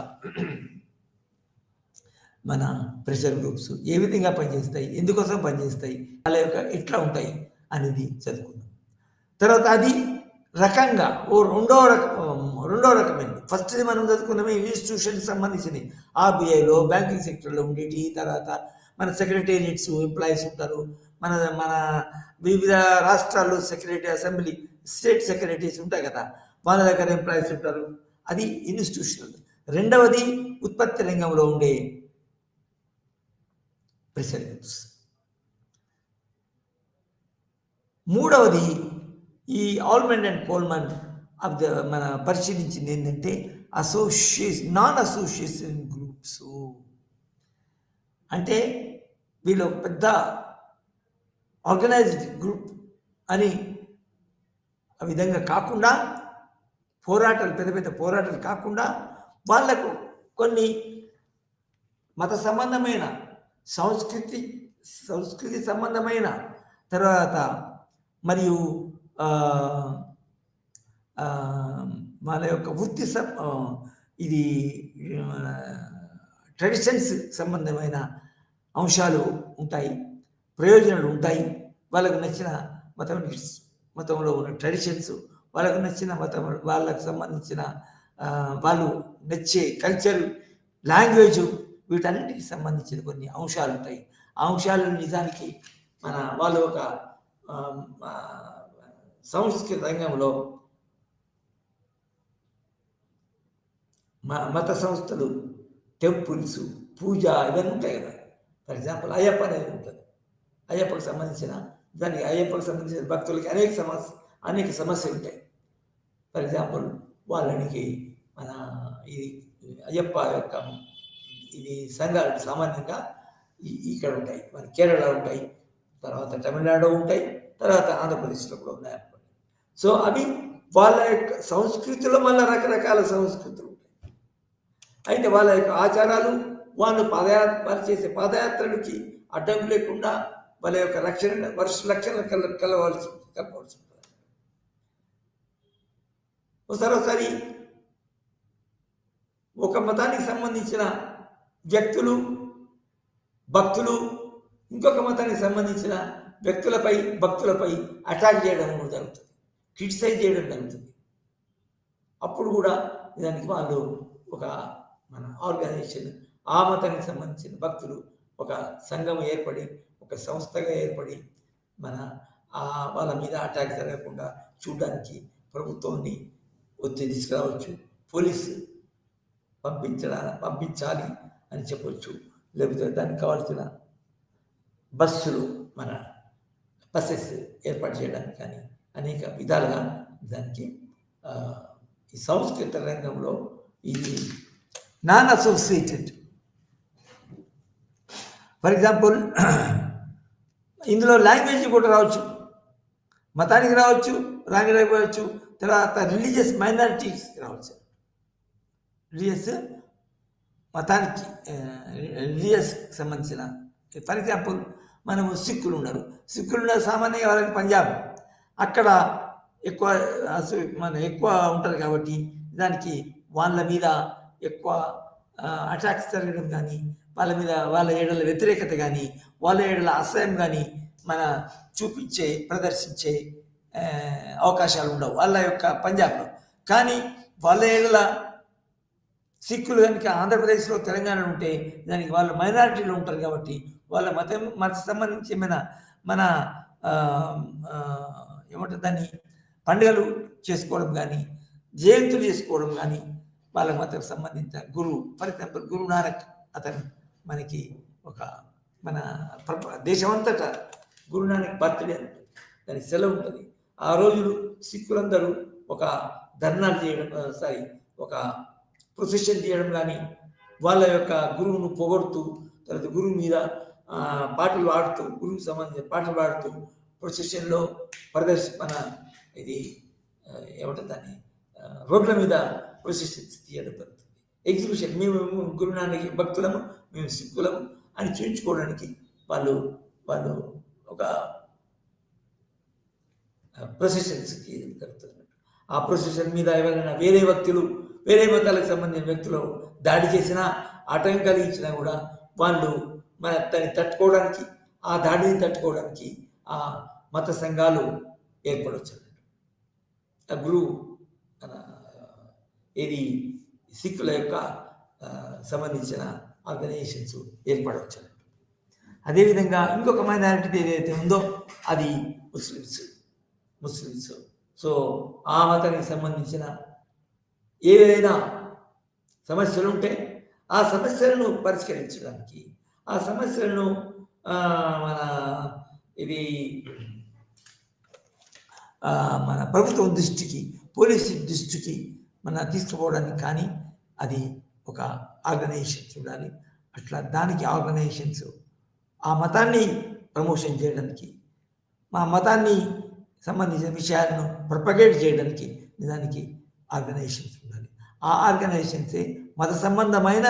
[SPEAKER 2] మన ప్రెషర్ గ్రూప్స్ ఏ విధంగా పనిచేస్తాయి, ఎందుకోసం పనిచేస్తాయి, వాళ్ళ యొక్క ఎట్లా ఉంటాయి అనేది చదువుకుందాం. తర్వాత అది రకంగా రెండో రకమైనది. ఫస్ట్ది మనం చదువుకున్నామే ఇన్స్టిట్యూషన్కి సంబంధించినవి, ఆర్బీఐలో బ్యాంకింగ్ సెక్టర్లో ఉండేటి. తర్వాత మన సెక్రటేరియట్స్ ఎంప్లాయీస్ ఉంటారు, మన వివిధ రాష్ట్రాల్లో సెక్రటరీ, అసెంబ్లీ, స్టేట్ సెక్రటరీస్ ఉంటాయి కదా, వాళ్ళ దగ్గర ఎంప్లాయీస్ ఉంటారు. అది ఇన్స్టిట్యూషనల్. రెండవది ఉత్పత్తి రంగంలో ఉండే ప్రెషర్ గ్రూప్స్. మూడవది ఈ ఆల్మండ్ అండ్ కోల్మన్ మన పరిశీలించింది ఏంటంటే నాన్ అసోసియేషన్ గ్రూప్స్. అంటే వీళ్ళు పెద్ద ఆర్గనైజ్డ్ గ్రూప్ అని ఆ విధంగా కాకుండా, పెద్ద పెద్ద పోరాటాలు కాకుండా, వాళ్లకు కొన్ని మత సంబంధమైన, సంస్కృతి సంబంధమైన, తర్వాత మరియు వాళ్ళ యొక్క ఇది ట్రెడిషన్స్ సంబంధమైన అంశాలు ఉంటాయి, ప్రయోజనాలు ఉంటాయి. వాళ్ళకు నచ్చిన మతం మతంలో ఉన్న ట్రెడిషన్స్, వాళ్ళకు నచ్చిన మతం, వాళ్ళకు సంబంధించిన వాళ్ళు నచ్చే కల్చర్, లాంగ్వేజు, వీటన్నిటికి సంబంధించిన కొన్ని అంశాలు ఉంటాయి. ఆ అంశాలు నిజానికి వాళ్ళు ఒక సంస్కృత రంగంలో మత సంస్థలు, టెంపుల్స్, పూజ ఇవన్నీ ఉంటాయి కదా. ఫర్ ఎగ్జాంపుల్ అయ్యప్ప అనేది ఉంటుంది. అయ్యప్పకు సంబంధించిన భక్తులకి అనేక సమస్యలు ఉంటాయి. ఫర్ ఎగ్జాంపుల్ వాళ్ళకి ఇది అయ్యప్ప యొక్క ఇది సంఘాలు సామాన్యంగా ఇక్కడ ఉంటాయి, మన కేరళ ఉంటాయి, తర్వాత తమిళనాడు ఉంటాయి, తర్వాత ఆంధ్రప్రదేశ్లో కూడా ఉన్నాయి. సో అవి వాళ్ళ యొక్క సంస్కృతిలో మళ్ళీ రకరకాల సంస్కృతులు ఉంటాయి. అయితే వాళ్ళ యొక్క ఆచారాలు, వాళ్ళు చేసే పాదయాత్రలకి అడ్డం లేకుండా వాళ్ళ యొక్క రక్షణ కలపాల్సి ఉంటుంది. ఒకసారి ఒక మతానికి సంబంధించిన వ్యక్తులు, భక్తులు ఇంకొక మతానికి సంబంధించిన భక్తులపై అటాక్ చేయడం జరుగుతుంది, క్రిటిసైజ్ చేయడం జరుగుతుంది. అప్పుడు కూడా దానికి వాళ్ళు ఒక మన ఆర్గనైజేషన్, ఆ మతానికి సంబంధించిన భక్తులు ఒక సంఘం ఏర్పడి, ఒక సంస్థగా ఏర్పడి వాళ్ళ మీద అటాక్ జరగకుండా చూడడానికి ప్రభుత్వాన్ని ఒత్తిడి తీసుకురావచ్చు, పోలీసు పంపించాలి అని చెప్పవచ్చు. లేకపోతే దానికి కావాల్సిన బస్సెస్ ఏర్పాటు చేయడానికి కానీ అనేక విధాలుగా దానికి ఈ సంస్కృత రంగంలో ఇది నాన్ అసోసియేటెడ్. ఫర్ ఎగ్జాంపుల్ ఇందులో లాంగ్వేజ్ కూడా రావచ్చు, మతానికి రావచ్చు, రావచ్చు, తర్వాత రిలీజియస్ మైనారిటీస్కి రావచ్చు. మతానికి రిలీజియస్కి సంబంధించిన, ఫర్ ఎగ్జాంపుల్ మనము సిక్కులు ఉన్నారు సామాన్యంగా వాళ్ళకి పంజాబ్, అక్కడ ఎక్కువ ఉంటారు కాబట్టి దానికి వాళ్ళ మీద ఎక్కువ అటాక్స్ జరగడం కానీ, వాళ్ళ ఏడల వ్యతిరేకత కానీ, వాళ్ళ ఏడల అసహ్యం కానీ ప్రదర్శించే అవకాశాలు ఉండవు వాళ్ళ యొక్క పంజాబ్లో. కానీ వాళ్ళ ఏడల సిక్కులు కనుక ఆంధ్రప్రదేశ్లో, తెలంగాణలో ఉంటే దానికి వాళ్ళు మైనారిటీలో ఉంటారు కాబట్టి వాళ్ళ మత సంబంధించి మన ఏమంటారు దాన్ని, పండుగలు చేసుకోవడం కానీ, జయంతులు చేసుకోవడం కానీ, వాళ్ళ మతం సంబంధించిన గురువు, ఫర్ ఎగ్జాంపుల్ గురు నానక్, అతను మనకి మన దేశమంతటా గురు నానక్ బర్త్డే దానికి సెలవు ఉంటుంది. ఆ రోజులు సిక్కులందరూ ఒక ధర్నాలు చేయడం, ఒక ప్రొసెషన్ చేయడం కానీ, వాళ్ళ యొక్క గురువును పొగడుతూ, తర్వాత గురువు మీద పాటలు పాడుతూ, గురువుకు సంబంధించిన పాటలు పాడుతూ ప్రొసెషన్లో ఇది ఏమంటుంది దాన్ని, రోడ్ల మీద ప్రొసెషన్స్ తీయడం జరుగుతుంది. ఎగ్జిబిషన్, మేము గురునానక్ భక్తులము, మేము సిక్కులము అని చూపించుకోవడానికి వాళ్ళు ఒక ప్రొసెషన్స్ జరుగుతుంది. ఆ ప్రొసెషన్ మీద ఎవరైనా వేరే మతాలకు సంబంధించిన వ్యక్తులు దాడి చేసినా, ఆటంకం కలిగించినా కూడా వాళ్ళు దాన్ని తట్టుకోవడానికి, ఆ దాడిని తట్టుకోవడానికి ఆ మత సంఘాలు ఏర్పడవచ్చు. ఆ గురువు ఇది సిక్కుల యొక్క సంబంధించిన ఆర్గనైజేషన్స్ ఏర్పడవచ్చు. అదేవిధంగా ఇంకొక మైనారిటీ ఏదైతే ఉందో అది ముస్లిమ్స్. సో ఆ మతానికి సంబంధించిన ఏదైనా సమస్యలు ఉంటే ఆ సమస్యలను పరిష్కరించడానికి, ఆ సమస్యలను మన ప్రభుత్వం దృష్టికి, పోలీసు దృష్టికి తీసుకుపోవడానికి కానీ అది ఒక ఆర్గనైజేషన్ చూడాలి. అట్లా దానికి ఆర్గనైజేషన్స్ ఆ మతాన్ని ప్రమోషన్ చేయడానికి, మా మతాన్ని సంబంధించిన విషయాలను ప్రొపగేట్ చేయడానికి దానికి ఆర్గనైజేషన్స్ ఉండాలి. ఆ ఆర్గనైజేషన్సే మత సంబంధమైన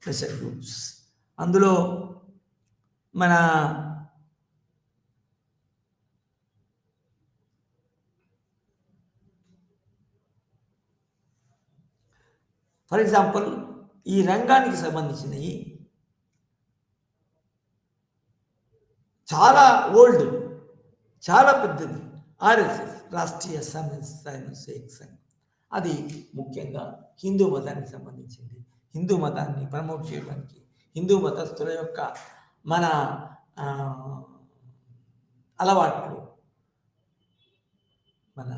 [SPEAKER 2] ప్రెషర్ గ్రూప్స్. అందులో మన ఫర్ ఎగ్జాంపుల్ ఈ రంగానికి సంబంధించినవి చాలా ఓల్డ్, చాలా పెద్దది ఆర్ఎస్ఎస్, రాష్ట్రీయ స్వయంసేవక్ సంఘ్. అది ముఖ్యంగా హిందూ మతానికి సంబంధించింది. హిందూ మతాన్ని ప్రమోట్ చేయడానికి, హిందూ మతస్థుల యొక్క మన అలవాట్లు, మన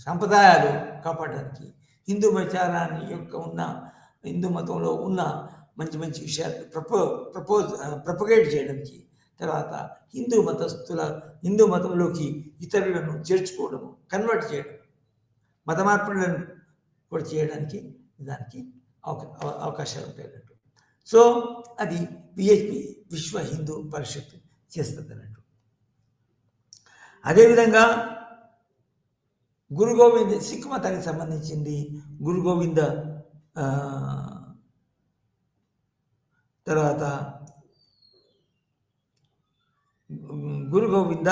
[SPEAKER 2] సంప్రదాయాలు కాపాడడానికి, హిందూ విచారాన్ని యొక్క హిందూ మతంలో ఉన్న మంచి మంచి విషయాలు ప్రపోగేట్ చేయడానికి, తర్వాత హిందూ మతంలోకి ఇతరులను చేర్చుకోవడము, కన్వర్ట్ చేయడం, మత మార్పులను కూడా చేయడానికి దానికి అవకాశాలు ఉంటాయి అన్నట్టు. సో అది విహెచ్పి, విశ్వ హిందూ పరిషత్ చేస్తుంది అన్నట్టు. అదేవిధంగా గురు గోవింద్, సిక్ మతానికి సంబంధించింది గురు గోవింద, తర్వాత గురు గోవింద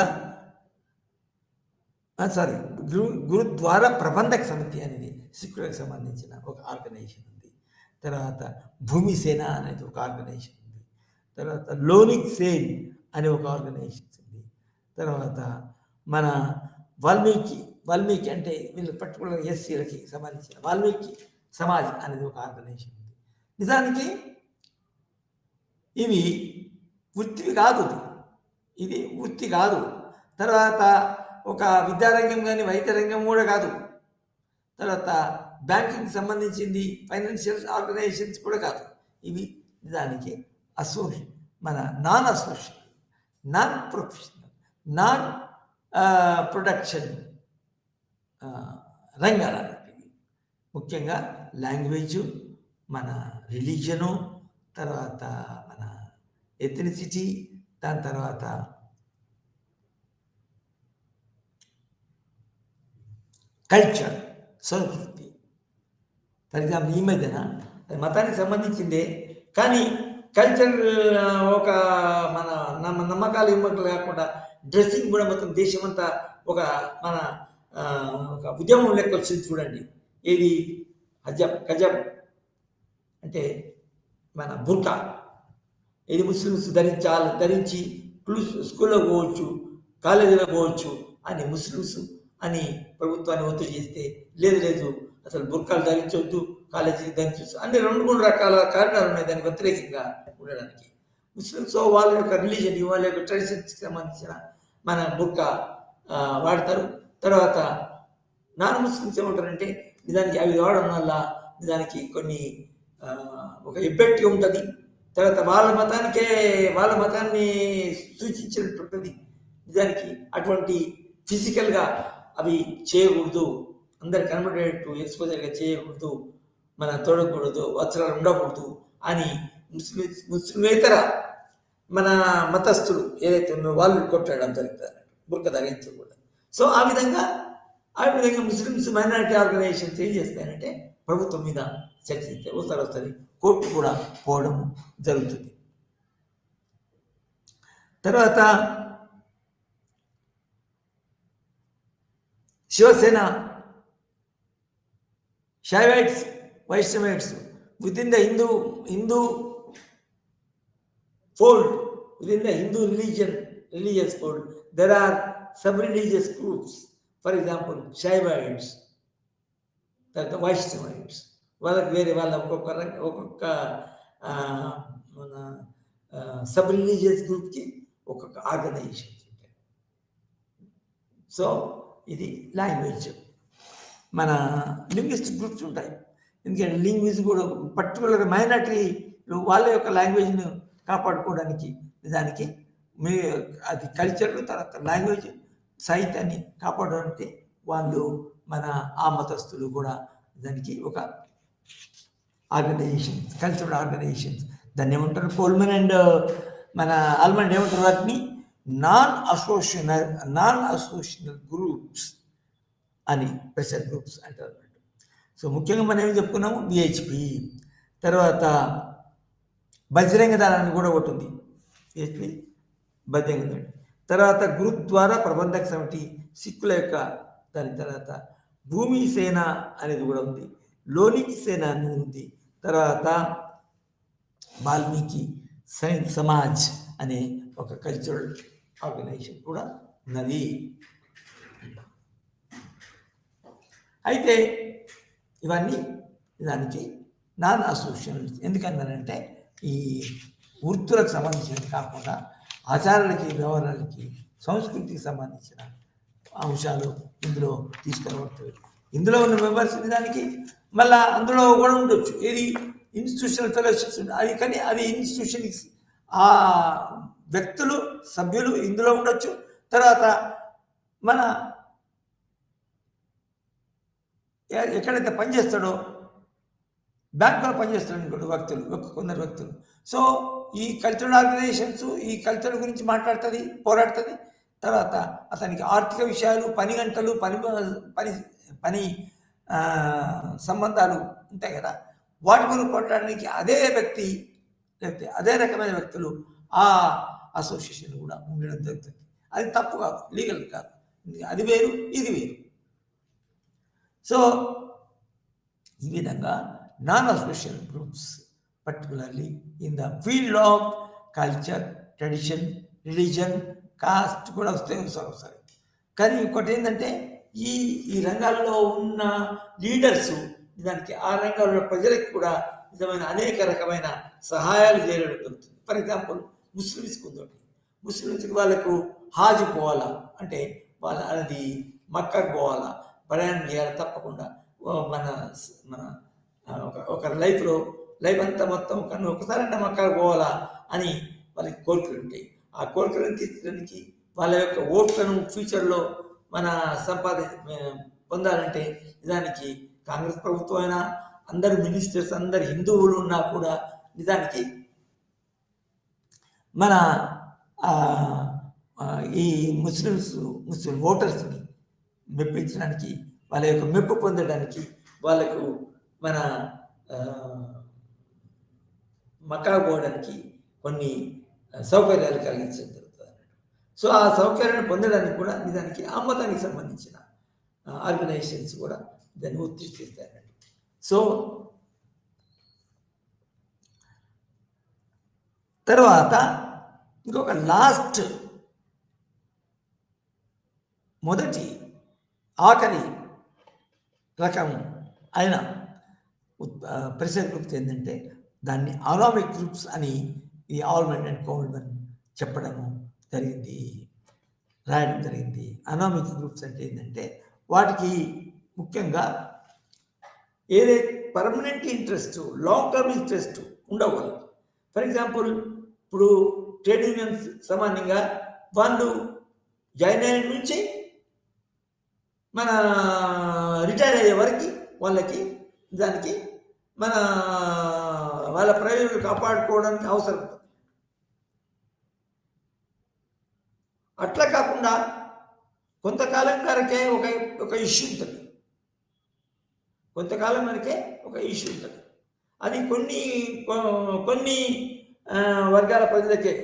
[SPEAKER 2] గురుద్వారా ప్రబంధక సమితి అనేది సిక్కులకు సంబంధించిన ఒక ఆర్గనైజేషన్ ఉంది. తర్వాత భూమి సేన అనేది ఒక ఆర్గనైజేషన్ ఉంది. తర్వాత లోనిక్ సేన్ అనే ఒక ఆర్గనైజేషన్ ఉంది. తర్వాత మన వాల్మీకి అంటే వీళ్ళు పర్టికులర్ ఎస్సీలకి సంబంధించిన వాల్మీకి సమాజ్ అనేది ఒక ఆర్గనైజేషన్ ఉంది. నిజానికి ఇవి వృత్తివి కాదు, ఇది వృత్తి కాదు. తర్వాత ఒక విద్యారంగం కానీ వైద్య రంగం కూడా కాదు. తర్వాత బ్యాంకింగ్ సంబంధించింది, ఫైనాన్షియల్ ఆర్గనైజేషన్స్ కూడా కాదు. ఇవి నిజానికి మన non asocial, non professional, non production రంగాలు అనేవి. ముఖ్యంగా లాంగ్వేజు, మన రిలీజను, తర్వాత మన ఎథనిసిటీ, దాని తర్వాత కల్చర్, సంస్కృతి. ఫర్ ఎగ్జాంపుల్ ఈ మధ్యన మతానికి సంబంధించిందే కానీ కల్చర్ ఒక మన నమ్మకాలు ఇమ్మకాలు కాకుండా డ్రెస్సింగ్ కూడా మొత్తం దేశమంతా ఒక మన ఒక ఉద్యమం లెక్క వచ్చింది చూడండి. ఏది కజబ్ అంటే మన బుర్కా, ఇది ముస్లిమ్స్ ధరించి స్కూల్లో పోవచ్చు, కాలేజీలో పోవచ్చు అని ముస్లిమ్స్ అని ప్రభుత్వాన్ని ఒత్తిడి చేస్తే, లేదు అసలు బుర్కాలు ధరించవద్దు, కాలేజీకి ధరించవచ్చు అన్ని 2-3 రకాల కారణాలు ఉన్నాయి దానికి వ్యతిరేకంగా ఉండడానికి. ముస్లిమ్స్ వాళ్ళ యొక్క రిలీజన్, వాళ్ళ యొక్క ట్రెడిషన్స్కి సంబంధించిన మన బుర్కా వాడతారు. తర్వాత నాన్ ముస్లిమ్స్ ఏమంటారంటే నిజానికి అవి వాడడం వల్ల నిజానికి కొన్ని ఒక ఎబ్బెట్టి ఉంటుంది. తర్వాత వాళ్ళ మతాన్ని సూచించినట్టు ఉంటుంది. నిజానికి అటువంటి ఫిజికల్గా అవి చేయకూడదు, అందరు కనబడేటట్టు ఎక్స్పోజర్గా చేయకూడదు, మన తొడకూడదు, వస్త్రాలు ఉండకూడదు అని ముస్లిమేతర మన మతస్థులు ఏదైతే ఉన్నారో వాళ్ళు కొట్టడం జరుగుతుంది, బుర్క ధరించకూడదు. సో ఆ విధంగా ముస్లిమ్స్ మైనారిటీ ఆర్గనైజేషన్స్ ఏం చేస్తాయంటే ప్రభుత్వం మీద చర్చిస్తే వస్తుంది, కోర్టు కూడా పోవడం జరుగుతుంది. తర్వాత Shiv Sena, Shaivites, Vaishnavites, within the Hindu fold, within the Hindu religious fold, there are sub-religious groups. For example, Shaivites, the Vaishnavites. వాళ్ళకి వేరే వాళ్ళ ఒక్కొక్క సబ్ రిలీజియస్ గ్రూప్కి ఒక్కొక్క ఆర్గనైజేషన్స్ ఉంటాయి. సో ఇది లాంగ్వేజ్. మన లింగ్విస్టిక్ గ్రూప్స్ ఉంటాయి, ఎందుకంటే లింగ్వేజ్ కూడా పర్టికులర్ మైనారిటీ వాళ్ళ యొక్క లాంగ్వేజ్ను కాపాడుకోవడానికి దానికి అది కల్చర్, తర్వాత లాంగ్వేజ్, సాహిత్యాన్ని కాపాడడానికి వాళ్ళు మన ఆ మతస్థులు కూడా దానికి ఒక ఆర్గనైజేషన్స్, కల్చరల్ ఆర్గనైజేషన్స్, దాన్ని ఏమంటారు కోల్మన్ అండ్ మన ఆల్మండ్ ఏమంటారు వాటిని నాన్ అసోసియేషనల్ గ్రూప్స్ అని ప్రెషర్ గ్రూప్స్ అంటారు. సో ముఖ్యంగా మనం ఏం చెప్పుకున్నాము, విహెచ్పి. తర్వాత బజరంగ దళాన్ని కూడా ఒకటి ఉంది, విహెచ్పి బజరంగ దళం. తర్వాత గురుద్వారా ప్రబంధక సమితి సిక్కుల యొక్క, దాని తర్వాత భూమి సేన అనేది కూడా ఉంది, లోనిక్ సేన అనేది ఉంది, తర్వాత వాల్మీకి సమాజ్ అనే ఒక కల్చరల్ ఆర్గనైజేషన్ కూడా ఉన్నది. అయితే ఇవన్నీ దానికి నాన్ అసోసియేషన్. ఎందుకన్నానంటే ఈ వృత్తులకు సంబంధించినది కాకుండా ఆచారాలకి, వ్యవహారాలకి, సంస్కృతికి సంబంధించిన అంశాలు ఇందులో తీసుకురాబడుతుంది. ఇందులో ఉన్న మెంబర్స్ దానికి మళ్ళీ అందులో కూడా ఉండొచ్చు. ఏది ఇన్స్టిట్యూషనల్ ఫెలోషిప్స్ అది, కానీ అది ఇన్స్టిట్యూషన్ ఆ వ్యక్తులు, సభ్యులు ఇందులో ఉండొచ్చు. తర్వాత మన ఎక్కడైతే పనిచేస్తాడో బ్యాంకులో పనిచేస్తాడు ఇంకోటి వ్యక్తులు, కొందరు వ్యక్తులు. సో ఈ కల్చరల్ ఆర్గనైజేషన్స్ ఈ కల్చర్ గురించి మాట్లాడుతుంది, పోరాడుతుంది. తర్వాత అతనికి ఆర్థిక విషయాలు, పని గంటలు, పని సంబంధాలు ఉంటాయి కదా, వాటి గురించి పోరాడడానికి అదే వ్యక్తి లేకపోతే అదే రకమైన వ్యక్తులు ఆ అసోసియేషన్ కూడా ఉండడం జరుగుతుంది. అది తప్పు కాదు, లీగల్ కాదు. అది వేరు, ఇది వేరు. సో ఈ విధంగా non association groups particularly in the field of culture, tradition, religion, cost కూడా వస్తే ఒకసారి. కానీ ఇంకోటి ఏంటంటే ఈ రంగాల్లో ఉన్న లీడర్స్ దానికి ఆ రంగాల్లో ప్రజలకు కూడా నిజమైన అనేక రకమైన సహాయాలు చేయడం జరుగుతుంది. ఫర్ ఎగ్జాంపుల్ ముస్లిమ్స్కి ఉందండి. ముస్లిమ్స్కి వాళ్ళకు హాజ్ పోవాలా అంటే వాళ్ళ అది మక్కాకు పోవాలా, ప్రయాణం చేయాలి తప్పకుండా. మన మన ఒక లైఫ్ అంతా మొత్తం కానీ ఒకసారంటే మక్కాకు పోవాలా అని వాళ్ళకి కోరికలు ఉంటాయి. ఆ కోరికలను తీర్చడానికి వాళ్ళ యొక్క ఓట్లను ఫ్యూచర్లో మన పొందాలంటే నిజానికి కాంగ్రెస్ ప్రభుత్వం అయినా, అందరు మినిస్టర్స్, అందరు హిందువులు ఉన్నా కూడా నిజానికి మన ఈ ముస్లిం ఓటర్స్ని మెప్పించడానికి, వాళ్ళ యొక్క మెప్పు పొందడానికి వాళ్ళకు మన మక్కా పోవడానికి కొన్ని సౌకర్యాలు కలిగించడం జరుగుతుంది. సో ఆ సౌకర్యాన్ని పొందడానికి కూడా నిజానికి ఆ మతానికి సంబంధించిన ఆర్గనైజేషన్స్ కూడా దాన్ని ఒత్తిడి చేస్తారండి. సో తర్వాత ఇంకొక లాస్ట్ మొదటి ఆఖరి రకం అయిన ప్రెషర్ గ్రూప్స్ ఏంటంటే దాన్ని అనామిక్ గ్రూప్స్ అని ఈ ఆల్మన్ అండ్ కౌల్మన్ చెప్పడము జరిగింది, రాయడం జరిగింది. అనామిక్ గ్రూప్స్ అంటే ఏంటంటే వాటికి ముఖ్యంగా ఏదైతే permanent interest, long term interest ఉండవు. ఫర్ ఎగ్జాంపుల్ ఇప్పుడు ట్రేడ్ యూనియన్స్ సామాన్యంగా వాళ్ళు జాయిన్ అయిన నుంచి మన రిటైర్ అయ్యే వరకు వాళ్ళకి దానికి వాళ్ళ ప్రయోజనాలు కాపాడుకోవడానికి అవసరం ఉంటుంది. అట్లా కాకుండా కొంతకాలం వరకే ఒక ఇష్యూ ఉంటుంది, కొంతకాలం వరకే ఒక ఇష్యూ ఉంటుంది. అది కొన్ని వర్గాల ప్రజలకే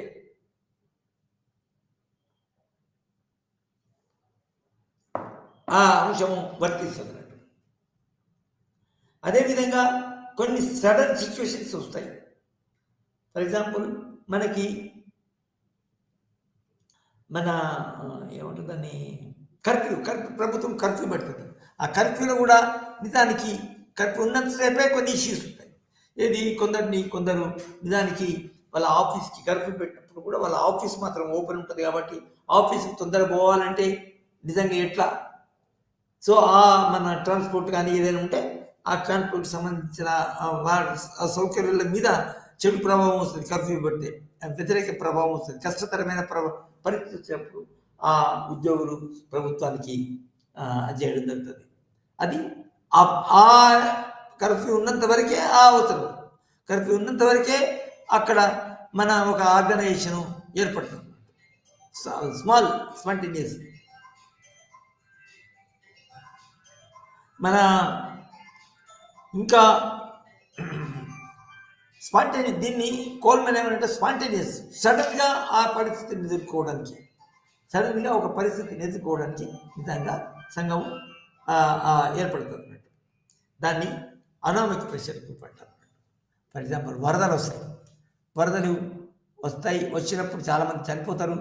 [SPEAKER 2] ఆ అంశము వర్తిస్తుంది. అదేవిధంగా కొన్ని సడన్ సిచ్యువేషన్స్ వస్తాయి. ఫర్ ఎగ్జాంపుల్ మనకి ఏముంటుందని కర్ఫ్యూ ప్రభుత్వం కర్ఫ్యూ పెడుతుంది. ఆ కర్ఫ్యూలో కూడా నిజానికి కర్ఫ్యూ ఉన్నంతసేపే కొన్ని ఇష్యూస్ ఉంటాయి. ఏది కొందరు నిజానికి వాళ్ళ ఆఫీస్కి కర్ఫ్యూ పెట్టినప్పుడు కూడా వాళ్ళ ఆఫీస్ మాత్రం ఓపెన్ ఉంటుంది కాబట్టి ఆఫీస్కి తొందర పోవాలంటే నిజంగా ఎట్లా. సో మన ట్రాన్స్పోర్ట్ కానీ ఏదైనా ఉంటే ఆ ట్రాన్స్పోర్ట్ సంబంధించిన సౌకర్యాల మీద చెడు ప్రభావం వస్తుంది. కర్ఫ్యూ పెడితే వ్యతిరేక ప్రభావం వస్తుంది. కష్టతరమైన పరిస్థితి వచ్చినప్పుడు ఆ ఉద్యోగులు ప్రభుత్వానికి చేయడం జరుగుతుంది. అది ఆ కర్ఫ్యూ ఉన్నంత వరకే ఆ అవసరం. కర్ఫ్యూ ఉన్నంత వరకే అక్కడ మన ఒక ఆర్గనైజేషన్ ఏర్పడుతుంది. స్మాల్ స్పాంటేనియస్ మన ఇంకా స్పాంటేనియస్, దీన్ని కోల్మెన్ ఏమంటే స్పాంటేనియస్, సడన్గా ఆ పరిస్థితిని ఎదుర్కోవడానికి, సడన్గా ఒక పరిస్థితిని ఎదుర్కోవడానికి నిజంగా సంఘం ఏర్పడుతుంది అన్నట్టు. దాన్ని అనామిక్ ప్రెషర్ గ్రూప్ అంటారు. ఫర్ ఎగ్జాంపుల్ వరదలు వస్తాయి. వరదలు వస్తాయి, వచ్చినప్పుడు చాలామంది చనిపోతారు.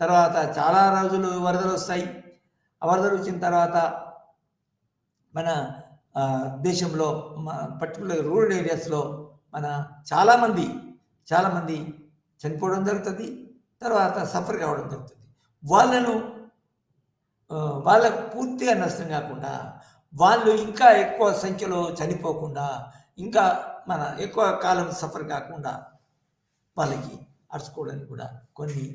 [SPEAKER 2] తర్వాత చాలా రోజులు వరదలు వస్తాయి. ఆ వరదలు వచ్చిన తర్వాత మన దేశంలో పర్టికులర్ రూరల్ ఏరియాస్లో మన చాలామంది చనిపోవడం జరుగుతుంది. తర్వాత సఫర్ కావడం జరుగుతుంది. వాళ్ళకు పూర్తిగా నష్టం కాకుండా, వాళ్ళు ఇంకా ఎక్కువ సంఖ్యలో చనిపోకుండా, ఇంకా మన ఎక్కువ కాలం సఫర్ కాకుండా వాళ్ళకి అరుచుకోవడానికి కూడా కొన్ని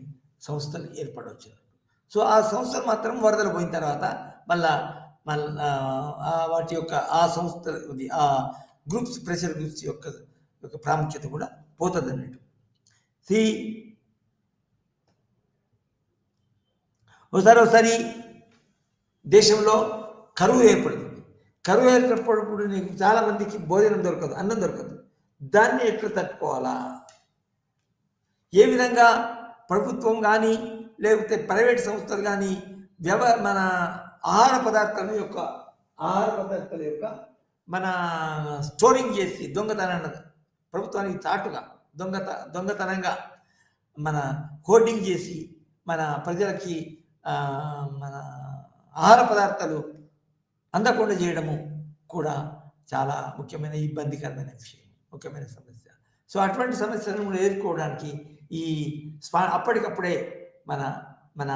[SPEAKER 2] సంస్థలు ఏర్పడవచ్చు. సో ఆ సంస్థలు మాత్రం వరదలు పోయిన తర్వాత మళ్ళా వాటి యొక్క ఆ సంస్థ ఆ గ్రూప్స్, ప్రెషర్ గ్రూప్స్ యొక్క ప్రాముఖ్యత కూడా పోతుంది అన్నట్టు. ఒకసారి దేశంలో కరువు ఏర్పడుతుంది. కరువు ఏర్పడినప్పుడు నీకు చాలామందికి భోజనం దొరకదు, అన్నం దొరకదు. దాన్ని ఎట్లా తట్టుకోవాలా, ఏ విధంగా ప్రభుత్వం కానీ లేకపోతే ప్రైవేట్ సంస్థలు కానీ మన ఆహార పదార్థాల యొక్క మన స్టోరింగ్ చేసి ప్రభుత్వానికి చాటుగా దొంగతనంగా మన హోర్డింగ్ చేసి మన ప్రజలకి మన ఆహార పదార్థాలు అందకుండా చేయడము కూడా చాలా ముఖ్యమైన ఇబ్బందికరమైన విషయం, ముఖ్యమైన సమస్య. సో అటువంటి సమస్యలను ఎదుర్కోవడానికి ఈ అప్పటికప్పుడే మన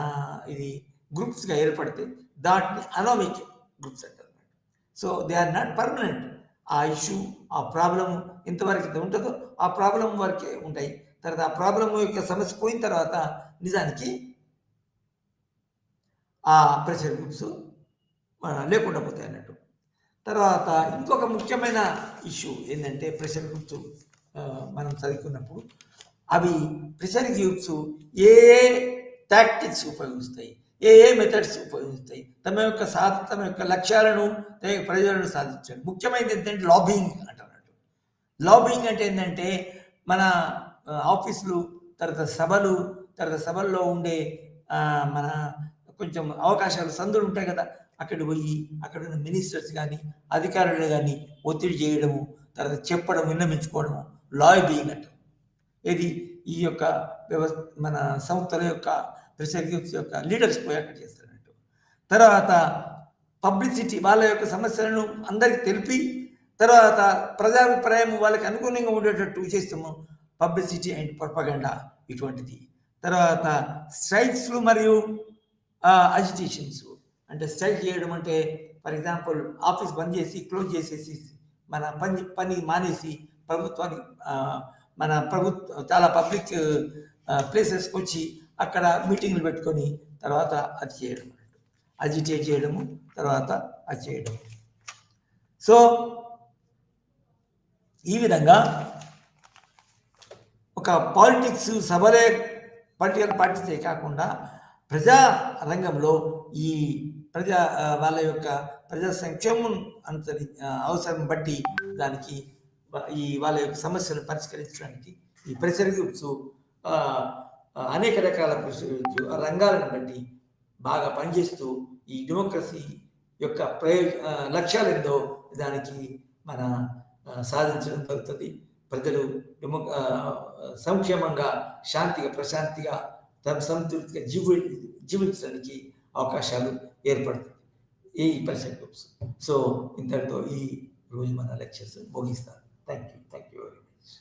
[SPEAKER 2] ఇది గ్రూప్స్గా ఏర్పడితే దాటిని అనోమిక్ గ్రూప్స్ అంటారు. So they are not permanent. ఆ ఇష్యూ, ఆ ప్రాబ్లం ఎంతవరకు ఉంటుందో ఆ ప్రాబ్లం వరకే ఉంటాయి. తర్వాత ఆ ప్రాబ్లం యొక్క సమస్య పోయిన తర్వాత నిజానికి ఆ ప్రెషర్ గ్రూప్స్ లేకుండా పోతాయి అన్నట్టు. తర్వాత ఇంకొక ముఖ్యమైన ఇష్యూ ఏంటంటే ప్రెషర్ గ్రూప్స్ మనం చదువుకున్నప్పుడు అవి ప్రెషర్ గ్రూప్స్ ఏ టాక్టిక్స్ ఉపయోగిస్తాయి, ఏ మెథడ్స్ ఉపయోగిస్తాయి తమ యొక్క లక్ష్యాలను, ప్రయోజనాలను సాధించండి. ముఖ్యమైనది ఏంటంటే లాబింగ్ అంటున్నట్టు. లాబింగ్ అంటే ఏంటంటే మన ఆఫీసులు, తర్వాత సభల్లో ఉండే మన కొంచెం అవకాశాలు, సందులు ఉంటాయి కదా, అక్కడికి పోయి అక్కడ ఉన్న మినిస్టర్స్ కానీ అధికారులు కానీ ఒత్తిడి చేయడము, తర్వాత చెప్పడం, విన్నమించుకోవడము లాబింగ్ అంటారు. ఇది ఈ యొక్క వ్యవస్థ మన సంస్థల యొక్క ప్రెషర్ గ్రూప్స్ యొక్క లీడర్స్ పోయి అక్కడ చేస్తున్నట్టు. తర్వాత పబ్లిసిటీ, వాళ్ళ యొక్క సమస్యలను అందరికి తెలిపి తర్వాత ప్రజాభిప్రాయం వాళ్ళకి అనుకూలంగా ఉండేటట్టు చేస్తాము పబ్లిసిటీ అండ్ ప్రొపగండా ఇటువంటిది. తర్వాత స్ట్రైక్స్లు మరియు అజిటేషన్స్. అంటే స్ట్రైక్ చేయడం అంటే ఫర్ ఎగ్జాంపుల్ ఆఫీస్ బంద్ చేసి క్లోజ్ చేసేసి మన పని మానేసి చాలా పబ్లిక్ ప్లేసెస్కి వచ్చి అక్కడ మీటింగ్లు పెట్టుకొని తర్వాత అది చేయడం, అజిటేట్ చేయడము, తర్వాత అది చేయడం. సో ఈ విధంగా ఒక పాలిటిక్స్ సభలే పొలిటికల్ పార్టీసే కాకుండా ప్రజా రంగంలో ఈ వాళ్ళ యొక్క ప్రజా సంక్షేమం అవసరం బట్టి దానికి వాళ్ళ యొక్క సమస్యను పరిష్కరించడానికి ఈ ప్రెషర్ గ్రూప్స్ అనేక రకాల రంగాలను బట్టి బాగా పనిచేస్తూ ఈ డెమోక్రసీ యొక్క లక్ష్యాలు ఏందో దానికి మన సాధించడం జరుగుతుంది. ప్రజలు సంక్షేమంగా, శాంతిగా, ప్రశాంతిగా, సంతృప్తిగా జీవించడానికి అవకాశాలు ఏర్పడుతుంది ఈ ప్రెషర్ గ్రూప్స్. సో ఇంతటితో ఈ రోజు మన లెక్చర్స్ ముగిస్తాను. Thank you very much.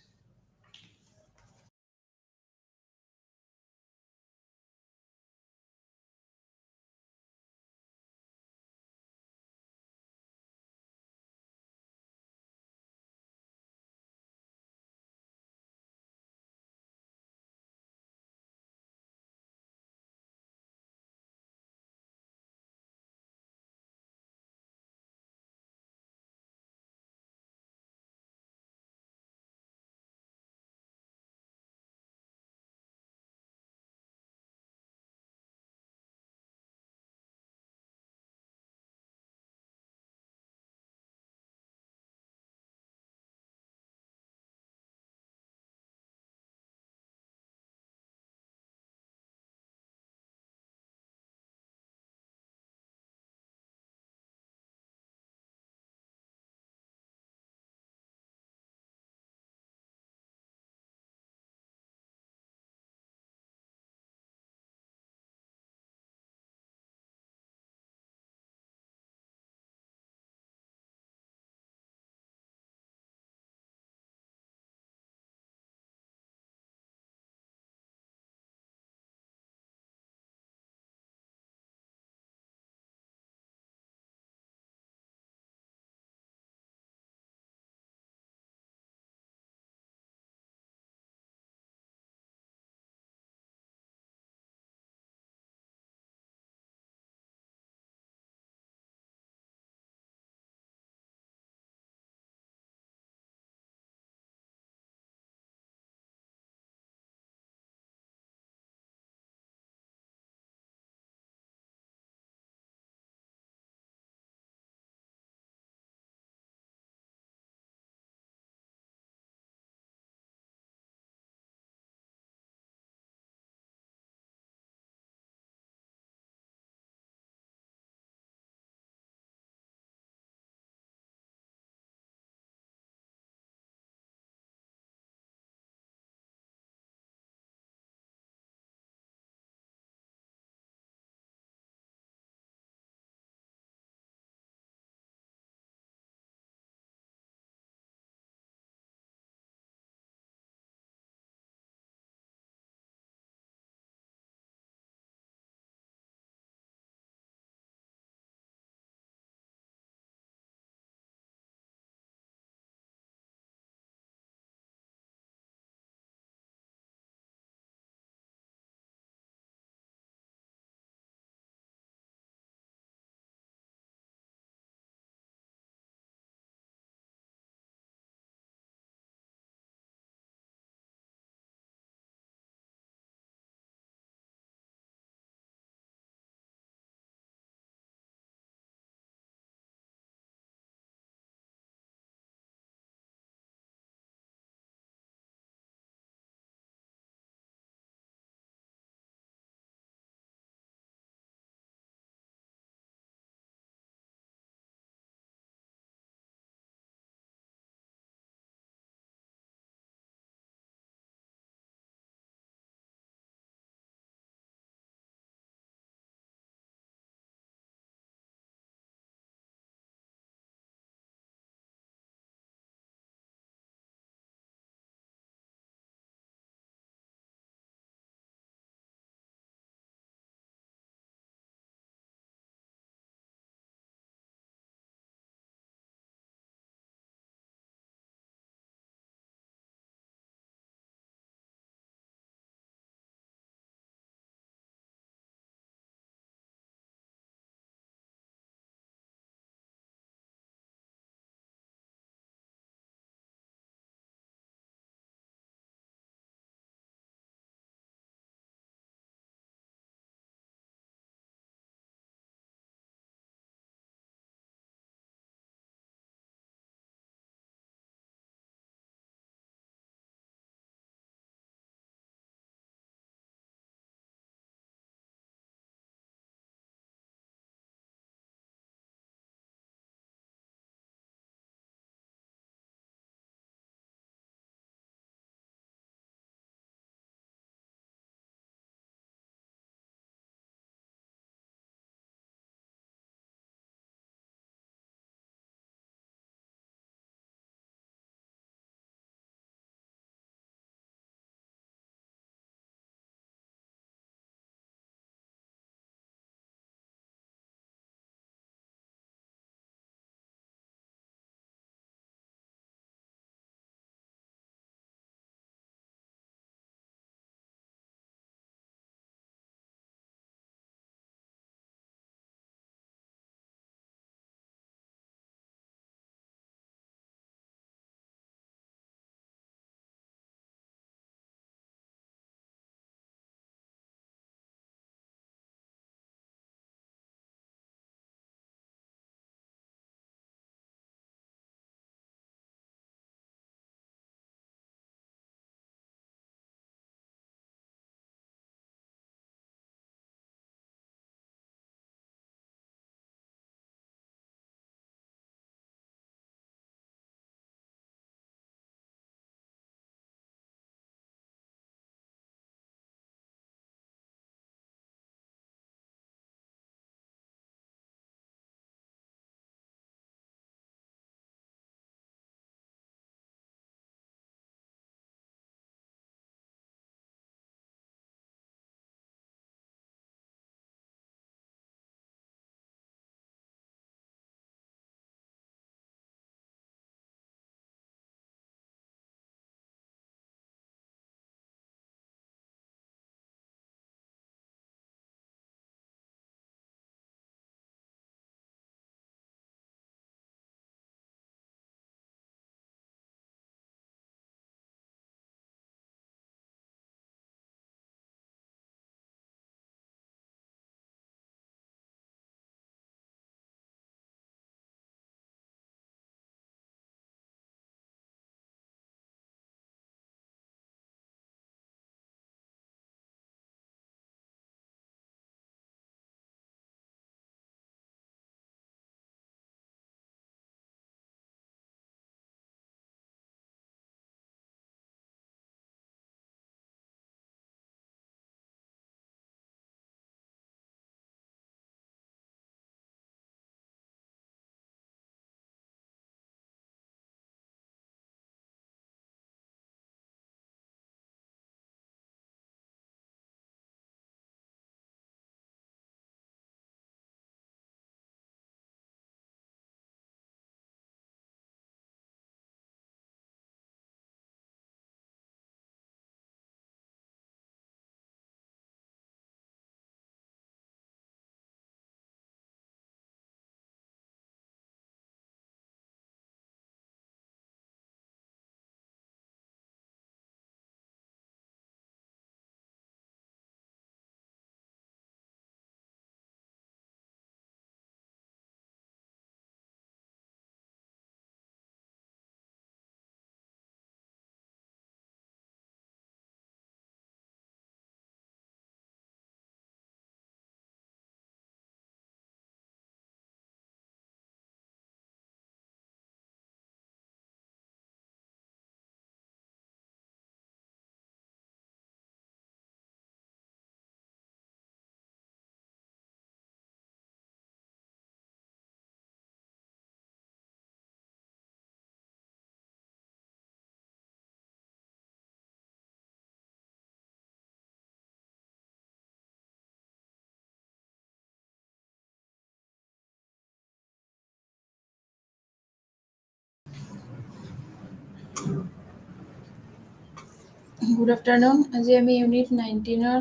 [SPEAKER 3] Good afternoon. আজি আমি ইউনিট 19ৰ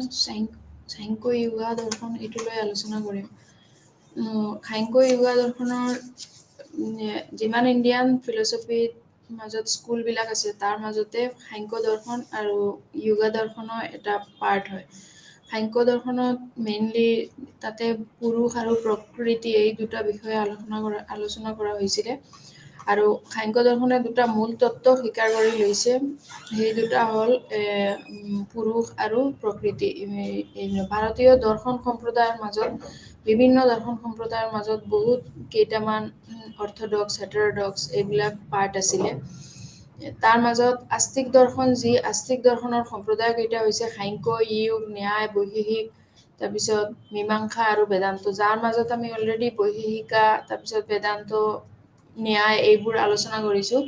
[SPEAKER 3] সাংখ্য য়োগা দৰ্শন এইটো লৈ আলোচনা কৰিম। সাংখ্য য়োগা দৰ্শনৰ যিমান ইণ্ডিয়ান ফিলচফিৰ মাজত স্কুলবিলাক আছে তাৰ মাজতে সাংখ্য দৰ্শন আৰু য়োগা দৰ্শনৰ এটা পাৰ্ট হয়। সাংখ্য দৰ্শনত মেইনলি তাতে পুৰুষ আৰু প্ৰকৃতি এই দুটা বিষয়ে আলোচনা কৰা হৈছিলে। আৰু সাংখ্য দৰ্শনে দুটা মূল তত্ত্ব স্বীকাৰ কৰি লৈছে। সেই দুটা হ'ল পুৰুষ আৰু প্ৰকৃতি। ভাৰতীয় দৰ্শন সম্প্ৰদায়ৰ মাজত বিভিন্ন দৰ্শন সম্প্ৰদায়ৰ মাজত বহুত কেইটামান অৰ্থডক্স, হেটাৰডক্স এইবিলাক পাৰ্ট আছিলে। তাৰ মাজত আস্তিক দৰ্শন, আস্তিক দৰ্শনৰ সম্প্ৰদায় কেইটা হৈছে সাংখ্য, য়োগ, ন্যায়, বৈশেষিক, তাৰপিছত মীমাংসা আৰু বেদান্ত। যাৰ মাজত আমি অলৰেডি বৈশেষিকা, তাৰপিছত বেদান্ত, ন্যায় এইবোৰ আলোচনা কৰিছোঁ।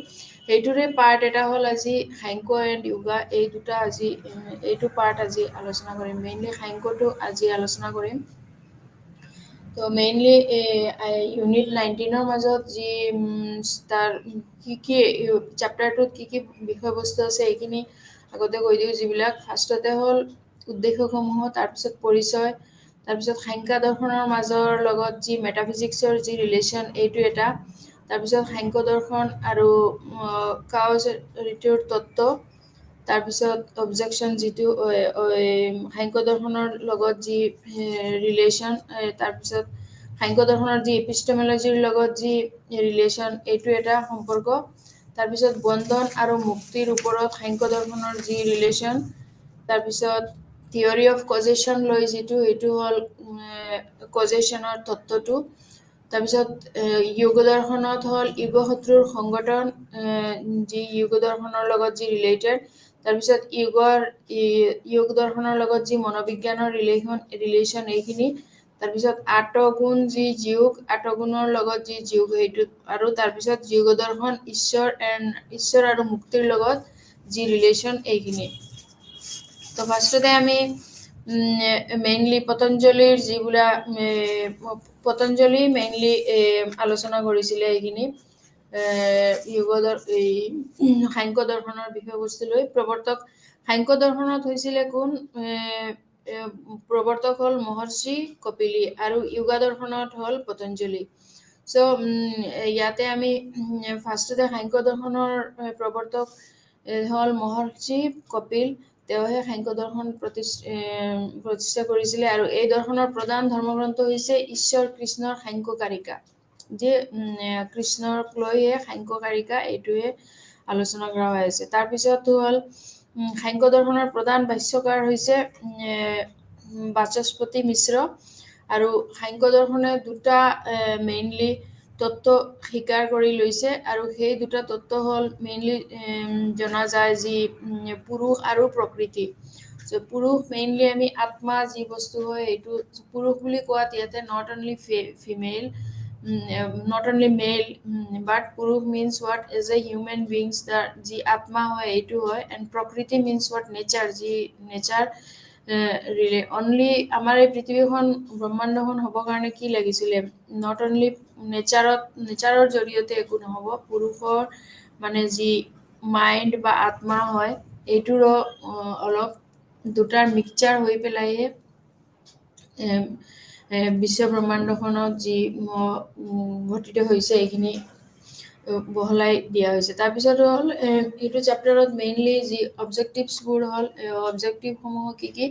[SPEAKER 3] সেইটোৰে পাৰ্ট এটা হ'ল আজি সাংখ্য এণ্ড য়োগা। এইটো পাৰ্ট আজি আলোচনা কৰিম। মেইনলি সাংখ্যটো আজি আলোচনা কৰিম। তো মেইনলি ইউনিট 19ৰ মাজত যি তাৰ কি চেপ্টাৰটোত কি বিষয়বস্তু আছে এইখিনি আগতে কৈ দিওঁ। যিবিলাক ফাৰ্ষ্টতে হ'ল উদ্দেশ্যসমূহ, তাৰপিছত পৰিচয়, তাৰপিছত সাংখ্য দৰ্শনৰ মাজৰ লগত যি মেটাফিজিক্সৰ যি ৰিলেশ্যন এইটো এটা, তাৰপিছত সাংখ্য দৰ্শন আৰু কাউজেলিটিৰ তত্ত্ব, তাৰপিছত অবজেকশ্যন যিটো সাংখ্য দৰ্শনৰ লগত যি ৰিলেশ্যন, তাৰপিছত সাংখ্য দৰ্শনৰ যি এপিষ্টেমলজিৰ লগত যি ৰিলেশ্যন এইটো এটা সম্পৰ্ক, তাৰপিছত বন্ধন আৰু মুক্তিৰ ওপৰত সাংখ্য দৰ্শনৰ যি ৰিলেশ্যন, তাৰপিছত থিয়ৰী অফ কজেশ্যন লৈ যিটো সেইটো হ'ল কজেশ্যনৰ তত্ত্বটো, তাৰপিছত য়োগ দৰ্শনত হ'ল যোগসূত্ৰৰ সংগঠন, যি য়োগ দৰ্শনৰ লগত যি ৰিলেটেড, তাৰপিছত য়োগ দৰ্শনৰ লগত যি মনোবিজ্ঞানৰ ৰিলেশ্যন এইখিনি, তাৰপিছত আঠগুণ যি যোগ, আঠগুণৰ লগত যি যোগ সেইটো, আৰু তাৰপিছত যোগ দৰ্শন ঈশ্বৰ আৰু মুক্তিৰ লগত যি ৰিলেশ্যন এইখিনি। তো ফাৰ্ষ্টতে আমি মেইনলি পতঞ্জলিৰ যিবিলাক পতঞ্জলি মেইনলি আলোচনা কৰিছিলে এইখিনি সাংখ্য দৰ্শনৰ বিষয়বস্তু লৈ। সাংখ্য দৰ্শনত হৈছিলে কোন? প্ৰৱৰ্তক হ'ল মহৰ্ষি কপিলী আৰু য়োগা দৰ্শনত হ'ল পতঞ্জলি। চ' ইয়াতে আমি ফাৰ্ষ্টতে সাংখ্য দৰ্শনৰ প্ৰৱৰ্তক হ'ল মহৰ্ষি কপিল। তেওঁহে সাংখ্য দৰ্শন প্ৰতিষ্ঠা কৰিছিলে। আৰু এই দৰ্শনৰ প্ৰধান ধৰ্মগ্ৰন্থ হৈছে ঈশ্বৰ কৃষ্ণৰ সাংখ্য কাৰিকা। যে কৃষ্ণক লৈহে সাংখ্য কাৰিকা এইটোৱে আলোচনা কৰা হৈ আছে। তাৰপিছত হ'ল সাংখ্য দৰ্শনৰ প্ৰধান ভাষ্যকাৰ হৈছে বাচস্পতি মিশ্ৰ। আৰু সাংখ্য দৰ্শনে দুটা মেইনলি তত্ত্ব স্বীকাৰ কৰি লৈছে, আৰু সেই দুটা তত্ত্ব হ'ল মেইনলি জনা যায় যি পুৰুষ আৰু প্ৰকৃতি। পুৰুষ মেইনলি আমি আত্মা যি বস্তু হয় সেইটো পুৰুষ বুলি কোৱাত ইয়াতে not only female, not only male, but পুৰুষ means what as a human beings, যি আত্মা হয় এইটো হয়। এণ্ড প্ৰকৃতি মিনছ হোৱাট নেচাৰ, যি নেচাৰ অনলি আমাৰ এই পৃথিৱীখন ব্ৰহ্মাণ্ডখন হ'বৰ কাৰণে কি লাগিছিলে? নট অনলি নেচাৰৰ জৰিয়তে একো নহ'ব, পুৰুষৰ মানে যি মাইণ্ড বা আত্মা হয় এইটোৰো অলপ দুটাৰ মিক্সচাৰ হৈ পেলাইহে বিশ্ব ব্ৰহ্মাণ্ডখনত যি ঘটিত হৈছে এইখিনি বহলাই দিয়া হৈছে। তাৰপিছত হ'ল এইটো চেপ্টাৰত মেইনলি যি অবজেক্টিভছবোৰ হ'ল অবজেক্টিভসমূহ কি?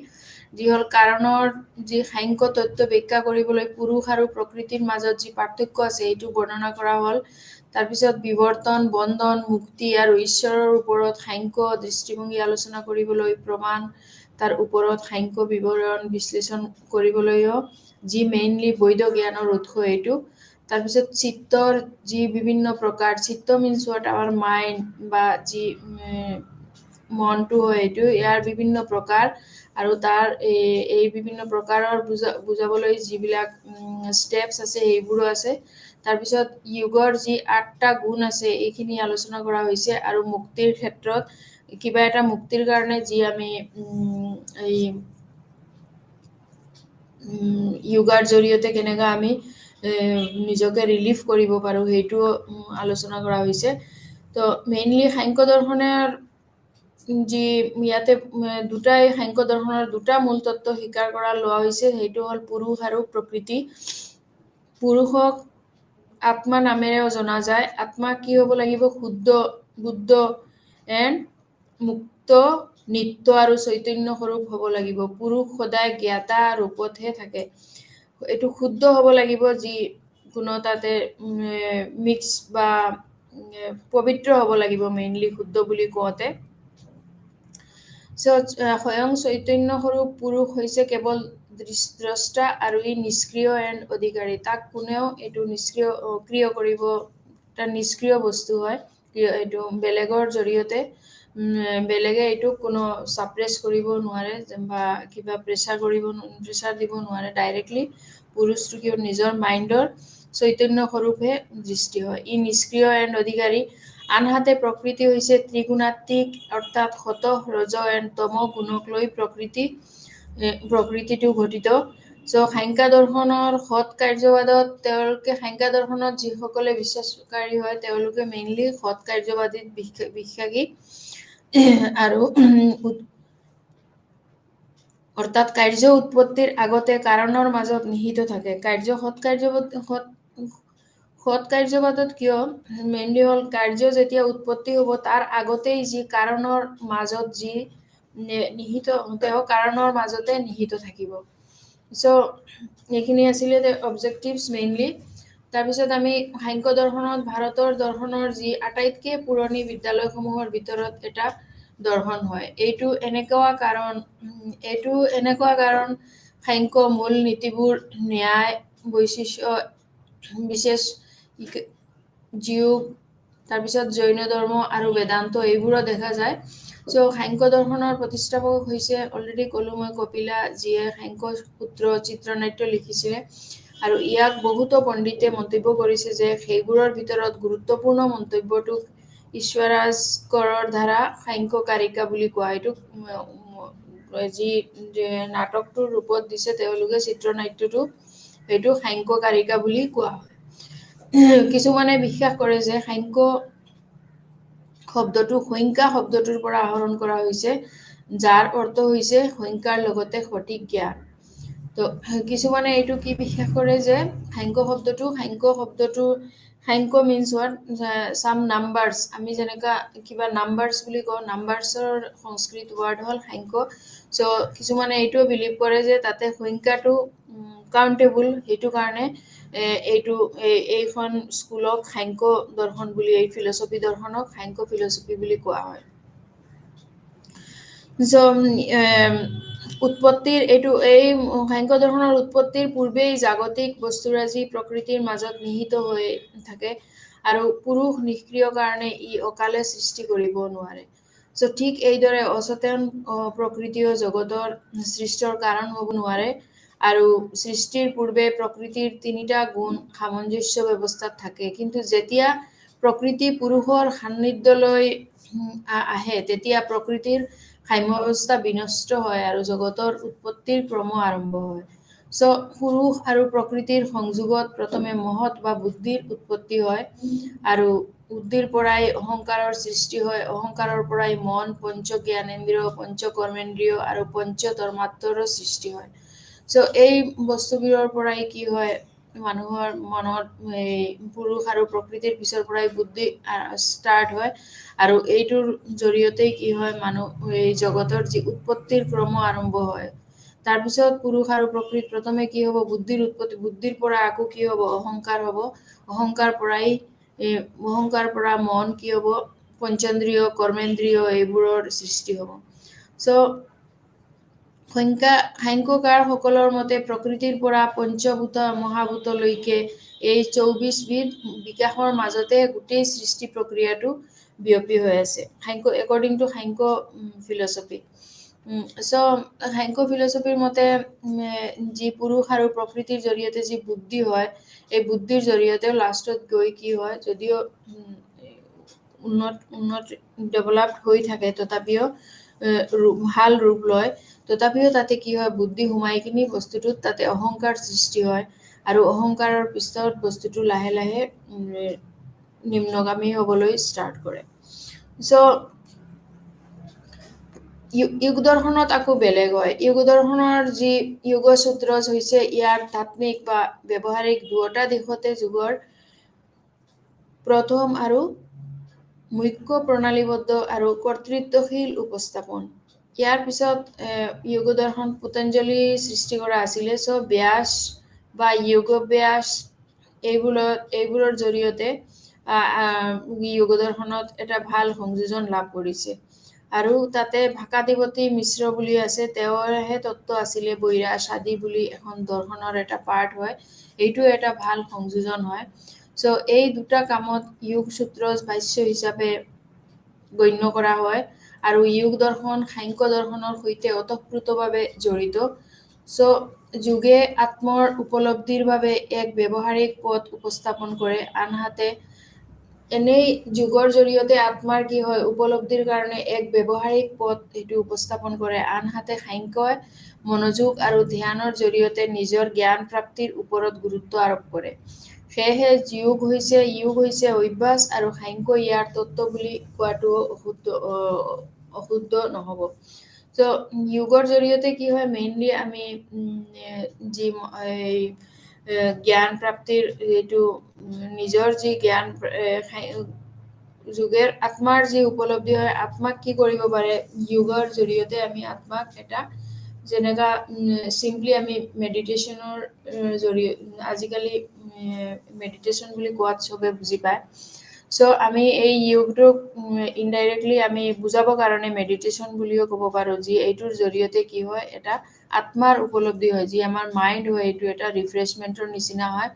[SPEAKER 3] যি হ'ল কাৰণৰ যি সাংখ্য তত্ত্ব ব্যাখ্যা কৰিবলৈ পুৰুষ আৰু প্ৰকৃতিৰ মাজত যি পাৰ্থক্য আছে এইটো বৰ্ণনা কৰা হ'ল। তাৰপিছত বিৱৰ্তন, বন্ধন, মুক্তি আৰু ঈশ্বৰৰ ওপৰত সাংখ্য দৃষ্টিভংগী আলোচনা কৰিবলৈ, প্ৰমাণ তাৰ ওপৰত সাংখ্য বিৱৰণ বিশ্লেষণ কৰিবলৈও যি মেইনলি বৈধ জ্ঞানৰ উৎস এইটো। তাৰপিছত চিত্তৰ যি বিভিন্ন প্ৰকাৰ, চিত্ত মিনছ হোৱাট আৱাৰ মাইণ্ড বা যি মনটো হয় এইটো, ইয়াৰ বিভিন্ন প্ৰকাৰ, আৰু তাৰ এই বিভিন্ন প্ৰকাৰৰ বুজাবলৈ যিবিলাক ষ্টেপছ আছে সেইবোৰো আছে। তাৰপিছত য়োগৰ যি 8টা গুণ আছে এইখিনি আলোচনা কৰা হৈছে। আৰু মুক্তিৰ ক্ষেত্ৰত কিবা এটা মুক্তিৰ কাৰণে যি আমি এই য়োগাৰ জৰিয়তে কেনেকৈ আমি নিজকে ৰিলিফ কৰিব পাৰোঁ সেইটো আলোচনা কৰা হৈছে। তো মেইনলি সাংখ্য দৰ্শনৰ যি ইয়াতে দুটাই সাংখ্য দৰ্শনৰ দুটা মূল তত্ত্ব স্বীকাৰ কৰা লোৱা হৈছে, সেইটো হ'ল পুৰুষ আৰু প্ৰকৃতি। পুৰুষক আত্মা নামেৰেও জনা যায়। আত্মা কি হ'ব লাগিব? শুদ্ধ, বুদ্ধ এণ্ড মুক্ত, নিত্য আৰু চৈতন্য স্বৰূপ হ'ব লাগিব। পুৰুষ সদায় জ্ঞাতা ৰূপতহে থাকে। এইটো শুদ্ধ হ'ব লাগিব, যি কোনো তাতে মিক্স বা পবিত্ৰ হ'ব লাগিব, মেইনলি শুদ্ধ বুলি কওঁতে। স্বয়ং চৈতন্য স্বৰূপ পুৰুষ হৈছে কেৱল দ্ৰষ্টা আৰু ই নিষ্ক্ৰিয় এণ্ড অধিকাৰী। তাক কোনেও এইটো ক্ৰিয় কৰিব, এটা নিষ্ক্ৰিয় বস্তু হয়। এইটো বেলেগৰ জৰিয়তে বেলেগে এইটো কোনো ছাপ্ৰেছ কৰিব নোৱাৰে বা কিবা প্ৰেছাৰ দিব নোৱাৰে। ডাইৰেক্টলি পুৰুষটো কি নিজৰ মাইণ্ডৰ চৈতন্য স্বৰূপহে দৃষ্টি হয়। ই নিষ্ক্ৰিয় এণ্ড অধিকাৰী। আনহাতে প্ৰকৃতি হৈছে ত্ৰিগুণাত্মিক, অৰ্থাৎ সত, ৰজ এণ্ড তম গুণক লৈ প্ৰকৃতিটো গঠিত। সাংখ্য দৰ্শনৰ সৎ কাৰ্যবাদত সাংখ্য দৰ্শনত যিসকলে বিশ্বাসকাৰী হয়, তেওঁলোকে মেইনলি সৎ কাৰ্যবাদীত বিশ্বাসী আৰু অৰ্থাৎ কাৰ্য উৎপত্তিৰ আগতে কাৰণৰ মাজত নিহিত থাকে। সৎ কাৰ্যবাদত কিয় মেইনলি হ'ল কাৰ্য যেতিয়া উৎপত্তি হ'ব, তাৰ আগতেই যি কাৰণৰ মাজত যি নিহিত, তেওঁ কাৰণৰ মাজতে নিহিত থাকিব। এইখিনি আছিলে অবজেক্টিভছ মেইনলি। তাৰপিছত আমি সাংখ্য দৰ্শনত ভাৰতৰ দৰ্শনৰ যি আটাইতকৈ পুৰণি বিদ্যালয়সমূহৰ ভিতৰত এটা দৰ্শন হয়। এইটো এনেকুৱা কাৰণ সাংখ্য মূল নীতিবোৰ ন্যায়, বৈশিষ্ট্য, বিশেষ যোগ, তাৰপিছত জৈন ধৰ্ম আৰু বেদান্ত এইবোৰো দেখা যায়। সাংখ্য দৰ্শনৰ প্ৰতিষ্ঠাপক হৈছে, অলৰেডি ক'লো মই, কপিলা, যিয়ে সাংখ্য সূত্ৰ চিত্ৰনাট্য লিখিছিলে। আৰু ইয়াক বহুতো পণ্ডিতে মন্তব্য কৰিছে যে সেইবোৰৰ ভিতৰত গুৰুত্বপূৰ্ণ মন্তব্যটোক ঈশ্বৰাজকৰৰ দ্বাৰা সাংখ্য কাৰিকা বুলি কোৱা। এইটোক যি নাটকটোৰ ৰূপত দিছে তেওঁলোকে চিত্ৰনাট্যটো, সেইটো সাংখ্য কাৰিকা বুলি কোৱা হয়। কিছুমানে বিশ্বাস কৰে যে সাংখ্য শব্দটো সংখ্যা শব্দটোৰ পৰা আহৰণ কৰা হৈছে, যাৰ অৰ্থ হৈছে সংখ্যাৰ লগতে সঠিক জ্ঞান। কিছুমানে এইটো কি বিশ্বাস কৰে যে সাংখ্য মিনছ হোৱাট চাম নাম্বাৰছ। আমি যেনেকা কিবা নাম্বাৰছ বুলি কওঁ, নাম্বাৰছৰ সংস্কৃত ৱাৰ্ড হ'ল সাংখ্য। কিছুমানে এইটোও বিলিভ কৰে যে তাতে সংখ্যাটো কাউণ্টেবল, সেইটো কাৰণে এইখন স্কুলক সাংখ্য দৰ্শন বুলি, এই ফিলচফি দৰ্শনক সাংখ্য ফিলচফি বুলি কোৱা হয়। এই সাংখ্য দৰ্শনৰ উৎপত্তিৰ পূৰ্বেই জাগতিক বস্তুৰাজি প্ৰকৃতিৰ মাজত নিহিত হৈ থাকে আৰু পুৰুষ নিষ্ক্ৰিয় কাৰণে ই অকালে সৃষ্টি কৰিব নোৱাৰে। ঠিক এইদৰে অচেতন প্ৰকৃতিও জগতৰ সৃষ্টিৰ কাৰণ হ'ব নোৱাৰে। আৰু সৃষ্টিৰ পূৰ্বে প্ৰকৃতিৰ তিনিটা গুণ সামঞ্জস্য ব্যৱস্থাত থাকে, কিন্তু যেতিয়া প্ৰকৃতি পুৰুষৰ সান্নিধ্যলৈ আহে, তেতিয়া প্ৰকৃতিৰ সাম্যাৱস্থা বিনষ্ট হয় আৰু জগতৰ উৎপত্তিৰ ক্ৰম আৰম্ভ হয়। পুৰুষ আৰু প্ৰকৃতিৰ সংযোগত প্ৰথমে মহৎ বা বুদ্ধিৰ উৎপত্তি হয়, আৰু বুদ্ধিৰ পৰাই অহংকাৰৰ সৃষ্টি হয়, অহংকাৰৰ পৰাই মন, পঞ্চ জ্ঞানেন্দ্ৰিয়, পঞ্চ কৰ্মেন্দ্ৰিয় আৰু পঞ্চ তন্মাত্ৰৰ সৃষ্টি হয়। এই বস্তুবোৰৰ পৰাই কি হয়, মানুহৰ মনত এই পুৰুষ আৰু প্ৰকৃতিৰ পিছৰ পৰাই বুদ্ধি ষ্টাৰ্ট হয়, আৰু এইটোৰ জৰিয়তে কি হয়, এই জগতৰ যি উৎপত্তিৰ ক্ৰম আৰম্ভ হয়। তাৰপিছত পুৰুষ আৰু প্ৰকৃতি প্ৰথমে কি হ'ব, বুদ্ধিৰ উৎপত্তি, বুদ্ধিৰ পৰা আকৌ কি হ'ব, অহংকাৰ হ'ব, অহংকাৰ পৰা মন কি হ'ব, পঞ্চেন্দ্ৰিয়, কৰ্মেন্দ্ৰিয় এইবোৰৰ সৃষ্টি হ'ব। সাংখ্যকাৰসকলৰ মতে প্ৰকৃতিৰ পৰা পঞ্চভূত মহাভূতলৈকে এই ২৪ বিধ বিকাশৰ মাজতে গোটেই সৃষ্টি প্ৰক্ৰিয়াটো বিয়পি হৈ আছে, according to Samkhya philosophy. Samkhya ফিলচফিৰ মতে যি পুৰুষ আৰু প্ৰকৃতিৰ জৰিয়তে যি বুদ্ধি হয়, এই বুদ্ধিৰ জৰিয়তে লাষ্টত গৈ কি হয়, যদিও উন্নত ডেভেলপড হৈ থাকে, তথাপিও ভাল ৰূপ লয়, তথাপিও তাতে কি হয়, বুদ্ধি সোমাই কিনি বস্তুটোত তাতে অহংকাৰ সৃষ্টি হয়, আৰু অহংকাৰৰ পিছত বস্তুটো লাহে লাহে নিম্নগামী হ'বলৈ ষ্টাৰ্ট কৰে। যোগ দৰ্শনত আকৌ বেলেগ হয়। যোগ দৰ্শনৰ যি যোগ সূত্ৰ হৈছে ইয়াৰ তাত্ত্বিক বা ব্যৱহাৰিক দুয়োটা দিশতে যোগৰ প্ৰথম আৰু মুখ্য প্ৰণালীবদ্ধ আৰু কৰ্তৃত্বশীল উপস্থাপন। ইয়াৰ পিছত যোগ দৰ্শন পতঞ্জলি সৃষ্টি কৰা আছিলে। চ' ব্যাস বা যোগ ব্যাস এইবোৰৰ জৰিয়তে যোগ দৰ্শনত এটা ভাল সংযোজন লাভ কৰিছে। আৰু তাতে ভাকাধিপতি মিশ্ৰ বুলি আছে, তেওঁৰহে তত্ত্ব আছিলে বৈৰাশ আদি বুলি এখন দৰ্শনৰ এটা পাৰ্ট হয়। এইটো এটা ভাল সংযোজন হয়। চ' এই দুটা কামত যোগ সূত্ৰ ভাষ্য হিচাপে গণ্য কৰা হয়। আৰু যোগ দৰ্শন সাংখ্য দৰ্শনৰ সৈতে ওতঃপ্ৰোতভাৱে জড়িত। চ' যোগে আত্মৰ উপলব্ধিৰ বাবে এক ব্যৱহাৰিক পথ উপস্থাপন কৰে, আনহাতে এনেই যোগৰ জৰিয়তে আত্মাৰ কি হয় উপলব্ধিৰ কাৰণে এক ব্যৱহাৰিক পথ সেইটো উপস্থাপন কৰে, আনহাতে সাংখ্যই মনোযোগ আৰু ধ্যানৰ জৰিয়তে নিজৰ জ্ঞান প্ৰাপ্তিৰ ওপৰত গুৰুত্ব আৰোপ কৰে। সেয়েহে যোগ হৈছে অভ্যাস আৰু সাংখ্য ইয়াৰ তত্ত্ব বুলি কোৱাটো অশুদ্ধ নহ'ব। চ' যোগৰ জৰিয়তে কি হয় মেইনলি আমি যি জ্ঞান প্ৰাপ্তিৰ এইটো নিজৰ যি জ্ঞান যোগেৰ আত্মাৰ যি উপলব্ধি হয়, আত্মাক কি কৰিব পাৰে যোগৰ জৰিয়তে আমি আত্মাক এটা যেনেকা চিম্পলি আমি মেডিটেশ্যনৰ জৰিয়তে আজিকালি মেডিটেশ্যন বুলি কোৱাত চবে বুজি পায়। চ' আমি এই যোগটোক ইনডাইৰেক্টলি আমি বুজাবৰ কাৰণে মেডিটেশ্যন বুলিও ক'ব পাৰোঁ, যি এইটোৰ জৰিয়তে কি হয় এটা আত্মাৰ উপলব্ধি হয়, যি আমাৰ মাইণ্ড হয় এইটো এটা ৰিফ্ৰেছমেণ্টৰ নিচিনা হয়।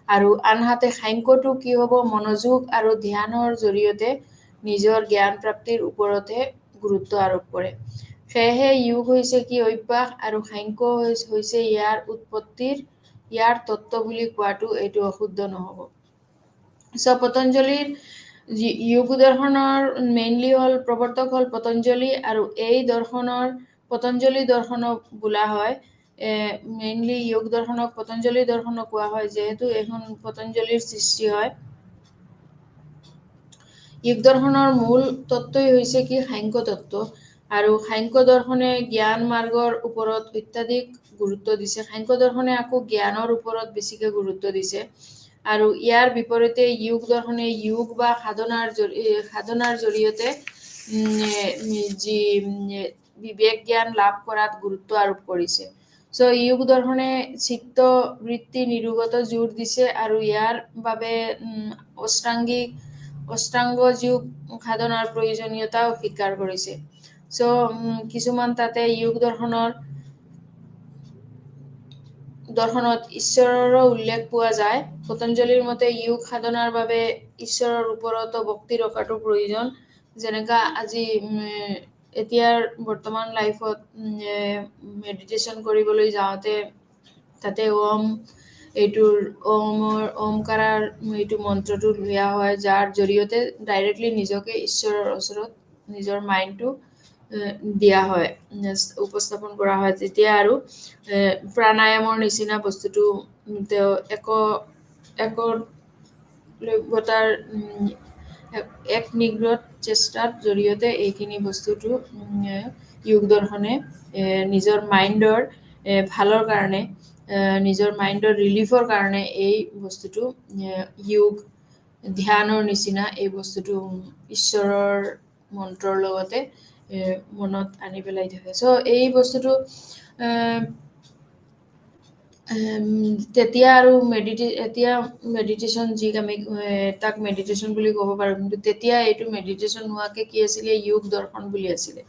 [SPEAKER 3] আৰু আনহাতে সাংখ্যটো কি হ'ব মনোযোগ আৰু ধ্যানৰ জৰিয়তে নিজৰ জ্ঞান প্ৰাপ্তিৰ ওপৰতহে গুৰুত্ব আৰোপ কৰে। সেয়েহে যোগ হৈছে কি অভ্যাস আৰু সাংখ্য হৈছে ইয়াৰ তত্ত্ব বুলি কোৱাটো এইটো অশুদ্ধ নহ'ব। চ' পতঞ্জলিৰ যোগ দৰ্শনৰ মেইনলি প্ৰৱৰ্তক হ'ল পতঞ্জলি, আৰু এই পতঞ্জলি দৰ্শনক বোলা হয়। মেইনলি যোগ দৰ্শনক পতঞ্জলি দৰ্শনক কোৱা হয়, যিহেতু এইখন পতঞ্জলিৰ সৃষ্টি হয়। যোগ দৰ্শনৰ মূল তত্ত্বই হৈছে কি সাংখ্য তত্ত্ব, আৰু সাংখ্য দৰ্শনে জ্ঞান মাৰ্গৰ ওপৰত অত্যাধিক গুৰুত্ব দিছে। সাংখ্য দৰ্শনে আকৌ জ্ঞানৰ ওপৰত বেছিকে গুৰুত্ব দিছে। আৰু ইয়াৰ বিপৰীতে যোগ দৰ্শনে যোগ বা সাধনাৰ জৰিয়তে যি বিবেক জ্ঞান লাভ কৰাত গুৰুত্ব আৰোপ কৰিছে। চ' যোগ দৰ্শনে চিত্ত বৃত্তি নিৰোগত জোৰ দিছে, আৰু ইয়াৰ বাবে অষ্টাংগ যোগ সাধনাৰ প্ৰয়োজনীয়তাও স্বীকাৰ কৰিছে। চ' কিছুমান তাতে যোগ দৰ্শনত ঈশ্বৰৰো উল্লেখ পোৱা যায়। পতঞ্জলিৰ মতে যোগ সাধনাৰ বাবে ঈশ্বৰৰ ওপৰতো ভক্তি ৰখাটো প্ৰয়োজন। যেনেকা আজি এতিয়াৰ বৰ্তমান লাইফত মেডিটেশ্যন কৰিবলৈ যাওঁতে তাতে ওমকাৰৰ এইটো মন্ত্ৰটো লোৱা হয়, যাৰ জৰিয়তে ডাইৰেক্টলি নিজকে ঈশ্বৰৰ ওচৰত নিজৰ মাইণ্ডটো দিয়া হয়, উপস্থাপন কৰা হয়। তেতিয়া আৰু প্ৰাণায়ামৰ নিচিনা বস্তুটো তেওঁ একলব্যতাৰ এক নিগ্ৰহ চেষ্টাৰ জৰিয়তে এইখিনি বস্তুটো যোগ দৰ্শনে নিজৰ মাইণ্ডৰ ভালৰ কাৰণে, নিজৰ মাইণ্ডৰ ৰিলিফৰ কাৰণে এই বস্তুটো যোগ ধ্যানৰ নিচিনা এই বস্তুটো ঈশ্বৰৰ মন্ত্ৰৰ লগতে মনত আনি পেলাই থাকে। চ' এই বস্তুটো তেতিয়া আৰু এতিয়া মেডিটেশ্যন যিক আমি তাক মেডিটেশ্যন বুলি ক'ব পাৰোঁ, কিন্তু তেতিয়া এইটো মেডিটেশ্যন নোহোৱাকৈ কি আছিলে যোগ দৰ্শন বুলি আছিলে।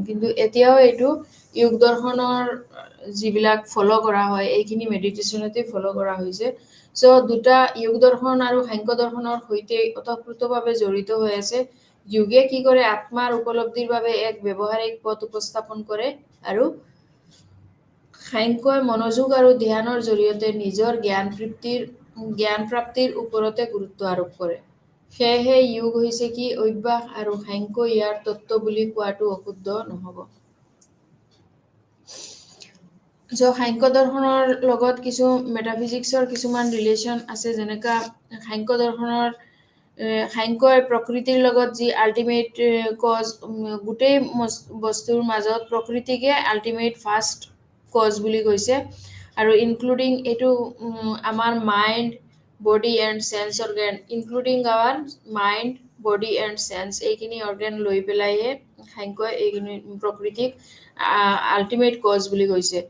[SPEAKER 3] কিন্তু এতিয়াও এইটো যোগ দৰ্শনৰ যিবিলাক ফ'ল' কৰা হয় এইখিনি মেডিটেশ্যনতে ফ'ল' কৰা হৈছে। চ' দুটা যোগ দৰ্শন আৰু সাংখ্য দৰ্শনৰ সৈতে ওতঃপ্ৰোতভাৱে জড়িত হৈ আছে। যোগে কি কৰে আত্মাৰ উপলব্ধিৰ বাবে এক ব্যৱহাৰিক পথ উপস্থাপন কৰে, আৰু সাংখ্যই মনোযোগ আৰু ধ্যানৰ জৰিয়তে নিজৰ জ্ঞান প্ৰাপ্তিৰ ওপৰতে গুৰুত্ব আৰোপ কৰে। সেয়েহে যোগ হৈছে কি অভ্যাস আৰু সাংখ্য ইয়াৰ তত্ত্ব বুলি কোৱাটো অশুদ্ধ নহ'ব। চ' সাংখ্য দৰ্শনৰ লগত কিছু মেটাফিজিক্সৰ কিছুমান ৰিলেশ্যন আছে, যেনেকা সাংখ্য দৰ্শনৰ সাংখ্যই প্ৰকৃতিৰ লগত যি আল্টিমেট কজ গোটেই বস্তুৰ মাজত প্ৰকৃতিকে আল্টিমেট ফাৰ্ষ্ট কজ বুলি কৈছে আৰু ইনক্লুডিং এইটো আমাৰ mind body and sense organ including our mind body and sense এইখিনি অৰ্গেন লৈ পেলাইহে সাংখ্যই এইখিনি প্ৰকৃতিক আল্টিমেট কজ বুলি কৈছে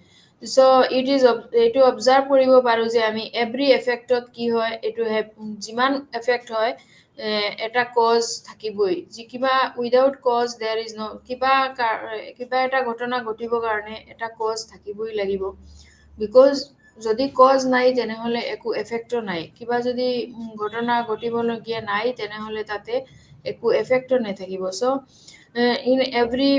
[SPEAKER 3] চ' এইটো অবজাৰ্ভ কৰিব পাৰোঁ যে আমি এভৰি এফেক্টত কি হয় এইটো যিমান এফেক্ট হয় এটা কজ থাকিবই যি কিবা উইদাউট কজ দেয়াৰ ইজ ন কিবা এটা ঘটনা ঘটিবৰ কাৰণে এটা কজ থাকিবই লাগিব বিকজ যদি কজ নাই তেনেহ'লে একো এফেক্টো নাই কিবা যদি ঘটনা ঘটিবলগীয়া নাই তেনেহ'লে তাতে একো এফেক্টো নাথাকিব so' in every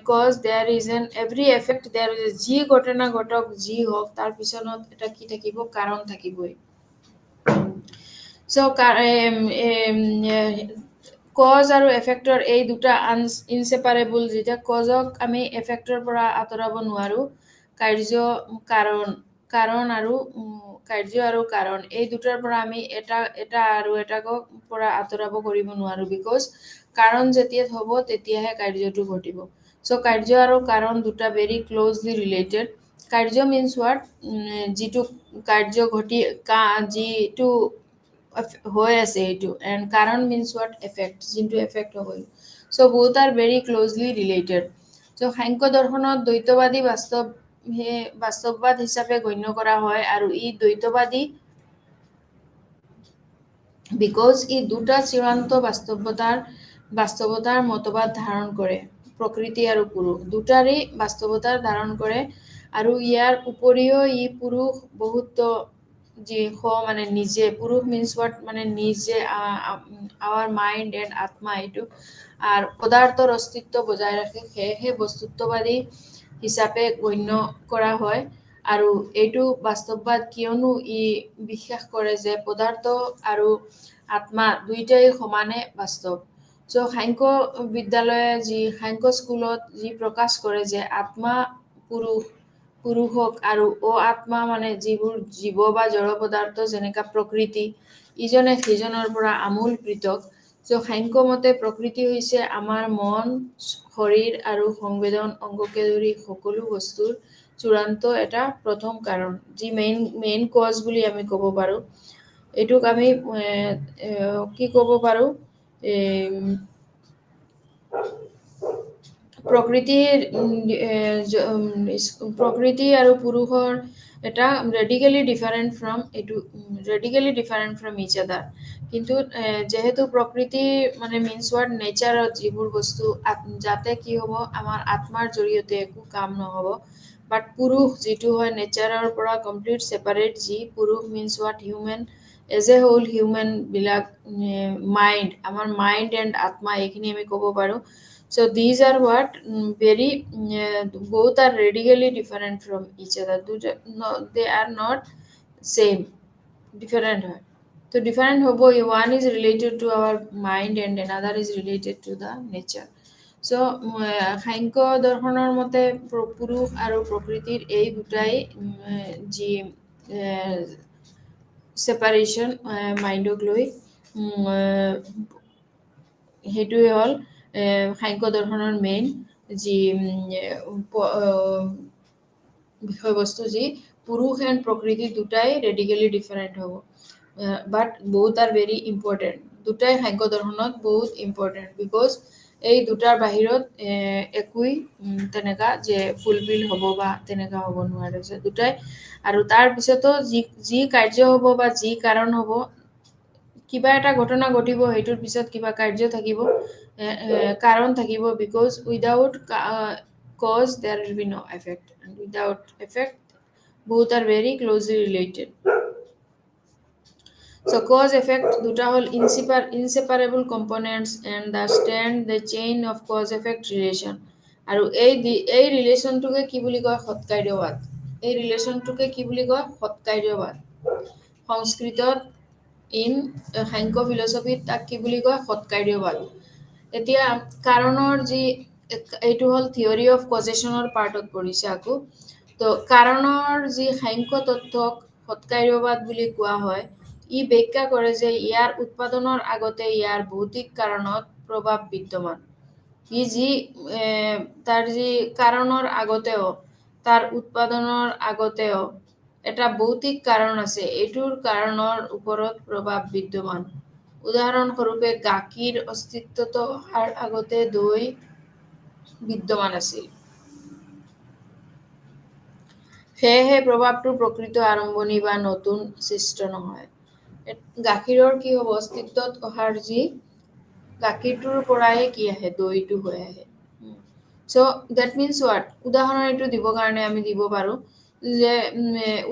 [SPEAKER 3] cause there is an every effect there is যি ঘটনা ঘটক যি হওক তাৰ পিছত এটা কি থাকিব কাৰণ থাকিবই চ' কজ আৰু এফেক্টৰ এই দুটা ইনছেপাৰেবল যেতিয়া কজক আমি এফেক্টৰ পৰা আঁতৰাব নোৱাৰোঁ কাৰণ আৰু কাৰ্য আৰু কাৰণ এই দুটাৰ পৰা আমি এটা আৰু এটাকক পৰা আঁতৰাব কৰিব নোৱাৰোঁ বিকজ কাৰণ যেতিয়া হ'ব তেতিয়াহে কাৰ্যটো ঘটিব চ' কাৰ্য আৰু কাৰণ দুটা ভেৰি ক্ল'জলি ৰিলেটেড কাৰ্য মিনছ হোৱাট যিটো কাৰ্য যিটো হৈ আছে এইটো এণ্ড কাৰণ মিনছ হোৱাট এফেক্ট যোনটো এফেক্ট হ'ব চ' বহুত আৰ ভেৰি ক্ল'জলি ৰিলেটেড চ' সাংখ্য দৰ্শনত বাস্তৱবাদ হিচাপে গণ্য কৰা হয় আৰু ই দ্বৈতবাদী বিকজ ই দুটা চূড়ান্ত বাস্তৱতাৰ মতবাদ ধাৰণ কৰে প্ৰকৃতি আৰু পুৰুষ দুটাৰেই বাস্তৱতাৰ ধাৰণ কৰে আৰু ইয়াৰ উপৰিও ই পুৰুষ বহুত মানে নিজে পুৰুষ মিনছ হোৱাট মানে নিজে আৱাৰ মাইণ্ড এণ্ড আত্মা এইটো আৰু পদাৰ্থৰ অস্তিত্ব বজাই ৰাখে সেয়েহে বস্তুত্ববাদী হিচাপে গণ্য কৰা হয় আৰু এইটো বাস্তৱবাদ কিয়নো ই বিশ্বাস কৰে যে পদাৰ্থ আৰু আত্মা দুইটাই সমানে বাস্তৱ চ' সাংখ্য বিদ্যালয়ে সাংখ্য স্কুলত যি প্ৰকাশ কৰে যে আত্মা পুৰুষক আৰু আত্মা মানে যিবোৰ জীৱ বা জড় পদাৰ্থ যেনেকা প্ৰকৃতি ইজনে সিজনৰ পৰা আমূল পৃথক চ' সাংখ্য মতে প্ৰকৃতি হৈছে আমাৰ মন শৰীৰ আৰু সংবেদন অংগকে ধৰি সকলো বস্তুৰ চূড়ান্ত এটা প্ৰথম কাৰণ যি মেইন কজ বুলি আমি ক'ব পাৰোঁ এইটোক আমি কি ক'ব পাৰোঁ প্ৰকৃতি আৰু পুৰুষৰ এটা ৰেডিকেলি ডিফাৰেণ্ট ফ্ৰম ইচ আদাৰ কিন্তু যেহেতু প্ৰকৃতি মানে মিনছ হোৱাট নেচাৰত যিবোৰ বস্তু যাতে কি হ'ব আমাৰ আত্মাৰ জৰিয়তে একো কাম নহ'ব বাট পুৰুষ যিটো হয় নেচাৰৰ পৰা কমপ্লিট ছেপাৰেট যি পুৰুষ means what human as a whole হিউমেনবিলাক আমাৰ মাইণ্ড এণ্ড আত্মা এইখিনি আমি ক'ব পাৰোঁ so these are what both are radically different from each other they are not same different হয় so different হ'ব one is related to our mind and another is related to the nature so Samkhya দৰ্শনৰ মতে পুৰুষ আৰু প্ৰকৃতিৰ এই দুটাই যি ছেপাৰেশ্যন মাইণ্ডক লৈ সেইটোৱে হ'ল সাংখ্য দৰ্শনৰ মেইন যি বিষয়বস্তু যি পুৰুষ এণ্ড প্ৰকৃতি দুটাই ৰেডিকেলি ডিফাৰেণ্ট হ'ব বাট বহুত আৰ ভেৰি ইম্পৰ্টেণ্ট দুটাই সাংখ্য দৰ্শনত বহুত ইম্পৰ্টেণ্ট বিকজ এই দুটাৰ বাহিৰত একোৱেই তেনেকা যে ফুলফিল হ'ব বা তেনেকা হ'ব নোৱাৰে যে দুটাই আৰু তাৰপিছতো যি কাৰ্য হ'ব বা যি কাৰণ হ'ব কিবা এটা ঘটনা ঘটিব সেইটোৰ পিছত কিবা কাৰ্য থাকিব কাৰণ থাকিব because without cause there will be no effect and without effect both are very closely related so cause effect দুটা হল inseparable components and the chain of cause effect relation আৰু এই ৰিলেশ্যনটোকে কি বুলি কয় সৎকাৰ্যবাদ সংস্কৃতত সাংখ্য ফিলচফিত তাক কি বুলি কয় সৎকাৰ্যবাদ এতিয়া কাৰণৰ এইটো হ'ল থিয়ৰী অফ কজেশ্যনৰ পাৰ্টত পৰিছে আকৌ তো কাৰণৰ যি সাংখ্য তত্ত্বক সৎকাৰ্যবাদ বুলি কোৱা হয় ই ব্যাখ্যা কৰে যে ইয়াৰ উৎপাদনৰ আগতে ইয়াৰ ভৌতিক কাৰণত প্ৰভাৱ বিদ্যমান। ই যি তাৰ যি কাৰণৰ আগতেও তাৰ উৎপাদনৰ আগতেও এটা ভৌতিক কাৰণ আছে, এইটোৰ কাৰণৰ ওপৰত প্ৰভাৱ বিদ্যমান। উদাহৰণস্বৰূপে গাখীৰ অস্তিত্বত অহাৰ আগতে দৈ বিদ্যমান আছিল। সেয়েহে প্ৰভাৱটো প্ৰকৃত আৰম্ভণি বা নতুন সৃষ্ট নহয়। গাখীৰৰ কি হ'ব, অস্তিত্বত অহাৰ যি গাখীৰটোৰ পৰাই কি আহে, দৈটো হৈ আহে। চ' ডেট মিনছ হোৱাট, উদাহৰণ এইটো দিবৰ কাৰণে আমি দিব পাৰোঁ যে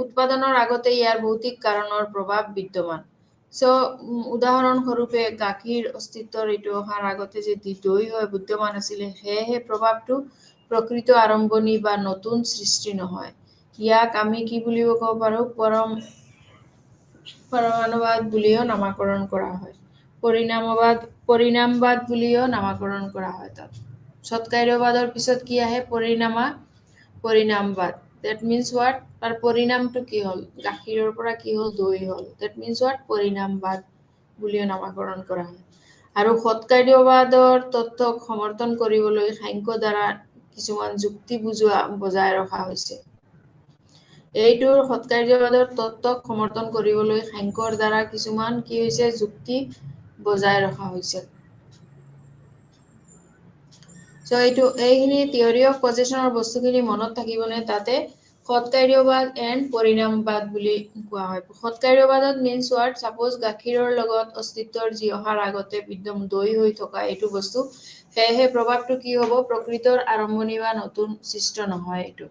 [SPEAKER 3] উৎপাদনৰ আগতে ইয়াৰ ভৌতিক কাৰণৰ প্ৰভাৱ বিদ্যমান। চ' উদাহৰণস্বৰূপে গাখীৰ অস্তিত্বৰ এইটো অহাৰ আগতে যদি দৈ হয় বিদ্যমান আছিলে, সেয়েহে প্ৰভাৱটো প্ৰকৃত আৰম্ভণি বা নতুন সৃষ্টি নহয়। ইয়াক আমি কি বুলিব ক'ব পাৰোঁ, পৰমাণুবাদ বুলিও নামাকৰণ কৰা হয়। পৰিণামবাদ বুলিও নামাকৰণ কৰা হয়। তাত সৎকাৰ্যবাদৰ পিছত কি আহে, পৰিণামবাদ। ডেট মিনছ হোৱাট, তাৰ পৰিণামটো কি হ'ল, গাখীৰৰ পৰা কি হ'ল, দৈ হ'ল। ডেট মিনছ হোৱাট, পৰিণামবাদ বুলিও নামাকৰণ কৰা হয়। আৰু সৎকাৰ্যবাদৰ তত্ত্বক সমৰ্থন কৰিবলৈ সাংখ্যৰ দ্বাৰা কিছুমান যুক্তি বজাই ৰখা হৈছে। এইটোৰ সৎকাৰ্যবাদৰ তত্ত্বক সমৰ্থন কৰিবলৈ সাংখ্যৰ দ্বাৰা কিছুমান কি হৈছে, যুক্তি বজাই ৰখা হৈছে। চ' এইখিনি থিয়ৰী অফ পজেশ্যনৰ বস্তুখিনি মনত থাকিবনে, তাতে সৎকাৰ্যবাদ এণ্ড পৰিণামবাদ বুলি কোৱা হয়। সৎকাৰ্যবাদত মিনছ হোৱাট, ছাপ'জ গাখীৰৰ লগত অস্তিত্বৰ যি অহাৰ আগতে দৈ হৈ থকা এইটো বস্তু, সেয়েহে প্ৰভাৱটো কি হ'ব, প্ৰকৃতৰ আৰম্ভণি বা নতুন সৃষ্ট নহয় এইটো।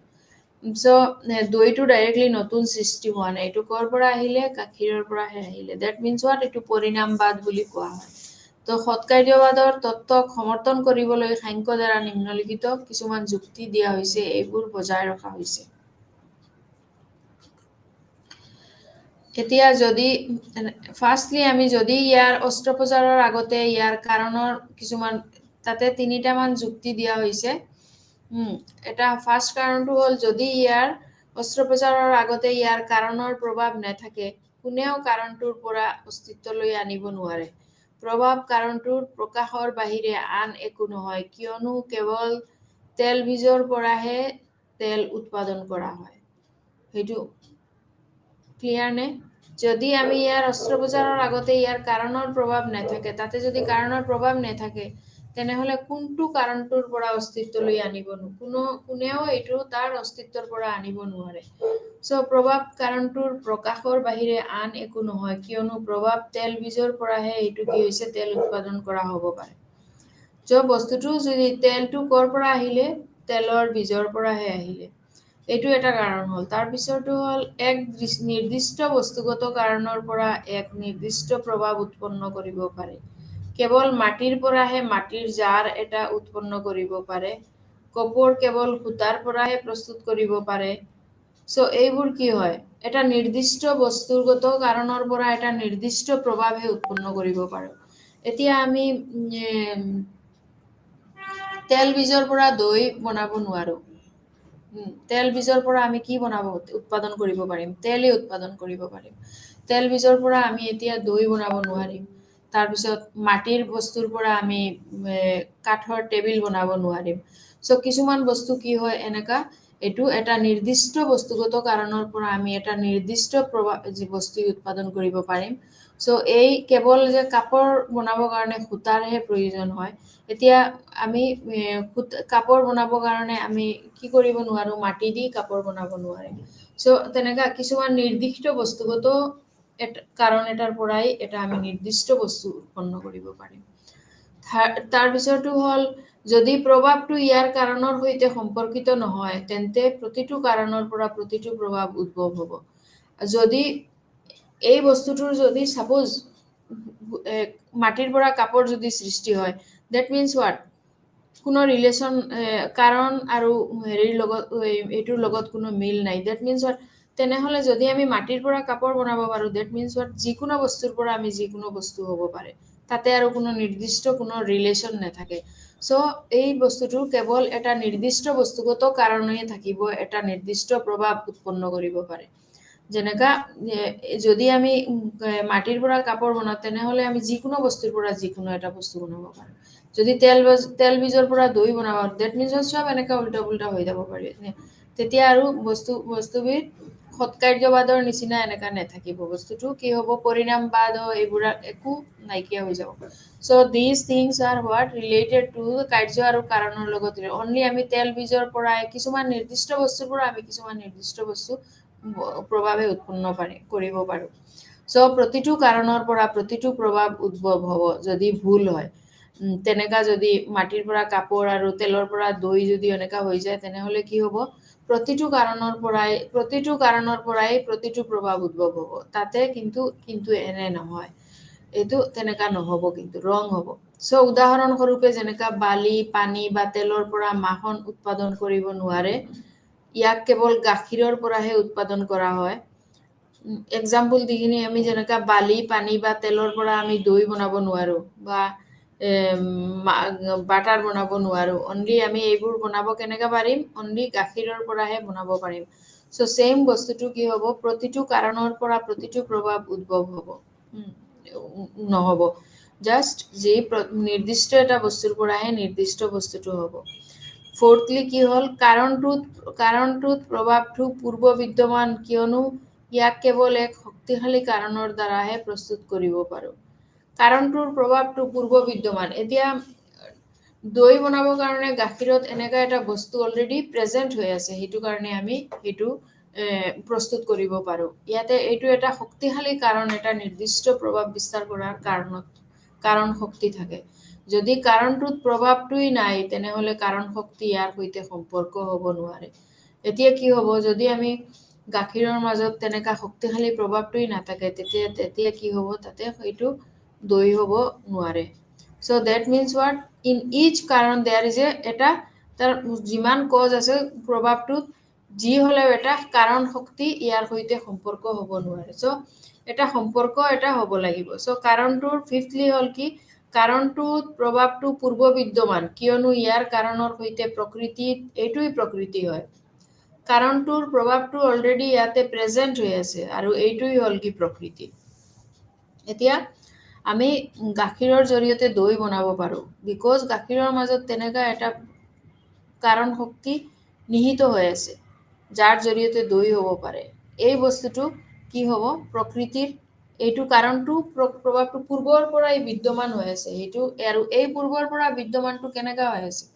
[SPEAKER 3] চ' দৈটো ডাইৰেক্টলি নতুন সৃষ্টি হোৱা নাই, এইটো ক'ৰ পৰা আহিলে, গাখীৰৰ পৰাহে আহিলে। ডেট মিনছ হোৱাট, এইটো পৰিণামবাদ বুলি কোৱা হয়। তো সৎকাৰ্যবাদৰ তত্ত্বক সমৰ্থন কৰিবলৈ সাংখ্যৰ দ্বাৰা নিম্নলিখিত কিছুমান যুক্তি দিয়া হৈছে, এইবোৰ বজাই ৰখা হৈছে। এতিয়া যদি ফাৰ্ষ্টলি আমি যদি ইয়াৰ অস্ত্ৰোপচাৰৰ আগতে ইয়াৰ কাৰণৰ কিছুমান, তাতে 3টামান যুক্তি দিয়া হৈছে। এটা ফাৰ্ষ্ট কাৰণটো হ'ল, যদি ইয়াৰ অস্ত্ৰোপচাৰৰ আগতে ইয়াৰ কাৰণৰ প্ৰভাৱ নাথাকে, কোনেও কাৰণটোৰ পৰা অস্তিত্বলৈ আনিব নোৱাৰে। প্ৰভাৱ কাৰণটোৰ প্ৰকাশৰ বাহিৰে আন একো নহয়, কিয়নো কেৱল তেলবীজৰ পৰাহে তেল উৎপাদন কৰা হয়। সেইটো ক্লিয়াৰ নে? যদি আমি ইয়াৰ অস্ত্ৰোপচাৰৰ আগতে ইয়াৰ কাৰণৰ প্ৰভাৱ নাথাকে, তাতে যদি কাৰণৰ প্ৰভাৱ নাথাকে, তেনেহ'লে কোনটো কাৰণটোৰ পৰা অস্তিত্বলৈ আনিব, কোনেও এইটো তাৰ অস্তিত্বৰ পৰা আনিব নোৱাৰে। চ' প্ৰভাৱ কাৰণটোৰ প্ৰকাশৰ বাহিৰে আন একো নহয়, কিয়নো প্ৰভাৱ তেলবীজৰ পৰাহে এইটো কি হৈছে, তেল উৎপাদন কৰা হ'ব পাৰে। চ' বস্তুটো যদি তেলটো ক'ৰ পৰা আহিলে, তেলৰ বীজৰ পৰাহে আহিলে, এইটো এটা কাৰণ হ'ল। তাৰপিছৰটো হ'ল, এক নিৰ্দিষ্ট বস্তুগত কাৰণৰ পৰা এক নিৰ্দিষ্ট প্ৰভাৱ উৎপন্ন কৰিব পাৰে। কেৱল মাটিৰ পৰাহে মাটিৰ জাৰ এটা উৎপন্ন কৰিব পাৰে। কপৰ কেৱল সূতাৰ পৰাহে প্ৰস্তুত কৰিব পাৰে। চ' এইবোৰ কি হয়, এটা নিৰ্দিষ্ট বস্তুগত কাৰণৰ পৰা এটা নিৰ্দিষ্ট প্ৰভাৱহে উৎপন্ন কৰিব পাৰোঁ। এতিয়া আমি তেল বীজৰ পৰা দৈ বনাব নোৱাৰোঁ। তেল বীজৰ পৰা আমি কি উৎপাদন কৰিব পাৰিম, তেলেই উৎপাদন কৰিব পাৰিম। তেল বীজৰ পৰা আমি এতিয়া দৈ বনাব নোৱাৰিম। তাৰপিছত মাটিৰ বস্তুৰ পৰা আমি কাঠৰ টেবুল বনাব নোৱাৰিম। চ' কিছুমান বস্তু কি হয় এনেকা, এইটো এটা নিৰ্দিষ্ট বস্তুগত কাৰণৰ পৰা আমি এটা নিৰ্দিষ্ট বস্তু উৎপাদন কৰিব পাৰিম। চ' এই কেৱল যে কাপোৰ বনাবৰ কাৰণে সূতাৰহে প্ৰয়োজন হয়, এতিয়া আমি কাপোৰ বনাবৰ কাৰণে আমি কি কৰিব নোৱাৰোঁ, মাটি দি কাপোৰ বনাব নোৱাৰিম। চ' তেনেকা কিছুমান নিৰ্দিষ্ট বস্তুগত কাৰণ এটাৰ পৰাই এটা আমি নিৰ্দিষ্ট বস্তু উৎপন্ন কৰিব পাৰিম। তাৰপিছৰটো হ'ল, যদি প্ৰভাৱটো ইয়াৰ কাৰণৰ সৈতে সম্পৰ্কিত নহয়, তেন্তে প্ৰতিটো কাৰণৰ পৰা প্ৰতিটো প্ৰভাৱ উদ্ভৱ হ'ব। যদি এই বস্তুটোৰ যদি ছাপোজ মাটিৰ পৰা কাপোৰ যদি সৃষ্টি হয়, ডেট মিনছ হোৱাট, কোনো ৰিলেশ্যন, কাৰণ আৰু এইটোৰ লগত কোনো মিল নাই। ডেট মিনছ হোৱাট, তেনেহ'লে যদি আমি মাটিৰ পৰা কাপোৰ বনাব পাৰোঁ, ডেট মিনছ হোৱাট, যিকোনো বস্তুৰ পৰা আমি যিকোনো বস্তু হ'ব পাৰে, তাতে আৰু কোনো নিৰ্দিষ্ট কোনো ৰিলেশ্যন নাথাকে। চ' এই বস্তুটো কেৱল এটা নিৰ্দিষ্ট বস্তুগত কাৰণেই থাকিব, এটা নিৰ্দিষ্ট প্ৰভাৱ উৎপন্ন কৰিব পাৰে। যেনেকা যদি আমি মাটিৰ পৰা কাপোৰ বনাওঁ তেনেহ'লে আমি যিকোনো বস্তুৰ পৰা যিকোনো এটা বস্তু বনাব পাৰোঁ। যদি তেল বীজৰ পৰা দৈ বনাব ডেট মিনছ চব এনেকা উল্টা পুল্টা হৈ যাব পাৰি তেতিয়া আৰু বস্তুবিধ সৎকাৰ্যবাদৰ নিচিনা এনেকা নাথাকিব বস্তুটো কি হ'ব পৰিণামবাদ এইবোৰ একো নাইকিয়া হৈ যাব চ' these things R what related to কাৰ্য আৰু কাৰণৰ লগত অনলি আমি তেল বীজৰ পৰাই কিছুমান নিৰ্দিষ্ট বস্তুৰ পৰা আমি কিছুমান নিৰ্দিষ্ট বস্তু প্ৰভাৱে উৎপন্ন কৰিব পাৰোঁ চ' প্ৰতিটো কাৰণৰ পৰা প্ৰতিটো প্ৰভাৱ উদ্ভৱ হ'ব যদি ভুল হয় তেনেকা যদি মাটিৰ পৰা কাপোৰ আৰু তেলৰ পৰা দৈ যদি এনেকা হৈ যায় তেনেহ'লে কি হ'ব প্ৰতিটো কাৰণৰ পৰাই প্ৰতিটো প্ৰভাৱ উদ্ভৱ হ'ব তাতে কিন্তু এনে নহয় এইটো তেনেকা নহ'ব কিন্তু ৰং হ'ব চ' উদাহৰণস্বৰূপে যেনেকা বালি পানী বা তেলৰ পৰা মাখন উৎপাদন কৰিব নোৱাৰে ইয়াক কেৱল গাখীৰৰ পৰাহে উৎপাদন কৰা হয় এক্সাম্পল দিখিনি আমি যেনেকা বালি পানী বা তেলৰ পৰা আমি দৈ বনাব নোৱাৰোঁ বা বাটাৰ বনাব নোৱাৰোঁ অনলি আমি এইবোৰ বনাব কেনেকৈ পাৰিম অনলি গাখীৰৰ পৰাহে বনাব পাৰিম চ' ছেইম বস্তুটো কি হ'ব প্ৰতিটো কাৰণৰ পৰা প্ৰতিটো প্ৰভাৱ উদ্ভৱ হ'ব নহ'ব জাষ্ট যি নিৰ্দিষ্ট এটা বস্তুৰ পৰাহে নিৰ্দিষ্ট বস্তুটো হ'ব ফ'ৰ্থলি কি হ'ল কাৰণটোত প্ৰভাৱটো পূৰ্ব বিদ্যমান কিয়নো ইয়াক কেৱল এক শক্তিশালী কাৰণৰ দ্বাৰাহে প্ৰস্তুত কৰিব পাৰোঁ কাৰণটোৰ প্ৰভাৱটো পূৰ্ব বিদ্যমান এতিয়া দৈ বনাবৰ কাৰণে গাখীৰত এনেকা এটা বস্তু অলৰেডি প্ৰেজেণ্ট হৈ আছে সেইটো কাৰণে আমি সেইটো প্ৰস্তুত কৰিব পাৰোঁ ইয়াতে এইটো এটা শক্তিশালী কাৰণ এটা নিৰ্দিষ্ট প্ৰভাৱ বিস্তাৰ কৰাৰ কাৰণ শক্তি থাকে যদি কাৰণটোত প্ৰভাৱটোই নাই তেনেহ'লে কাৰণ শক্তি ইয়াৰ সৈতে সম্পৰ্ক হ'ব নোৱাৰে এতিয়া কি হ'ব যদি আমি গাখীৰৰ মাজত তেনেকা শক্তিশালী প্ৰভাৱটোই নাথাকে তেতিয়া কি হ'ব তাতে সেইটো দৈ হ'ব নোৱাৰে so' that means what in each কাৰণ দেয়াৰ ইজ এটা তাৰ যিমান কজ আছে প্ৰভাৱটোত যি হ'লেও এটা কাৰণ শক্তি ইয়াৰ সৈতে সম্পৰ্ক হ'ব নোৱাৰে চ' এটা সম্পৰ্ক এটা হ'ব লাগিব চ' কাৰণটোৰ ফিফথলি হ'ল কি কাৰণটোত প্ৰভাৱটো পূৰ্ব বিদ্যমান কিয়নো ইয়াৰ কাৰণৰ সৈতে এইটোই প্ৰকৃতি হয় কাৰণটোৰ প্ৰভাৱটো অলৰেডি ইয়াতে প্ৰেজেণ্ট হৈ আছে আৰু এইটোই হ'ল কি প্ৰকৃতি এতিয়া আমি গাখীৰৰ জৰিয়তে দৈ বনাব পাৰোঁ বিকজ গাখীৰৰ মাজত তেনেকা এটা কাৰণ শক্তি নিহিত হৈ আছে যাৰ জৰিয়তে দৈ হ'ব পাৰে এই বস্তুটো কি হ'ব প্ৰকৃতিৰ এইটো কাৰণটো প্ৰভাৱটো পূৰ্বৰ পৰাই বিদ্যমান হৈ আছে সেইটো আৰু এই পূৰ্বৰ পৰা বিদ্যমানটো কেনেকা হৈ আছে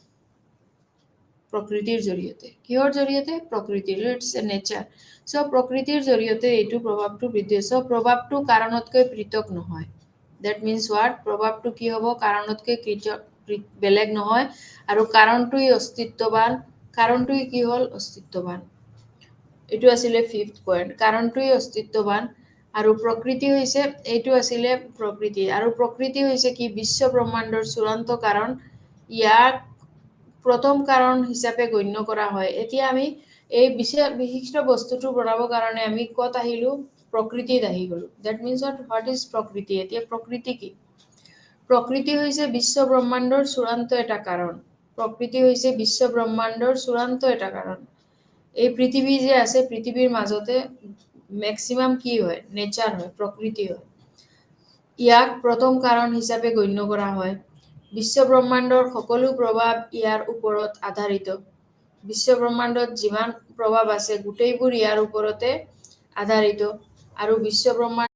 [SPEAKER 3] প্ৰকৃতিৰ জৰিয়তে কিহৰ জৰিয়তে প্ৰকৃতিৰ ইটছ এ নেচাৰ চ' প্ৰকৃতিৰ জৰিয়তে এইটো প্ৰভাৱটো বৃদ্ধি চ' প্ৰভাৱটো কাৰণতকৈ পৃথক নহয় ডেট মিনছ হোৱাট প্ৰভাৱটো কি হ'ব কাৰণতকৈ বেলেগ নহয় আৰু কাৰণটোই কি হ'ল অস্তিত্ববান এইটো আছিলে ফিফথ পইণ্ট কাৰণটোই অস্তিত্ববান আৰু প্ৰকৃতি হৈছে এইটো আছিলে প্ৰকৃতি আৰু প্ৰকৃতি হৈছে কি বিশ্ব ব্ৰহ্মাণ্ডৰ চূড়ান্ত কাৰণ ইয়াক প্ৰথম কাৰণ হিচাপে গণ্য কৰা হয় এতিয়া আমি এই বিশিষ্ট বস্তুটো বনাবৰ কাৰণে আমি ক'ত আহিলোঁ প্ৰকৃতিত আহি গ'লোঁ ডেট মিনছ হোৱাট ইজ প্ৰকৃতি এতিয়া প্ৰকৃতি কি প্ৰকৃতি হৈছে বিশ্ব ব্ৰহ্মাণ্ডৰ চূড়ান্ত এটা কাৰণ এই পৃথিৱী যে আছে পৃথিৱীৰ মাজতে মেক্সিমাম কি হয় নেচাৰ হয় প্ৰকৃতি হয় ইয়াক প্ৰথম কাৰণ হিচাপে গণ্য কৰা হয় বিশ্ব ব্ৰহ্মাণ্ডৰ সকলো প্ৰভাৱ ইয়াৰ ওপৰত আধাৰিত বিশ্ব ব্ৰহ্মাণ্ডত যিমান প্ৰভাৱ আছে গোটেইবোৰ ইয়াৰ ওপৰতে আধাৰিত আৰু বিশ্ব ব্ৰহ্মাণ্ড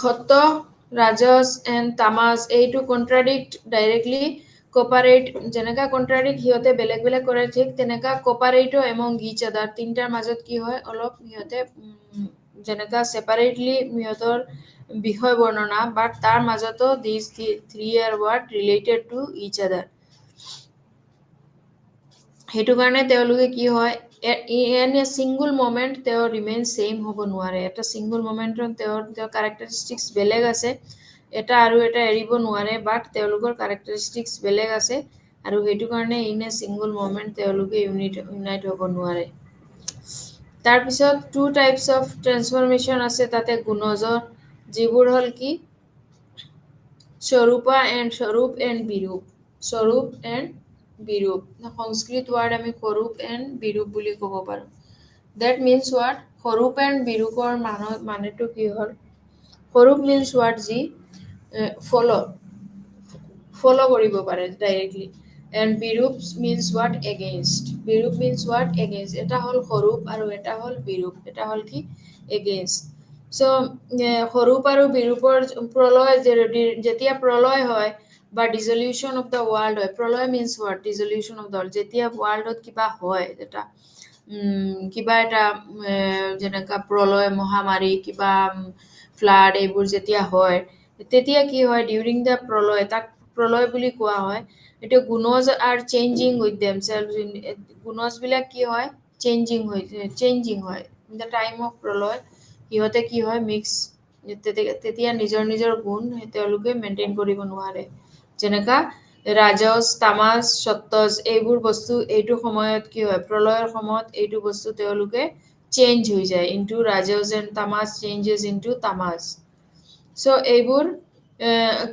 [SPEAKER 3] সত্য, ৰাজস এণ্ড তামাস এইটো কণ্ট্ৰাডিক্ট ডাইৰেক্টলি কপাৰেট যেনেকা কণ্ট্ৰাডিক্ট সিহঁতে বেলেগ বেলেগ কৰে ঠিক তেনেকা কপাৰেটো এমং ইচ আদাৰ তিনিটাৰ মাজত কি হয় অলপ সিহঁতে যেনেকা ছেপাৰেটলি সিহঁতৰ বিষয় বৰ্ণনা বাট তাৰ মাজতো these three are what related to each other সেইটো কাৰণে তেওঁলোকে কি হয় এন এ ছিংগুল মমেণ্ট তেওঁ ৰিমেইন ছেইম হ'ব নোৱাৰে এটা ছিংগুল মমেণ্টত তেওঁৰ কেৰেক্টাৰিষ্টিক্স বেলেগ আছে এটা আৰু এটা এৰিব নোৱাৰে বাট তেওঁলোকৰ কেৰেক্টাৰিষ্টিক্স বেলেগ আছে আৰু সেইটো কাৰণে ইন এ ছিংগুল মমেণ্ট তেওঁলোকে ইউনাইট হ'ব নোৱাৰে তাৰপিছত টু টাইপছ অফ ট্ৰেন্সফৰ্মেশ্যন আছে তাতে গুণজৰ যিবোৰ হ'ল কি স্বৰূপ এণ্ড বিৰূপ সংস্কৃত ৱাৰ্ড আমি স্বৰূপ এণ্ড বিৰূপ বুলি ক'ব পাৰোঁ দেট মিনছ ৱাট স্বৰূপ এণ্ড বিৰূপৰ মানেটো কি হ'ল স্বৰূপ মিনছ ৱাট যি ফ'ল' কৰিব পাৰে ডাইৰেক্টলি এণ্ড বিৰূপ মিনছ ৱাট এগেইনষ্ট এটা হ'ল স্বৰূপ আৰু এটা হ'ল বিৰূপ এটা হ'ল কি এগেইনষ্ট চ' স্বৰূপ আৰু বিৰূপৰ প্ৰলয় যেতিয়া প্ৰলয় হয় বা ডিজলিউশ্যন অফ দ্য ৱৰ্ল্ড হয় প্ৰলয় means what dissolution of the world যেতিয়া ৱৰ্ল্ডত কিবা হয় এটা কিবা এটা যেনেকা প্ৰলয় মহামাৰী কিবা ফ্লাড এইবোৰ যেতিয়া হয় তেতিয়া কি হয় ডিউৰিং দ্য প্ৰলয় তাক প্ৰলয় বুলি কোৱা হয় এইটো গুণজ আৰ চেঞ্জিং উইথ দেমছেলভ গুণজবিলাক কি হয় চেঞ্জিং হয় ইন দ্য টাইম অফ প্ৰলয় সিহঁতে কি হয় মিক্স তেতিয়া নিজৰ গুণ তেওঁলোকে মেইনটেইন কৰিব নোৱাৰে যেনেকা ৰাজস তামাস সত্তজ এইবোৰ বস্তু এইটো সময়ত কি হয় প্ৰলয়ৰ সময়ত এইটো বস্তু তেওঁলোকে চেঞ্জ হৈ যায় into ৰাজস and Tamas changes into Tamas চ' এইবোৰ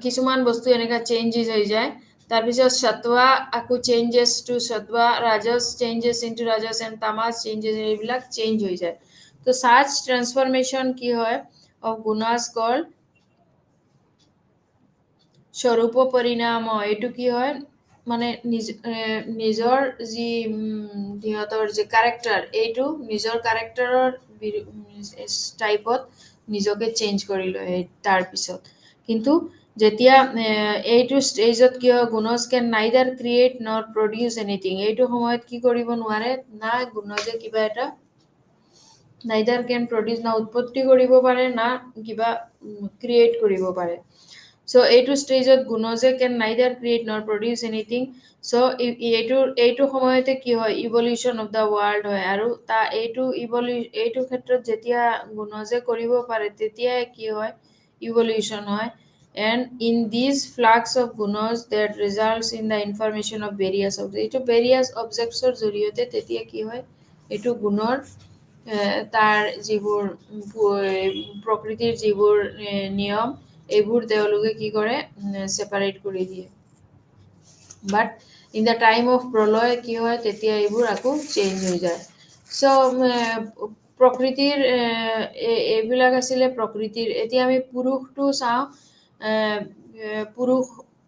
[SPEAKER 3] কিছুমান বস্তু এনেকা চেঞ্জেছ হৈ যায় তাৰপিছত সত্ত্বা আকৌ চেঞ্জেছ টু সত্ত্বা ৰাজস changes into ৰাজস and Tamas changes এইবিলাক চেঞ্জ হৈ যায় তো such transformation কি হয় of gunas called স্বৰূপ পৰিণাম এইটো কি হয় মানে নিজৰ যি সিহঁতৰ যে কেৰেক্টাৰ এইটো নিজৰ কেৰেক্টাৰৰ টাইপত নিজকে চেঞ্জ কৰি লয় তাৰপিছত কিন্তু যেতিয়া এইটো ষ্টেজত কি হয় গুণজ কেন নাইদাৰ ক্ৰিয়েট নৰ প্ৰডিউচ এনিথিং এইটো সময়ত কি কৰিব নোৱাৰে না গুণজে কিবা এটা নাইদাৰ কেন প্ৰডিউচ না উৎপত্তি কৰিব পাৰে না কিবা ক্ৰিয়েট কৰিব পাৰে চ' এইটো ষ্টেজত গুণজে কেন নাইদাৰ ক্ৰিয়েট নৰ প্ৰডিউচ এনিথিং চ' এইটো সময়তে কি হয় ইভলিউশ্যন অফ দ্য ৱৰ্ল্ড হয় আৰু এইটো ক্ষেত্ৰত যেতিয়া গুণজে কৰিব পাৰে তেতিয়াই কি হয় ইভলিউশ্যন হয় and in these flux of গুণজ that results in the information of various এইটো ভেৰিয়াছ অবজেক্টছৰ জৰিয়তে তেতিয়া কি হয় এইটো গুণৰ তাৰ যিবোৰ প্ৰকৃতিৰ যিবোৰ নিয়ম এইবোৰ তেওঁলোকে কি কৰে ছেপাৰেট কৰি দিয়ে but in the time of প্ৰলয় কি হয় তেতিয়া এইবোৰ আকৌ চেঞ্জ হৈ যায় চ' প্ৰকৃতিৰ এইবিলাক আছিলে প্ৰকৃতিৰ এতিয়া আমি পুৰুষটো চাওঁ পুৰুষ